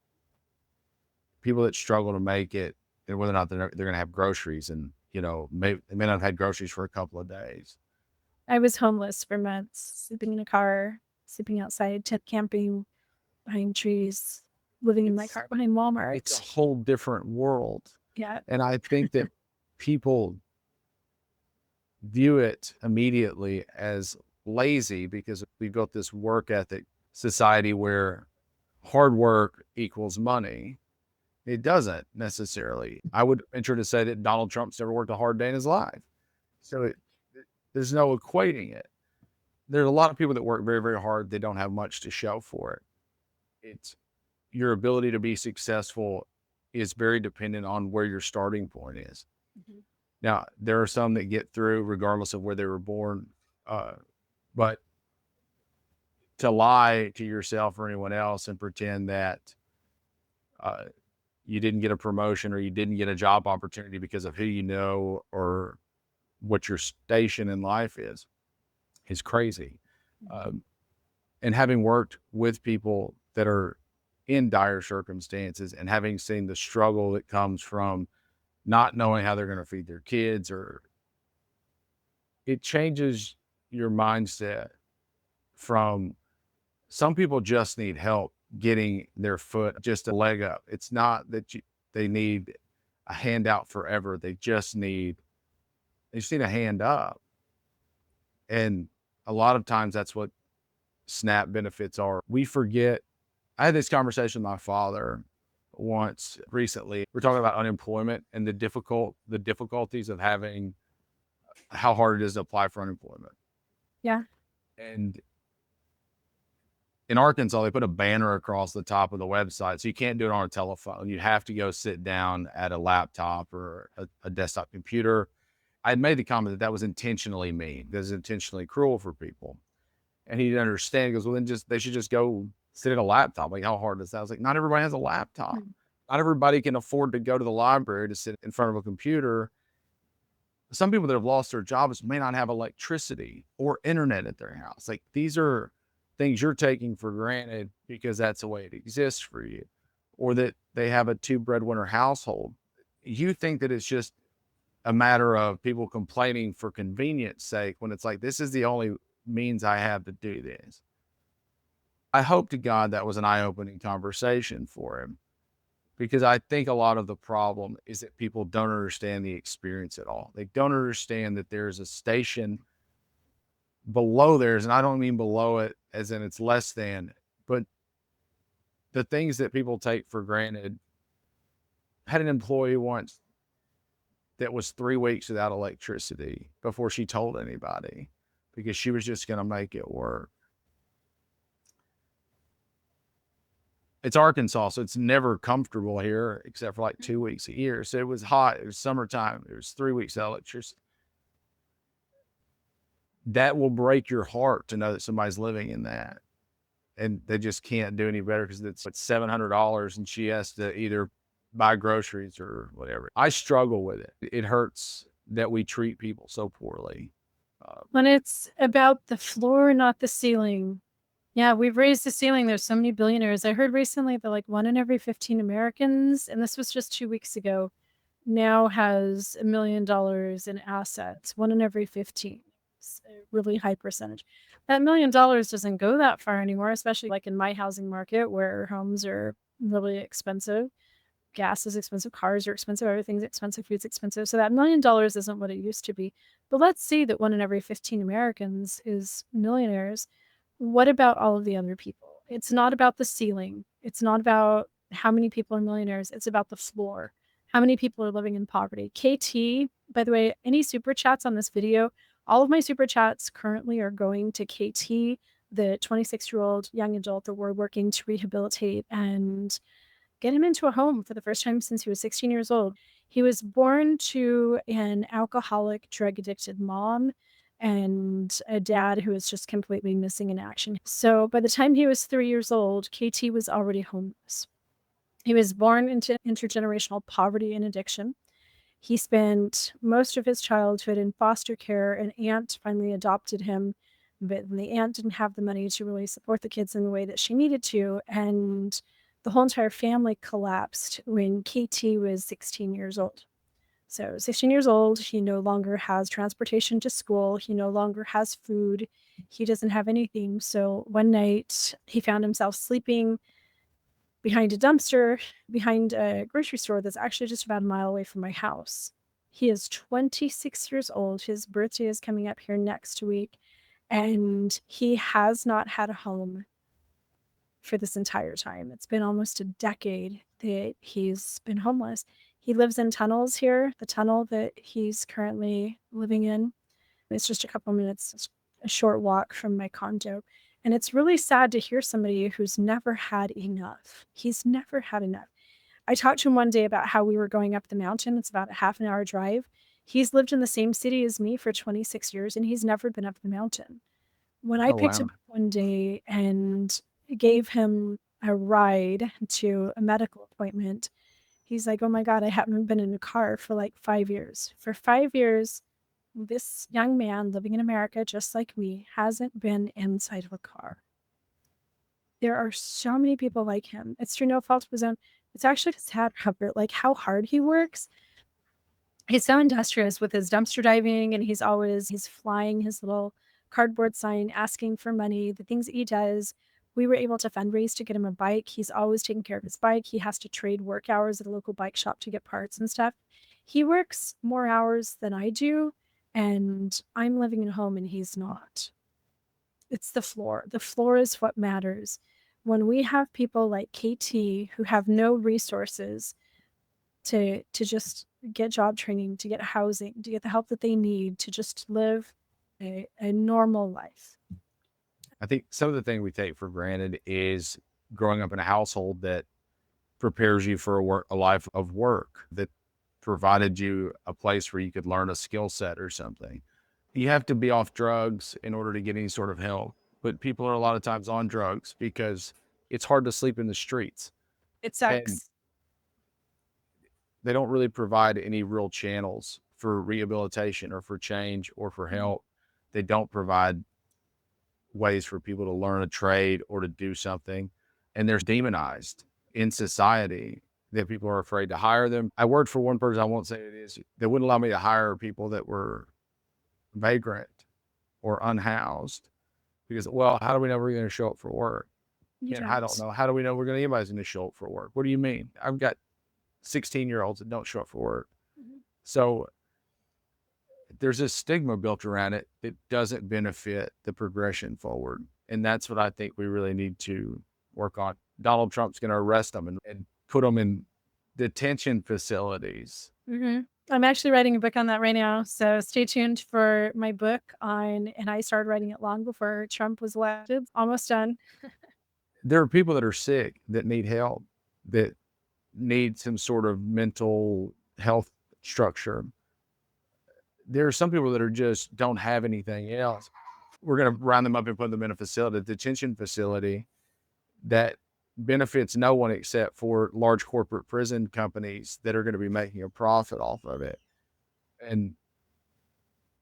[SPEAKER 3] People that struggle to make it, and whether or not they're going to have groceries, and they may not have had groceries for a couple of days.
[SPEAKER 1] I was homeless for months, sleeping in a car, sleeping outside, tent camping, behind trees, living in my car behind Walmart.
[SPEAKER 3] It's a whole different world.
[SPEAKER 1] Yeah.
[SPEAKER 3] And I think that people view it immediately as lazy because we built this work ethic society where hard work equals money. It doesn't necessarily. I would venture to say that Donald Trump's never worked a hard day in his life. So there's no equating it. There's a lot of people that work very, very hard. They don't have much to show for it. It's your ability to be successful is very dependent on where your starting point is.
[SPEAKER 1] Mhm.
[SPEAKER 3] Now, there are some that get through regardless of where they were born. But to lie to yourself or anyone else and pretend that you didn't get a promotion or you didn't get a job opportunity because of who you know or what your station in life is crazy. And having worked with people that are in dire circumstances and having seen the struggle that comes from not knowing how they're going to feed their kids, or it changes your mindset from some people just need help getting their foot just a leg up. It's not that they need a handout forever. They just need a hand up. And a lot of times that's what SNAP benefits are. We forget. I had this conversation with my father once recently. We're talking about unemployment and the difficulties of having, how hard it is to apply for unemployment.
[SPEAKER 1] Yeah.
[SPEAKER 3] And in Arkansas, they put a banner across the top of the website. So you can't do it on a telephone. You have to go sit down at a laptop or a desktop computer. I had made the comment that was intentionally mean. That was intentionally cruel for people. And he didn't understand. He goes, well, then they should just go sit at a laptop. Like, how hard is that? I was like, not everybody has a laptop. Not everybody can afford to go to the library to sit in front of a computer. Some people that have lost their jobs may not have electricity or internet at their house. Like, these are things you're taking for granted because that's the way it exists for you, or that they have a 2 breadwinner household. You think that it's just a matter of people complaining for convenience sake when it's like, this is the only means I have to do this. I hope to God that was an eye-opening conversation for him, because I think a lot of the problem is that people don't understand the experience at all. They don't understand that there's a station below theirs, and I don't mean below it as in it's less than, but the things that people take for granted. I had an employee once that was 3 weeks without electricity before she told anybody because she was just going to make it work. It's Arkansas, so it's never comfortable here except for like 2 weeks a year. So it was hot. It was summertime. It was 3 weeks without electricity. That will break your heart to know that somebody's living in that. And they just can't do any better because it's $700 and she has to either buy groceries or whatever. I struggle with it. It hurts that we treat people so poorly.
[SPEAKER 1] When it's about the floor, not the ceiling. Yeah, we've raised the ceiling. There's so many billionaires. I heard recently that like 1 in every 15 Americans, and this was just 2 weeks ago, now has $1 million in assets. 1 in every 15. It's a really high percentage. That $1 million doesn't go that far anymore, especially like in my housing market where homes are really expensive. Gas is expensive, cars are expensive, everything's expensive, food's expensive. So that $1 million isn't what it used to be. But let's see that 1 in every 15 Americans is millionaires. What about all of the other people? It's not about the ceiling. It's not about how many people are millionaires. It's about the floor. How many people are living in poverty? KT, by the way, any super chats on this video, all of my super chats currently are going to KT, the 26-year-old young adult that we're working to rehabilitate and get him into a home for the first time since he was 16 years old. He was born to an alcoholic, drug-addicted mom and a dad who was just completely missing in action. So by the time he was 3 years old, KT was already homeless. He was born into intergenerational poverty and addiction. He spent most of his childhood in foster care. An aunt finally adopted him, but the aunt didn't have the money to really support the kids in the way that she needed to. And the whole entire family collapsed when KT was 16 years old. So 16 years old, he no longer has transportation to school. He no longer has food. He doesn't have anything. So one night he found himself sleeping behind a dumpster, behind a grocery store that's actually just about a mile away from my house. He is 26 years old. His birthday is coming up here next week, and he has not had a home for this entire time. It's been almost a decade that he's been homeless. He lives in tunnels here. The tunnel that he's currently living in, it's just a couple minutes, it's a short walk from my condo. And it's really sad to hear somebody who's never had enough. He's never had enough. I talked to him one day about how we were going up the mountain. It's about a half an hour drive. He's lived in the same city as me for 26 years, and he's never been up the mountain. When I
[SPEAKER 3] Oh,
[SPEAKER 1] picked him
[SPEAKER 3] wow.
[SPEAKER 1] up one day and gave him a ride to a medical appointment, he's like, "Oh my God, I haven't been in a car for like 5 years." For 5 years, this young man living in America, just like me, hasn't been inside of a car. There are so many people like him. It's through no fault of his own. It's actually sad, Robert, like how hard he works. He's so industrious with his dumpster diving, and he's flying his little cardboard sign asking for money, the things that he does. We were able to fundraise to get him a bike. He's always taking care of his bike. He has to trade work hours at a local bike shop to get parts and stuff. He works more hours than I do, and I'm living at home and he's not. It's the floor. The floor is what matters. When we have people like KT who have no resources to just get job training, to get housing, to get the help that they need to just live a normal life.
[SPEAKER 3] I think some of the thing we take for granted is growing up in a household that prepares you for a life of work, that provided you a place where you could learn a skill set or something. You have to be off drugs in order to get any sort of help. But people are a lot of times on drugs because it's hard to sleep in the streets.
[SPEAKER 1] It
[SPEAKER 3] And
[SPEAKER 1] sucks.
[SPEAKER 3] they don't really provide any real channels for rehabilitation or for change or for help. They don't provide ways for people to learn a trade or to do something. And they're demonized in society that people are afraid to hire them. I worked for one person, I won't say it is, that wouldn't allow me to hire people that were vagrant or unhoused because, well, how do we know we're going to show up for work?
[SPEAKER 1] You
[SPEAKER 3] And I don't
[SPEAKER 1] don't.
[SPEAKER 3] know. How do we know anybody's going to show up for work? What do you mean? I've got 16-year-olds that don't show up for work.
[SPEAKER 1] Mhm.
[SPEAKER 3] So there's this stigma built around it that doesn't benefit the progression forward. And that's what I think we really need to work on. Donald Trump's going to arrest them and put them in detention facilities.
[SPEAKER 1] Mm-hmm. I'm actually writing a book on that right now. So stay tuned for my book and I started writing it long before Trump was elected. Almost done.
[SPEAKER 3] There are people that are sick that need help, that need some sort of mental health structure. There are some people that are just don't have anything else. We're going to round them up and put them in a detention facility that benefits no one except for large corporate prison companies that are going to be making a profit off of it. And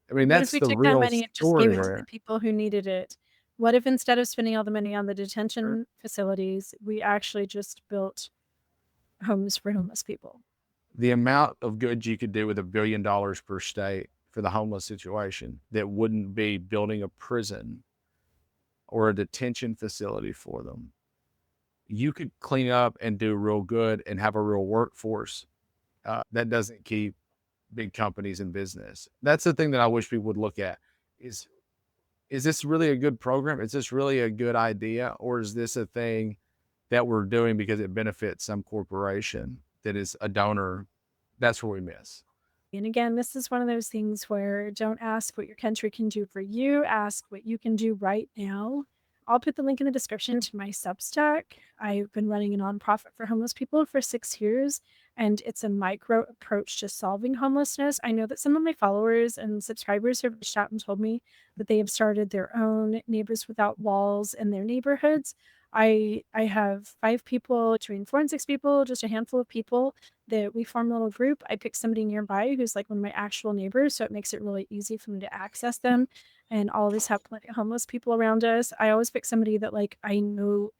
[SPEAKER 3] I mean,
[SPEAKER 1] What if
[SPEAKER 3] that's
[SPEAKER 1] we
[SPEAKER 3] the
[SPEAKER 1] took that
[SPEAKER 3] real
[SPEAKER 1] money and just gave
[SPEAKER 3] story
[SPEAKER 1] it to the
[SPEAKER 3] there.
[SPEAKER 1] people who needed it? What if instead of spending all the money on the detention facilities, we actually just built homes for homeless people?
[SPEAKER 3] The amount of good you could do with $1 billion per state for the homeless situation that wouldn't be building a prison or a detention facility for them. You could clean up and do real good and have a real workforce that doesn't keep big companies in business. That's the thing that I wish people would look at is this really a good program? Is this really a good idea? Or is this a thing that we're doing because it benefits some corporation that is a donor? That's where we miss.
[SPEAKER 1] And again, this is one of those things where don't ask what your country can do for you, ask what you can do right now. I'll put the link in the description to my Substack. I've been running a nonprofit for homeless people for 6 years, and it's a micro approach to solving homelessness. I know that some of my followers and subscribers have reached out and told me that they have started their own Neighbors Without Walls in their neighborhoods. I have 5 people, between 4 and 6 people, just a handful of people that we form a little group. I pick somebody nearby who's like one of my actual neighbors, so it makes it really easy for me to access them. And all of us have plenty of homeless people around us. I always pick somebody that like I know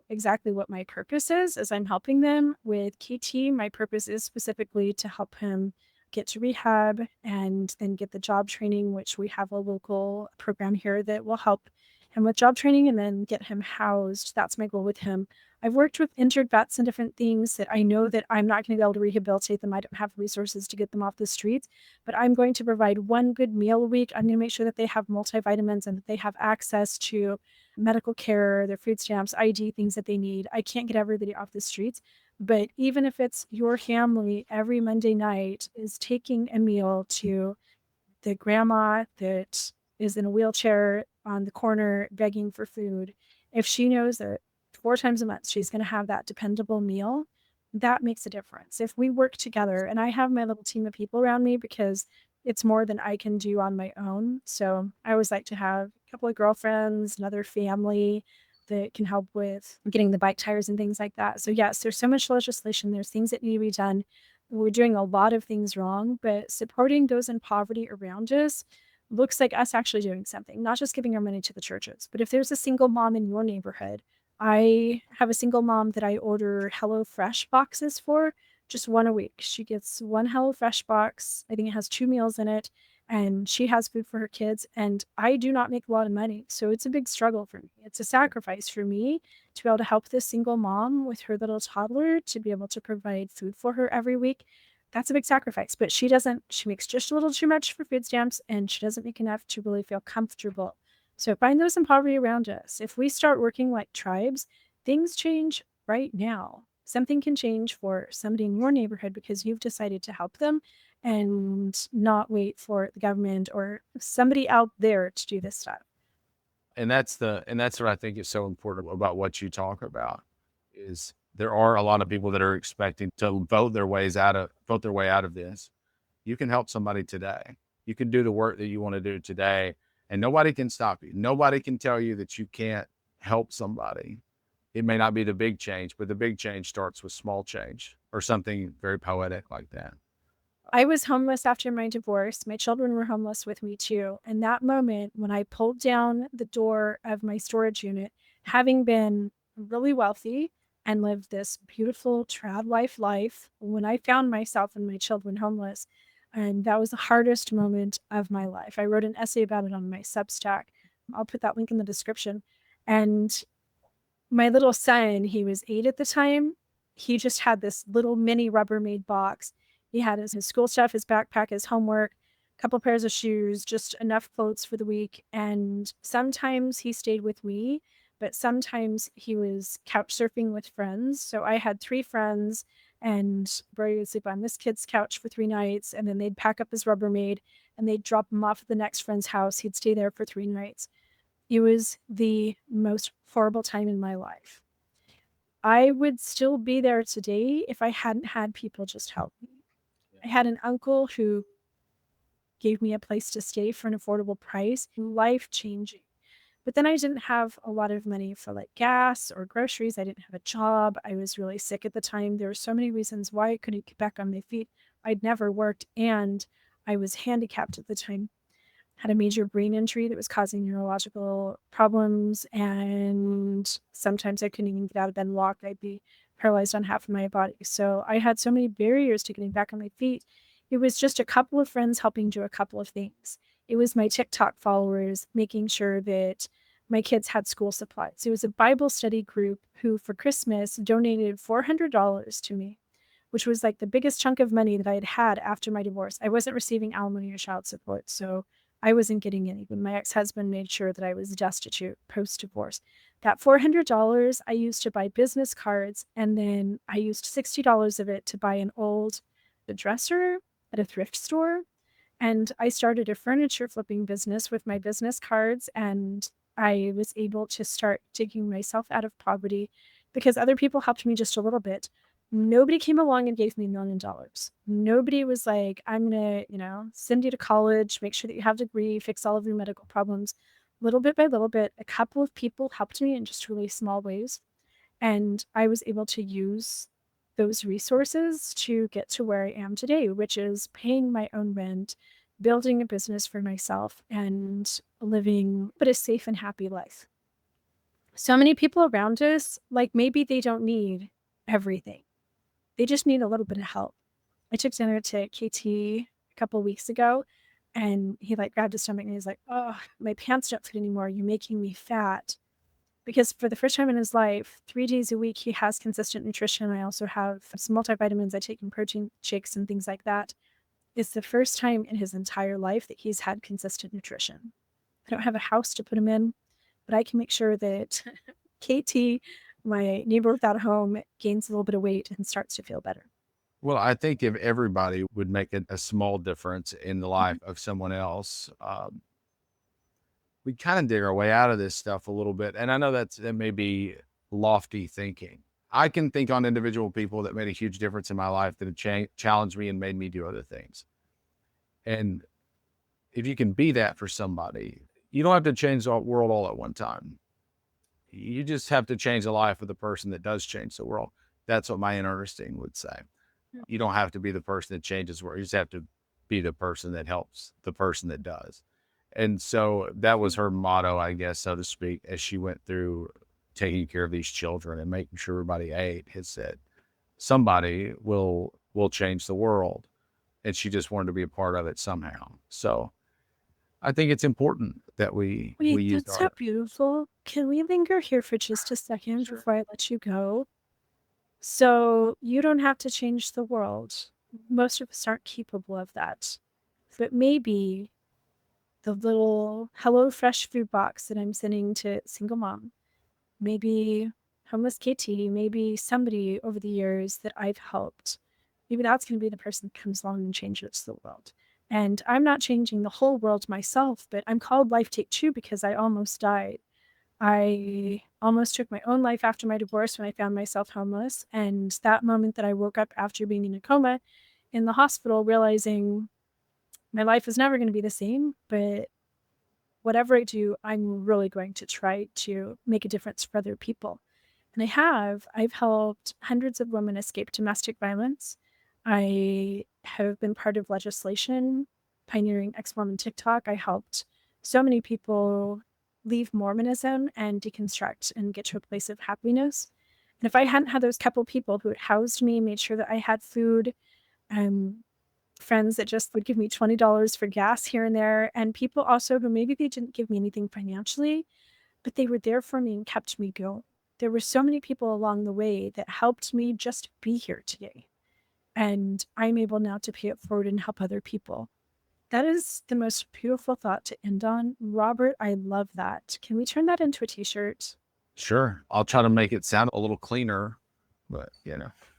[SPEAKER 1] exactly what my purpose is as I'm helping them. With KT, my purpose is specifically to help him get to rehab and then get the job training, which we have a local program here that will help him with job training and then get him housed. That's my goal with him. I've worked with injured vets and different things that I know that I'm not going to be able to rehabilitate them. I don't have resources to get them off the streets, but I'm going to provide one good meal a week. I'm going to make sure that they have multivitamins and that they have access to medical care, their food stamps, ID, things that they need. I can't get everybody off the streets, but even if it's your family every Monday night is taking a meal to the grandma that is in a wheelchair on the corner begging for food, if she knows that 4 times a month she's going to have that dependable meal, that makes a difference. If we work together, and I have my little team of people around me because it's more than I can do on my own. So I always like to have a couple of girlfriends, another family that can help with getting the bike tires and things like that. So yes, there's so much legislation. There's things that need to be done. We're doing a lot of things wrong, but supporting those in poverty around us looks like us actually doing something, not just giving our money to the churches. But if there's a single mom in your neighborhood, I have a single mom that I order HelloFresh boxes for, just one a week. She gets one HelloFresh box. I think it has 2 meals in it, and she has food for her kids. And I do not make a lot of money, so it's a big struggle for me. It's a sacrifice for me to be able to help this single mom with her little toddler to be able to provide food for her every week. That's a big sacrifice, but she makes just a little too much for food stamps, and she doesn't make enough to really feel comfortable. So find those in poverty around us. If we start working like tribes, things change right now. Something can change for somebody in your neighborhood because you've decided to help them and not wait for the government or somebody out there to do this stuff.
[SPEAKER 3] And that's what I think is so important about what you talk about is there are a lot of people that are expecting to vote their way out of this. You can help somebody today. You can do the work that you want to do today, and nobody can stop you. Nobody can tell you that you can't help somebody. It may not be the big change, but the big change starts with small change or something very poetic like that.
[SPEAKER 1] I was homeless after my divorce. My children were homeless with me too. And that moment when I pulled down the door of my storage unit, having been really wealthy and lived this beautiful trad wife life, when I found myself and my children homeless, and that was the hardest moment of my life. I wrote an essay about it on my Substack. I'll put that link in the description. And my little son, he was 8 at the time. He just had this little mini Rubbermaid box. He had his school stuff, his backpack, his homework, a couple pairs of shoes, just enough clothes for the week. And sometimes he stayed with me, but sometimes he was couch surfing with friends. So I had 3 friends, and Brody would sleep on this kid's couch for 3 nights, and then they'd pack up his Rubbermaid and they'd drop him off at the next friend's house. He'd stay there for 3 nights. It was the most horrible time in my life. I would still be there today if I hadn't had people just help me. I had an uncle who gave me a place to stay for an affordable price, life-changing. But then I didn't have a lot of money for like gas or groceries. I didn't have a job. I was really sick at the time. There were so many reasons why I couldn't get back on my feet. I'd never worked, and I was handicapped at the time. Had a major brain injury that was causing neurological problems, and sometimes I couldn't even get out of bed and walk. I'd be paralyzed on half of my body. So I had so many barriers to getting back on my feet. It was just a couple of friends helping do a couple of things. It was my TikTok followers making sure that my kids had school supplies. It was a Bible study group who, for Christmas, donated $400 to me, which was like the biggest chunk of money that I had had after my divorce. I wasn't receiving alimony or child support, so I wasn't getting any. But my ex-husband made sure that I was destitute post-divorce. That $400 I used to buy business cards, and then I used $60 of it to buy an old dresser at a thrift store. And I started a furniture flipping business with my business cards, and I was able to start taking myself out of poverty because other people helped me just a little bit. Nobody came along and gave me $1 million. Nobody was like, I'm going to, send you to college, make sure that you have a degree, fix all of your medical problems. Little bit by little bit, a couple of people helped me in just really small ways. And I was able to use those resources to get to where I am today, which is paying my own rent, building a business for myself, and living but a safe and happy life. So many people around us, like maybe they don't need everything. They just need a little bit of help. I took dinner to KT a couple weeks ago, and he like grabbed his stomach and he's like, "Oh, my pants don't fit anymore. You're making me fat." Because for the first time in his life, 3 days a week, he has consistent nutrition. I also have some multivitamins I take in protein shakes and things like that. It's the first time in his entire life that he's had consistent nutrition. I don't have a house to put him in, but I can make sure that KT, my neighbor without a home, gains a little bit of weight and starts to feel better.
[SPEAKER 3] Well, I think if everybody would make a small difference in the life of someone else, we kind of dig our way out of this stuff a little bit. And I know that may be lofty thinking. I can think on individual people that made a huge difference in my life that have challenged me and made me do other things. And if you can be that for somebody, you don't have to change the world all at one time. You just have to change the life of the person that does change the world. That's what my interesting would say. You don't have to be the person that changes the world. You just have to be the person that helps the person that does. And so that was her motto, I guess, so to speak, as she went through taking care of these children and making sure everybody ate, has said, somebody will change the world. And she just wanted to be a part of it somehow. So I think it's important that we use
[SPEAKER 1] that's so beautiful. Can we linger here for just a second before I let you go? So you don't have to change the world. Most of us aren't capable of that. But maybe the little HelloFresh food box that I'm sending to single mom, maybe homeless KT, maybe somebody over the years that I've helped, maybe that's going to be the person that comes along and changes the world. And I'm not changing the whole world myself, but I'm called Life Take Two because I almost died. I almost took my own life after my divorce when I found myself homeless. And that moment that I woke up after being in a coma in the hospital, realizing my life is never going to be the same, but whatever I do, I'm really going to try to make a difference for other people. And I've helped hundreds of women escape domestic violence. I have been part of legislation, pioneering ex-Mormon TikTok. I helped so many people leave Mormonism and deconstruct and get to a place of happiness. And if I hadn't had those couple people who had housed me, made sure that I had food, friends that just would give me $20 for gas here and there, and people also who maybe they didn't give me anything financially, but they were there for me and kept me going. There were so many people along the way that helped me just be here today. And I'm able now to pay it forward and help other people. That is the most beautiful thought to end on. Robert, I love that. Can we turn that into a t-shirt?
[SPEAKER 3] Sure. I'll try to make it sound a little cleaner, but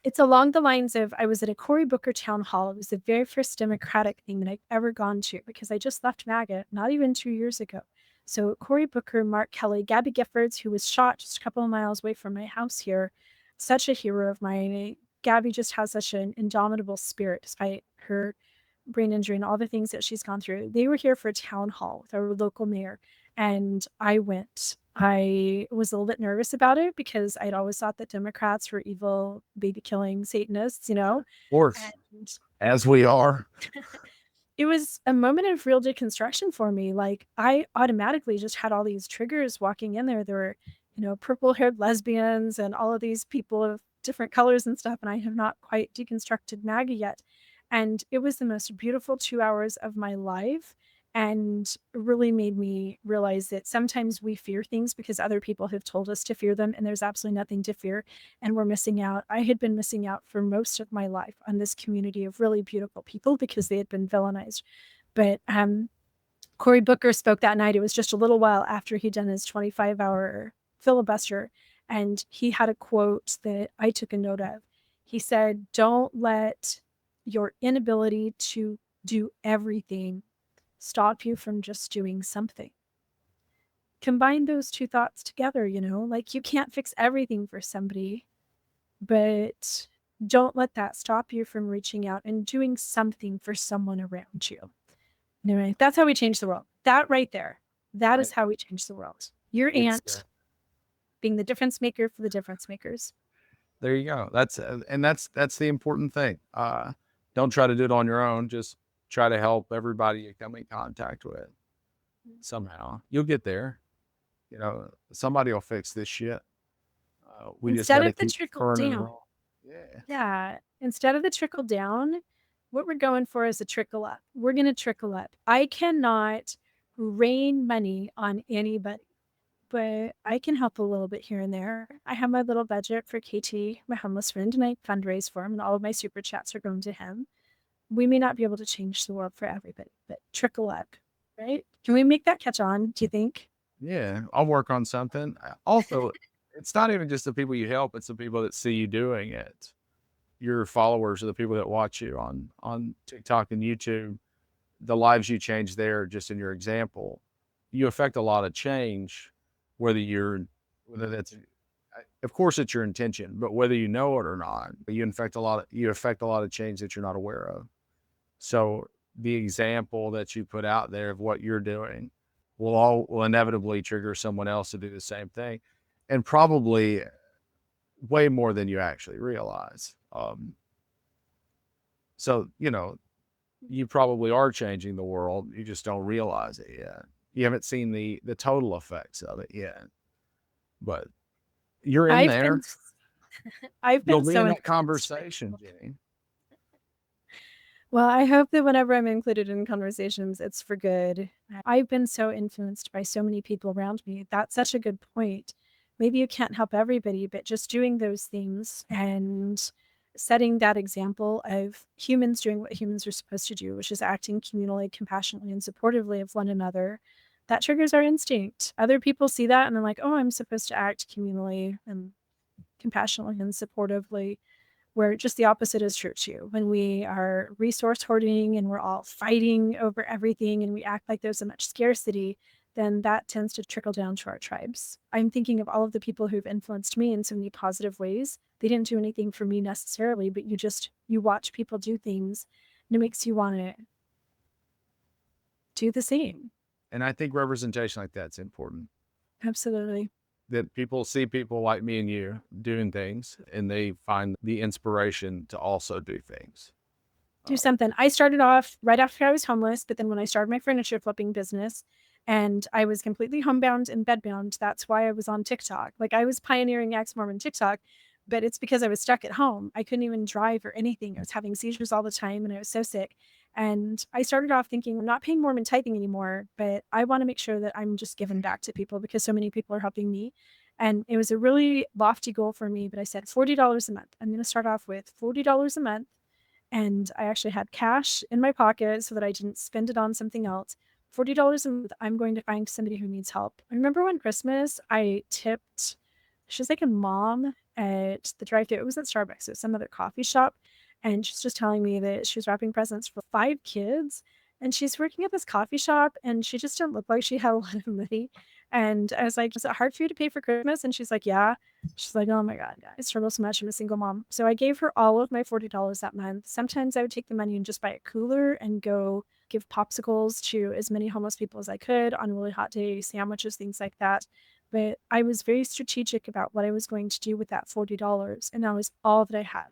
[SPEAKER 1] It's along the lines of, I was at a Cory Booker town hall. It was the very first Democratic thing that I've ever gone to because I just left MAGA not even 2 years ago. So Cory Booker, Mark Kelly, Gabby Giffords, who was shot just a couple of miles away from my house here, such a hero of mine. Gabby just has such an indomitable spirit despite her brain injury and all the things that she's gone through. They were here for a town hall with our local mayor, and I went. I was a little bit nervous about it because I'd always thought that Democrats were evil, baby-killing Satanists,
[SPEAKER 3] Of course,
[SPEAKER 1] And
[SPEAKER 3] as we are.
[SPEAKER 1] it was a moment of real deconstruction for me. Like, I automatically just had all these triggers walking in there. There were, purple-haired lesbians and all of these people of different colors and stuff, and I have not quite deconstructed MAGA yet. And it was the most beautiful 2 hours of my life, and really made me realize that sometimes we fear things because other people have told us to fear them, and there's absolutely nothing to fear, and we're missing out. I had been missing out for most of my life on this community of really beautiful people because they had been villainized. But Cory Booker spoke that night. It was just a little while after he'd done his 25-hour filibuster, and he had a quote that I took a note of. He said, "Don't let your inability to do everything stop you from just doing something." Combine those two thoughts together, like you can't fix everything for somebody, but don't let that stop you from reaching out and doing something for someone around you. Anyway, that's how we change the world. That right there, that is how we change the world. Your aunt being the difference maker for the difference makers.
[SPEAKER 3] There you go. That's the important thing. Don't try to do it on your own. Just try to help everybody you come in contact with. Somehow you'll get there. Somebody will fix this shit. We
[SPEAKER 1] Instead
[SPEAKER 3] just
[SPEAKER 1] of the trickle down.
[SPEAKER 3] Yeah.
[SPEAKER 1] Instead of the trickle down, What we're going for is a trickle up. We're going to trickle up. I cannot rain money on anybody, but I can help a little bit here and there. I have my little budget for KT, my homeless friend, and I fundraise for him, and all of my super chats are going to him. We may not be able to change the world for everybody, but trickle up, right? Can we make that catch on, do you think?
[SPEAKER 3] Yeah, I'll work on something. Also, it's not even just the people you help, it's the people that see you doing it. Your followers are the people that watch you on TikTok and YouTube. The lives you change there, just in your example, you affect a lot of change, whether that's, of course, it's your intention, but whether you know it or not, you affect a lot of change that you're not aware of. So the example that you put out there of what you're doing will inevitably trigger someone else to do the same thing, and probably way more than you actually realize. So, you probably are changing the world. You just don't realize it yet. You haven't seen the total effects of it yet, but you're in
[SPEAKER 1] I've
[SPEAKER 3] there.
[SPEAKER 1] been, I've
[SPEAKER 3] You'll
[SPEAKER 1] been
[SPEAKER 3] be
[SPEAKER 1] so
[SPEAKER 3] in that
[SPEAKER 1] influenced by
[SPEAKER 3] conversation,
[SPEAKER 1] people.
[SPEAKER 3] Jenny.
[SPEAKER 1] Well, I hope that whenever I'm included in conversations, it's for good. I've been so influenced by so many people around me. That's such a good point. Maybe you can't help everybody, but just doing those things and setting that example of humans doing what humans are supposed to do, which is acting communally, compassionately, and supportively of one another, that triggers our instinct. Other people see that and they're like, oh, I'm supposed to act communally and compassionately and supportively, where just the opposite is true too. When we are resource hoarding and we're all fighting over everything and we act like there's so much scarcity, then that tends to trickle down to our tribes. I'm thinking of all of the people who've influenced me in so many positive ways. They didn't do anything for me necessarily, but you watch people do things and it makes you want to do the same.
[SPEAKER 3] And I think representation like that's important.
[SPEAKER 1] Absolutely.
[SPEAKER 3] That people see people like me and you doing things, and they find the inspiration to also do things.
[SPEAKER 1] Do something. I started off right after I was homeless, but then when I started my furniture flipping business and I was completely homebound and bedbound, that's why I was on TikTok. Like I was pioneering ex-Mormon TikTok, but it's because I was stuck at home. I couldn't even drive or anything. I was having seizures all the time and I was so sick. And I started off thinking, I'm not paying Mormon tithing anymore, but I want to make sure that I'm just giving back to people because so many people are helping me. And it was a really lofty goal for me, but I said $40 a month. I'm going to start off with $40 a month. And I actually had cash in my pocket so that I didn't spend it on something else. $40 a month, I'm going to find somebody who needs help. I remember one Christmas, I tipped, she's like a mom at the drive-thru. It was at Starbucks. It was some other coffee shop. And she's just telling me that she was wrapping presents for 5 kids. And she's working at this coffee shop and she just didn't look like she had a lot of money. And I was like, is it hard for you to pay for Christmas? And she's like, yeah. She's like, oh my God, I struggle so much. I'm a single mom. So I gave her all of my $40 that month. Sometimes I would take the money and just buy a cooler and go give popsicles to as many homeless people as I could on really hot days, sandwiches, things like that. But I was very strategic about what I was going to do with that $40. And that was all that I had.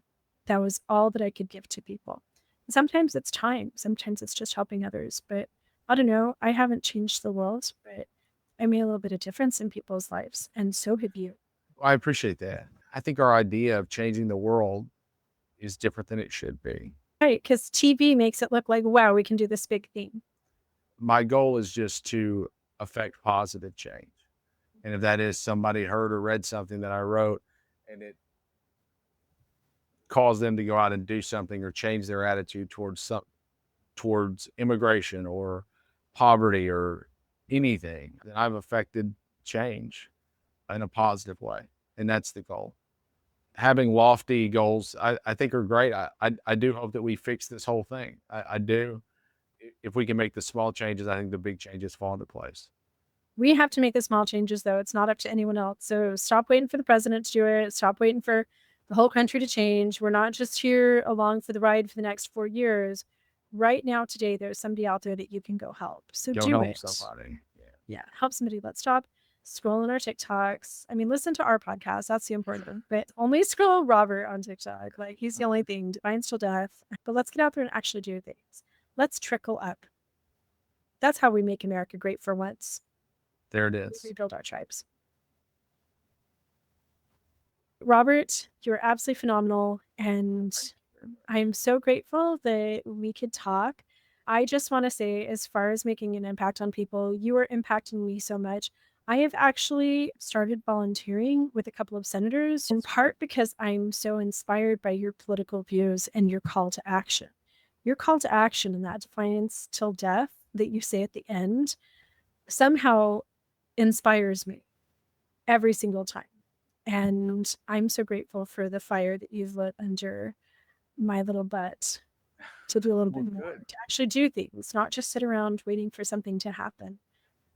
[SPEAKER 1] That was all that I could give to people. And sometimes it's time. Sometimes it's just helping others. But I don't know. I haven't changed the world, but I made a little bit of difference in people's lives. And so have you.
[SPEAKER 3] I appreciate that. I think our idea of changing the world is different than it should be.
[SPEAKER 1] Right, because TV makes it look like, wow, we can do this big thing.
[SPEAKER 3] My goal is just to affect positive change. And if that is somebody heard or read something that I wrote and it caused them to go out and do something or change their attitude towards immigration or poverty or anything, then I've affected change in a positive way. And that's the goal. Having lofty goals, I think are great. I do hope that we fix this whole thing. I do. If we can make the small changes, I think the big changes fall into place.
[SPEAKER 1] We have to make the small changes, though. It's not up to anyone else. So stop waiting for the president to do it. Stop waiting for the whole country to change. We're not just here along for the ride for the next 4 years. Right now, today, there's somebody out there that you can go help. So
[SPEAKER 3] Go
[SPEAKER 1] do
[SPEAKER 3] help
[SPEAKER 1] it.
[SPEAKER 3] somebody.
[SPEAKER 1] Yeah, help somebody. Let's stop scrolling our TikToks. I mean, listen to our podcast. That's the important thing. But only scroll Robert on TikTok. Like, he's the only thing. Defiance till death. But let's get out there and actually do things. Let's trickle up. That's how we make America great for once.
[SPEAKER 3] There it is.
[SPEAKER 1] Rebuild our tribes. Robert, you're absolutely phenomenal. And I'm so grateful that we could talk. I just want to say, as far as making an impact on people, you are impacting me so much. I have actually started volunteering with a couple of senators, in part because I'm so inspired by your political views and your call to action. Your call to action and that defiance till death that you say at the end somehow inspires me every single time. And I'm so grateful for the fire that you've lit under my little butt to do a little bit more, to actually do things, not just sit around waiting for something to happen,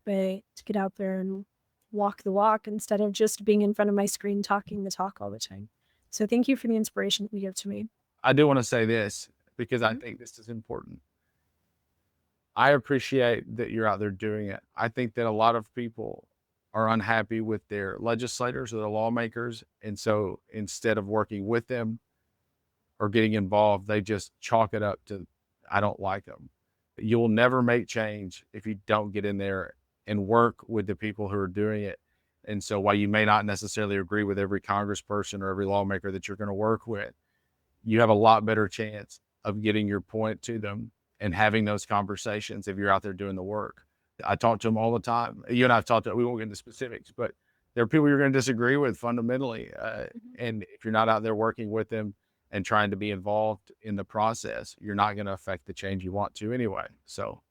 [SPEAKER 1] but to get out there and walk the walk instead of just being in front of my screen talking the talk all the time. So thank you for the inspiration that you give to me.
[SPEAKER 3] I do want to say this because I think this is important. I appreciate that you're out there doing it. I think that a lot of people are unhappy with their legislators or their lawmakers. And so instead of working with them or getting involved, they just chalk it up to, I don't like them. You'll never make change if you don't get in there and work with the people who are doing it. And so while you may not necessarily agree with every congressperson or every lawmaker that you're going to work with, you have a lot better chance of getting your point to them and having those conversations if you're out there doing the work. I talk to them all the time. You and I have talked to, we won't get into specifics, but there are people you're going to disagree with fundamentally. And if you're not out there working with them and trying to be involved in the process, you're not going to affect the change you want to anyway. So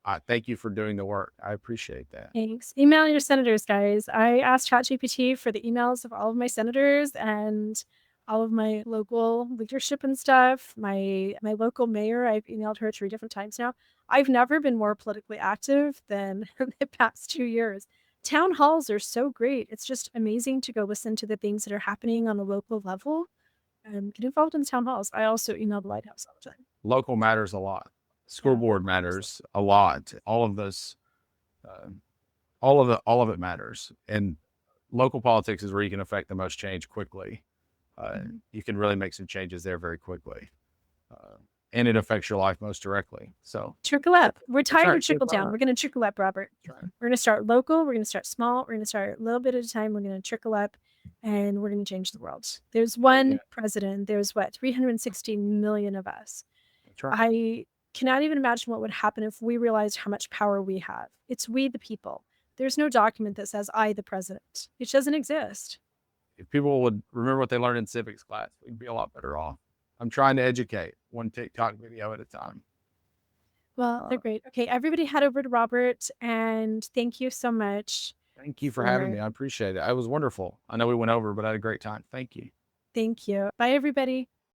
[SPEAKER 3] I thank you for doing the work. I appreciate that.
[SPEAKER 1] Thanks. Email your senators, guys. I asked ChatGPT for the emails of all of my senators and all of my local leadership and stuff. My local mayor, I've emailed her 3 different times now. I've never been more politically active than the past 2 years. Town halls are so great. It's just amazing to go listen to the things that are happening on a local level and get involved in the town halls. I also email the White House all the time.
[SPEAKER 3] Local matters a lot. School board matters a lot. All of this, all of it matters. And local politics is where you can affect the most change quickly. You can really make some changes there very quickly. And it affects your life most directly. So
[SPEAKER 1] trickle up. We're tired of trickle down. We're going to trickle up, Robert. We're going to start local. We're going to start small. We're going to start a little bit at a time. We're going to trickle up and we're going to change the world. There's one president. There's what, 360 million of us.
[SPEAKER 3] That's right.
[SPEAKER 1] I cannot even imagine what would happen if we realized how much power we have. It's we, the people. There's no document that says I, the president. It doesn't exist.
[SPEAKER 3] If people would remember what they learned in civics class, we'd be a lot better off. I'm trying to educate one TikTok video at a time.
[SPEAKER 1] Well, they're great. Okay, everybody head over to Robert and thank you so much.
[SPEAKER 3] Thank you for having me. I appreciate it. It was wonderful. I know we went over, but I had a great time. Thank you.
[SPEAKER 1] Thank you. Bye, everybody.